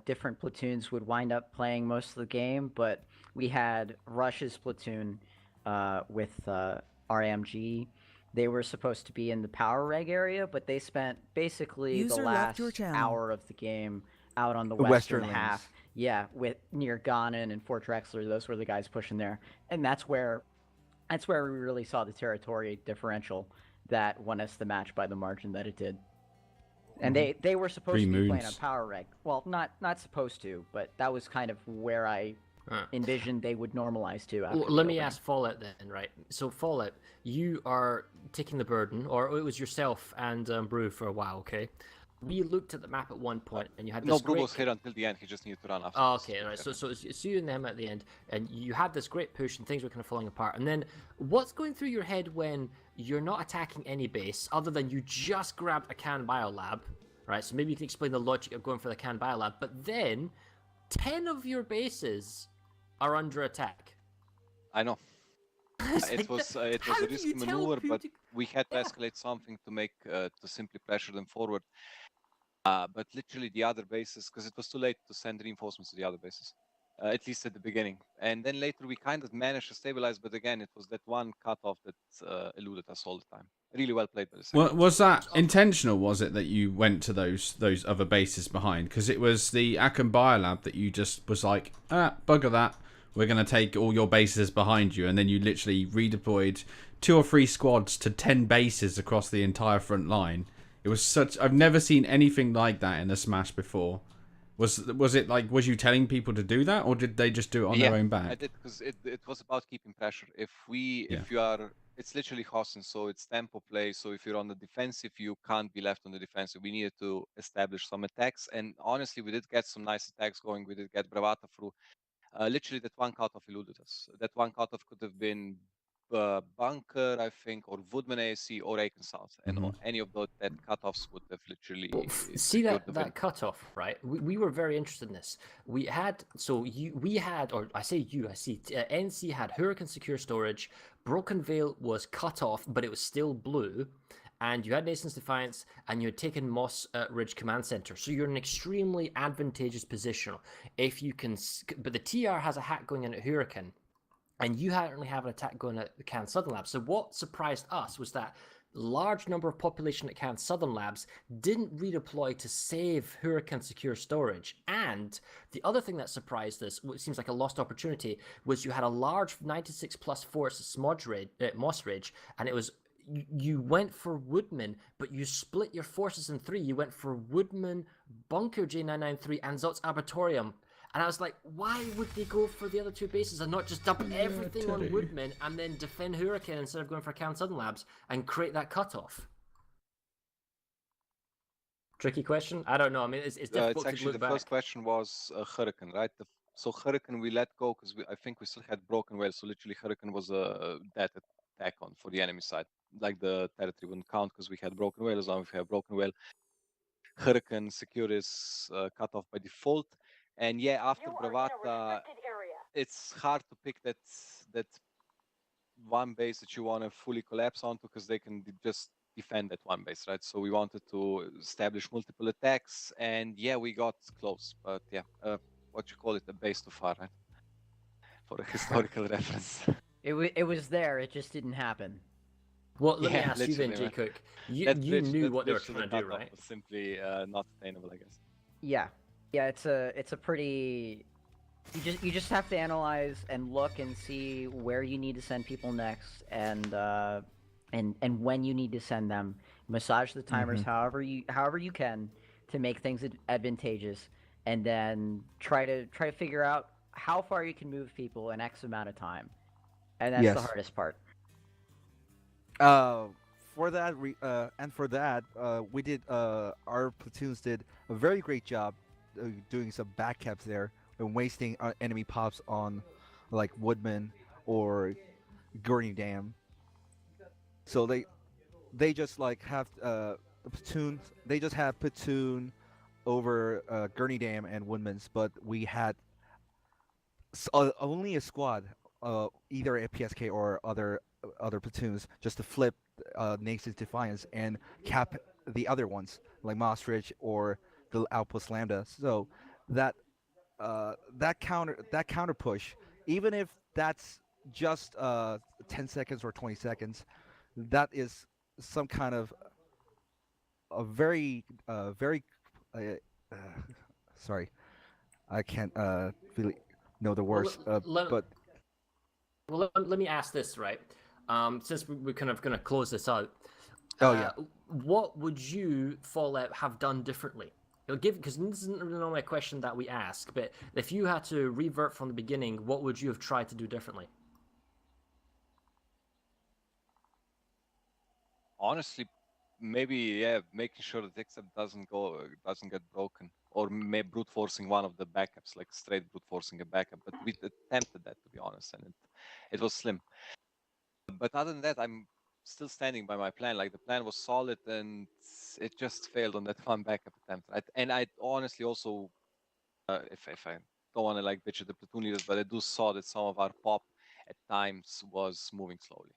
different platoons would wind up playing most of the game, but we had Rush's platoon with RMG. They were supposed to be in the power reg area, but they spent basically the User left last your channel. hour of the game out on the Western western lanes. half. Yeah, with near Ganon and Fort Drexler, those were the guys pushing there, and that's where we really saw the territory differential that won us the match by the margin that it did. And they were supposed 3 to be playing on moons. power reg. Well, not supposed to, but that was kind of where I envisioned they would normalize to. After Well, the let me opening. ask Fallout then, right? So Fallout, you are taking the burden, or it was yourself and Brew for a while, okay? We looked at the map at one point, and you had this No, Brew great... was here until the end. He just needed to run after. Oh, okay, right. So it's you and them at the end, and you had this great push, and things were kind of falling apart. And then, what's going through your head when you're not attacking any base, other than you just grabbed a Can Biolab, right? So maybe you can explain the logic of going for the Can Biolab, but then 10 of your bases are under attack. I know. It was a risky maneuver, but we had to escalate something to make to simply pressure them forward. But literally the other bases, because it was too late to send reinforcements to the other bases, at least at the beginning. And then later we kind of managed to stabilize, but again, it was that one cutoff that eluded us all the time. Really well played by the second. Well, was that intentional? Was it that you went to those other bases behind? Because it was the Akan Biolab that you just was like, bugger that. We're going to take all your bases behind you. And then you literally redeployed 2 or 3 squads to 10 bases across the entire front line. It was such... I've never seen anything like that in a Smash before. Was it like... Was you telling people to do that? Or did they just do it on their own back? I did, because it was about keeping pressure. If you are... It's literally Hossen, so it's tempo play. So if you're on the defensive, you can't be left on the defensive. We needed to establish some attacks. And honestly, we did get some nice attacks going. We did get Bravata through. Literally, that one cutoff eluded us. That one cutoff could have been Bunker, I think, or Woodman ASC, or Aiken South. And any of those that cutoffs would have literally... See that cutoff, right? We were very interested in this. We had, or I see, NC had Hurricane Secure Storage, Broken Veil was cut off, but it was still blue, and you had Nation's Defiance, and you had taken Moss Ridge Command Center. So you're in an extremely advantageous position. If you can, but the TR has a hack going in at Hurricane, and you only have an attack going at the Can Southern Labs. So what surprised us was that large number of population at Can Southern Labs didn't redeploy to save Hurricane Secure Storage. And the other thing that surprised us, which seems like a lost opportunity, was you had a large 96 plus force at Moss Ridge, and it was... You went for Woodman, but you split your forces in 3. You went for Woodman, Bunker J993, and Zot's Arbitorium. And I was like, why would they go for the other 2 bases and not just dump everything on Woodman and then defend Hurricane instead of going for Can Southern Labs and create that cutoff? Tricky question? I don't know. I mean, it's difficult it's actually to look back. The first question was Hurricane, right? So Hurricane we let go because I think we still had Broken Whale. So literally Hurricane was a dead attack on for the enemy side. Like the territory wouldn't count because we had Broken Whale. As long as we have Broken Whale, Hurricane Secure is cut off by default. And yeah, after Bravata, it's hard to pick that one base that you want to fully collapse onto because they can just defend that one base, right? So we wanted to establish multiple attacks, and yeah, we got close. But yeah, what you call it, a base too far, right? For a historical reference. It was there, it just didn't happen. Well, let me ask you then, J. Cook. You knew what they were trying to do, right? Simply not attainable, I guess. Yeah, it's a pretty You just have to analyze and look and see where you need to send people next, and when you need to send them. Massage the timers however you can to make things advantageous, and then try to figure out how far you can move people in X amount of time, and that's the Yes. hardest part. For that, we did. Our platoons did a very great job doing some back caps there and wasting enemy pops on, like Woodman or Gurney Dam. So they just like have the platoon. They just have platoon over Gurney Dam and Woodman's, but we had only a squad, either a PSK or other platoons, just to flip Nace's Defiance and cap the other ones, like Maastricht or the Outpost Lambda. So that that counter push, even if that's just 10 seconds or 20 seconds, that is some kind of a very sorry, I can't really know the words, but Well, let me ask this, right? Since we're kind of going to close this out. What would you, Fallout, have done differently? Because this isn't normally a question that we ask, but if you had to revert from the beginning, what would you have tried to do differently? Honestly, maybe making sure that Xtep doesn't get broken, or maybe brute forcing one of the backups, like straight brute forcing a backup. But we attempted that, to be honest, and it was slim. But other than that, I'm still standing by my plan. Like, the plan was solid, and it just failed on that one backup attempt. And I honestly also, if I don't want to like bitch at the platoon leaders, but I do saw that some of our pop at times was moving slowly.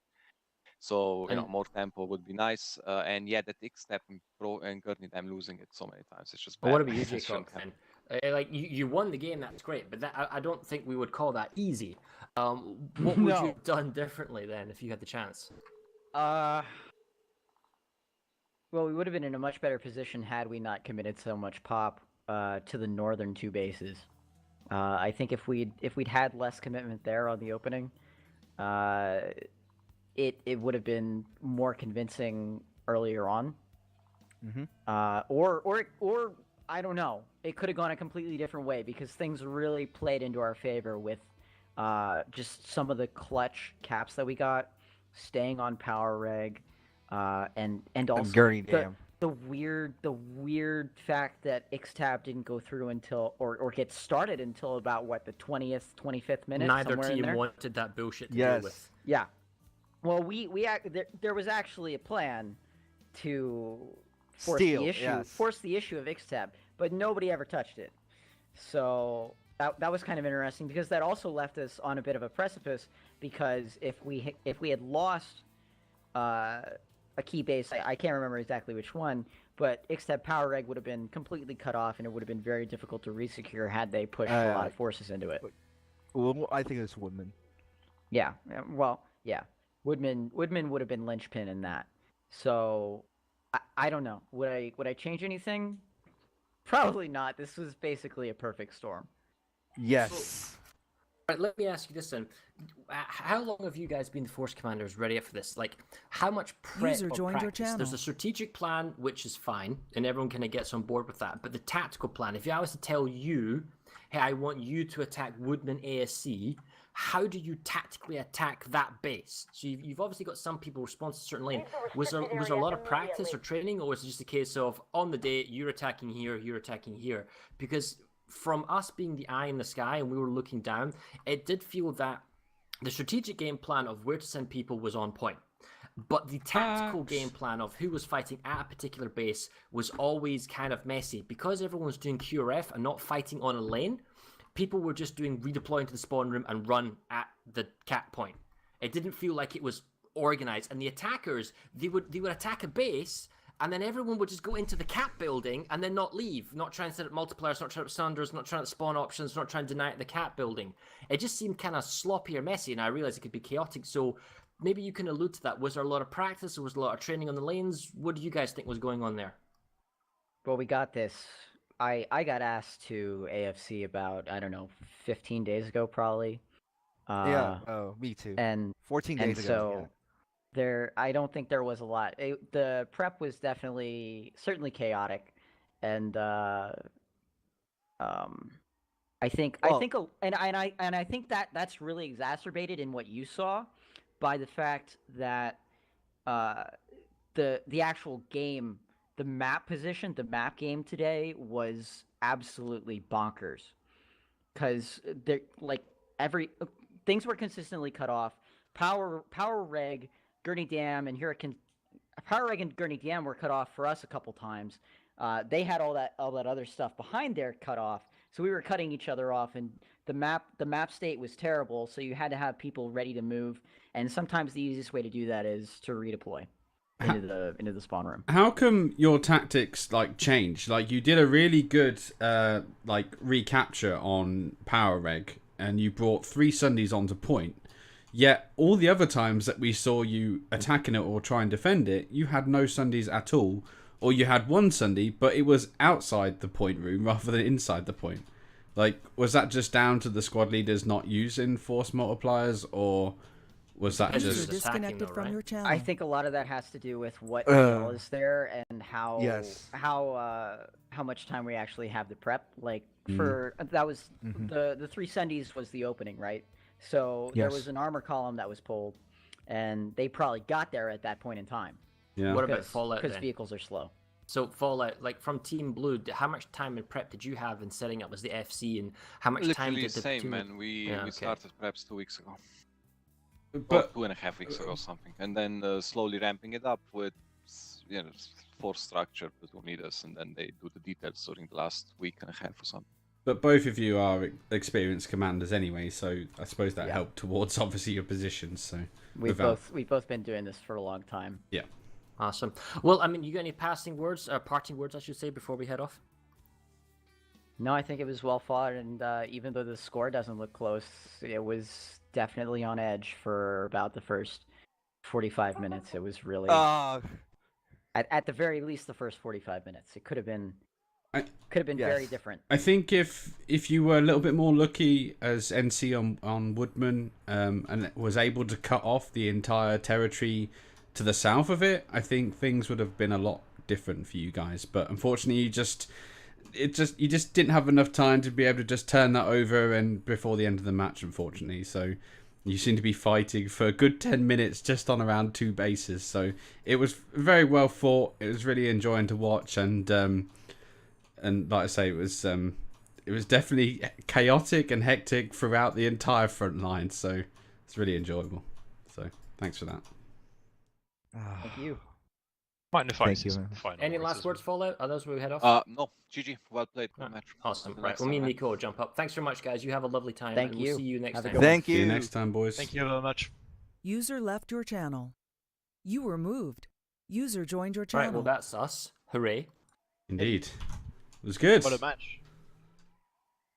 So more tempo would be nice. And yeah, that X-Step and Pro and Gurney, I'm losing it so many times. It's just bad. But what about you, Jacob? Like you won the game, that's great, but I don't think we would call that easy. What would you have done differently then if you had the chance? Well, we would have been in a much better position had we not committed so much pop to the northern two bases. I think if we'd had less commitment there on the opening, it would have been more convincing earlier on. Or I don't know. It could have gone a completely different way because things really played into our favor with just some of the clutch caps that we got, staying on power reg, and also Gurney Dam. the weird fact that Xtab didn't go through until or get started until about what, the 20th, 25th minute. Neither team wanted that bullshit to deal with. Yeah. Well, there was actually a plan to force the issue of Xtab, but nobody ever touched it. So that was kind of interesting because that also left us on a bit of a precipice, because if we had lost a key base, I can't remember exactly which one, but Xtab power reg would have been completely cut off, and it would have been very difficult to resecure had they pushed a lot of forces into it. Well, I think it's Woodman. Yeah. Well, yeah. Woodman would have been linchpin in that. So I don't know. Would I change anything? Probably not. This was basically a perfect storm. Yes. All right, let me ask you this then. How long have you guys been the Force Commanders ready for this? Like, how much prep or practice? There's a strategic plan, which is fine, and everyone kind of gets on board with that. But the tactical plan, if I was to tell you, hey, I want you to attack Woodman ASC, how do you tactically attack that base? So you've obviously got some people respond to a certain lane. Was there a lot of practice or training, or was it just a case of, on the day, you're attacking here, you're attacking here? Because from us being the eye in the sky and we were looking down, it did feel that the strategic game plan of where to send people was on point. But the tactical game plan of who was fighting at a particular base was always kind of messy. Because everyone was doing QRF and not fighting on a lane, people were just doing redeploy into the spawn room and run at the cap point. It didn't feel like it was organized. And the attackers, they would attack a base, and then everyone would just go into the cap building and then not leave, not try and set up multipliers, not try up sunders, not try to spawn options, not try and deny it the cap building. It just seemed kind of sloppy or messy, and I realized it could be chaotic. So maybe you can allude to that. Was there a lot of practice? Or was there a lot of training on the lanes? What do you guys think was going on there? Well, we got this I got asked to AFC about, I don't know, 15 days ago probably. Yeah. Oh, me too. And 14 and days ago. so I don't think there was a lot. The prep was certainly chaotic, and I think Well- I think that that's really exacerbated in what you saw by the fact that the actual game, the map position, the map game today was absolutely bonkers, because things were consistently cut off. Power Reg, Gurney Dam, and Hurricane Power Reg and Gurney Dam were cut off for us a couple times. They had all that other stuff behind there cut off, so we were cutting each other off, and the map state was terrible. So you had to have people ready to move, and sometimes the easiest way to do that is to redeploy into the spawn room. How come your tactics like changed? Like you did a really good like recapture on Power Reg, and you brought 3 Sundays onto point. Yet all the other times that we saw you attacking it or try and defend it, you had no Sundays at all, or you had 1 Sunday, but it was outside the point room rather than inside the point. Like, was that just down to the squad leaders not using force multipliers, or was that User just disconnected from your channel. I think a lot of that has to do with what skill is there and how Yes. how much time we actually have to prep. Like for that was the 3 Sundays was the opening, right? So there Yes. was an armor column that was pulled, and they probably got there at that point in time. Yeah. What about Fallout Because then? vehicles are slow. So Fallout, like from Team Blue, how much time in prep did you have in setting up as the FC, and how much time Literally did the the same, two... man. We Yeah, okay. started perhaps 2 weeks ago. But 2.5 weeks ago, something, and then slowly ramping it up with, force structure platoon leaders, and then they do the details during the last week and a half or something. But both of you are experienced commanders anyway, so I suppose that Yeah. helped towards obviously your positions. So We've without- both been doing this for a long time. yeah. Awesome. Well, I mean, you got any parting words, I should say, before we head off? No, I think it was well fought, and even though the score doesn't look close, it was definitely on edge for about the first 45 minutes. It was really, at the very least, the first 45 minutes. It could have been very Yes. different. I think if you were a little bit more lucky as NC on Woodman and was able to cut off the entire territory to the south of it, I think things would have been a lot different for you guys. But unfortunately, you just didn't have enough time to be able to just turn that over and before the end of the match, unfortunately. So you seem to be fighting for a good 10 minutes just on around 2 bases. So it was very well fought. It was really enjoying to watch, and like I say, it was definitely chaotic and hectic throughout the entire front line. So it's really enjoyable. So thanks for that. Thank you. Might Thank you, some man. final Any words last as words, Fallout? Others we head off? No, GG, well played, good match. Awesome. Until Right. next Well, me time, and man. Nico will jump up. Thanks very much, guys. You have a lovely time. Thank and you. We'll see you next Have a time. good one. Thank See you you. next time, boys. Thank you very much. User left your channel. You were moved. User joined your Right. channel. Well, that's us. Hooray. Indeed. It was good. What a match.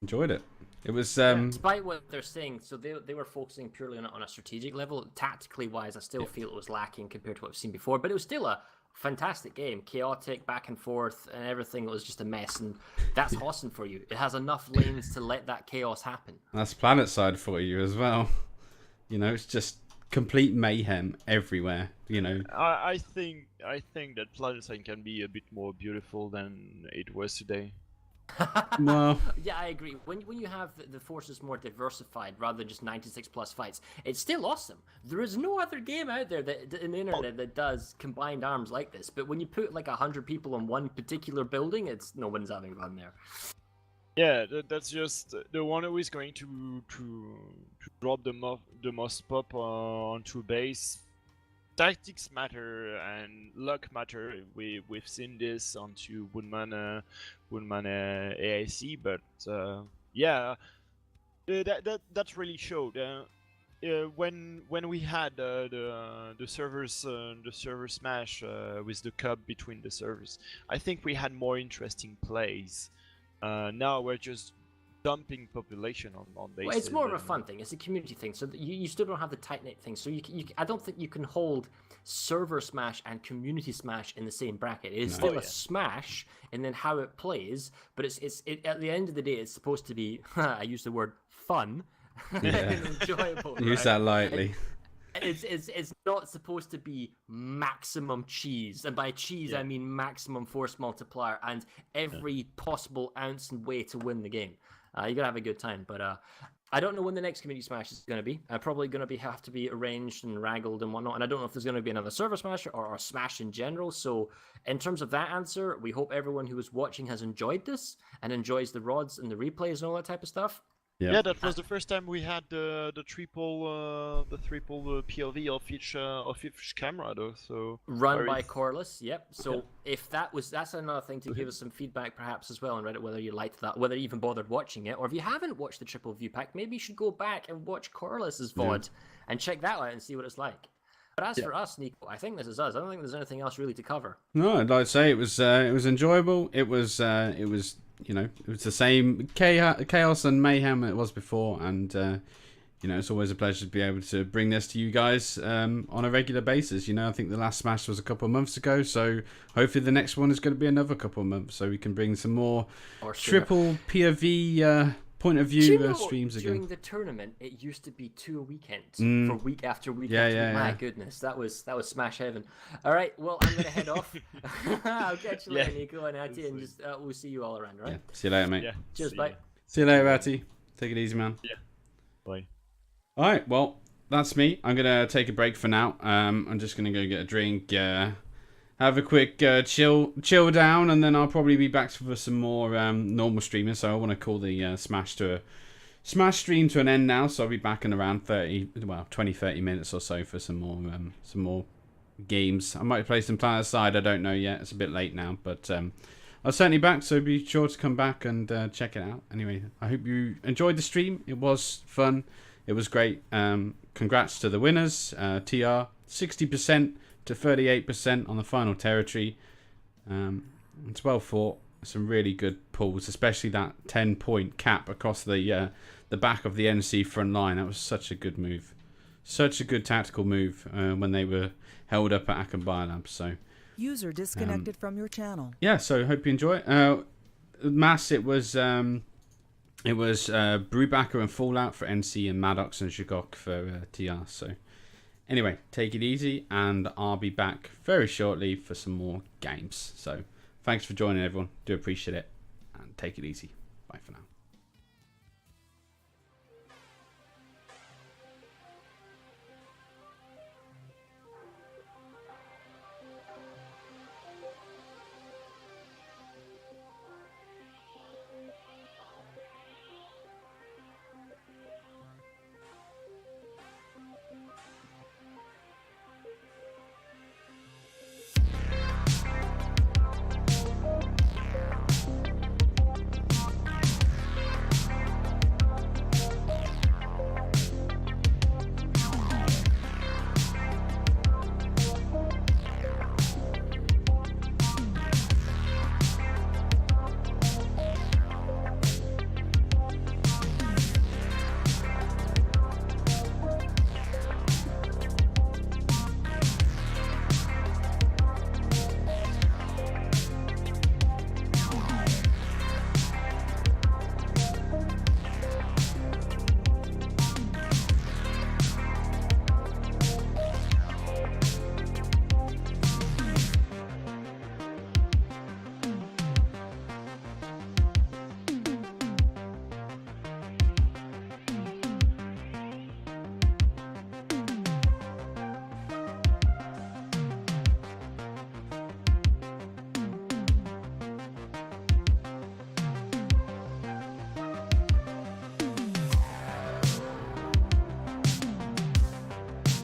Enjoyed it. It was Despite what they're saying, so they were focusing purely on a strategic level. Tactically wise, I still feel it was lacking compared to what we've seen before. But it was still a fantastic game, chaotic, back and forth, and everything was just a mess. And that's awesome for you. It has enough lanes to let that chaos happen. that's Planetside for you as well. You know, it's just complete mayhem everywhere. You know, I think that Planetside can be a bit more beautiful than it was today. well, Yeah, I agree. When you have the forces more diversified rather than just 96 plus fights, it's still awesome. There is no other game out there that in the internet that does combined arms like this. But when you put like 100 people in one particular building, it's no one's having fun there. Yeah, that's just the one who is going to drop the most pop onto base. Tactics matter and luck matter. We've seen this onto Woodman AIC, but yeah, that really showed. When we had the server smash with the cup between the servers, I think we had more interesting plays. Now we're just dumping population on bases. Well, it's more of a and- fun thing. It's a community thing. So you still don't have the tight knit thing. So I don't think you can hold server smash and community smash in the same bracket. It is still a smash, and then how it plays. But it's at the end of the day, it's supposed to be. I use the word fun and enjoyable. Use right? that lightly. It's not supposed to be maximum cheese, and by cheese I mean maximum force multiplier and every possible ounce and way to win the game. You gotta have a good time, but I don't know when the next community smash is going to be. Probably going to have to be arranged and wrangled and whatnot, and I don't know if there's going to be another server smash or a smash in general. So in terms of that answer, we hope everyone who is watching has enjoyed this and enjoys the rods and the replays and all that type of stuff. Yeah, that was the first time we had the triple POV of each camera though. So run by Corliss, yep. So if that's another thing to give us some feedback perhaps as well on Reddit, whether you liked that, whether you even bothered watching it, or if you haven't watched the triple view pack, maybe you should go back and watch Corliss's VOD and check that out and see what it's like. But as for us, Nico, I think this is us. I don't think there's anything else really to cover. No, I'd like to say it was enjoyable. It was it was the same chaos and mayhem it was before, and it's always a pleasure to be able to bring this to you guys on a regular basis. I think the last Smash was a couple of months ago, so hopefully the next one is going to be another couple of months, so we can bring some more triple POV point of view streams again. During the tournament, it used to be 2 a weekend for week after week after week. My goodness, that was Smash heaven. All right, well, I'm gonna head off. I'll catch you later, Nico and Ati, and just we'll see you all around, right? Yeah. See you later, mate. Yeah. Cheers, bye. See you later, Ati. Take it easy, man. Yeah. Bye. All right, well, that's me. I'm gonna take a break for now. I'm just gonna go get a drink. Have a quick chill down, and then I'll probably be back for some more normal streaming. So I want to call the Smash stream to an end now. So I'll be back in around 20-30 minutes or so for some more games. I might play some Planetside. I don't know yet. It's a bit late now, but I'll certainly back. So be sure to come back and check it out. Anyway, I hope you enjoyed the stream. It was fun. It was great. Congrats to the winners. TR 60%. To 38% on the final territory. It's well fought. Some really good pulls, especially that 10-point cap across the back of the NC front line. That was such a good move, such a good tactical move when they were held up at Akan Biolab. So user disconnected from your channel. Yeah, so hope you enjoy it. Mass, it was Brewbacker and Fallout for NC and Maddox and Shigok for TR. So. Anyway, take it easy, and I'll be back very shortly for some more games. So, thanks for joining, everyone. Do appreciate it, and take it easy. Bye for now.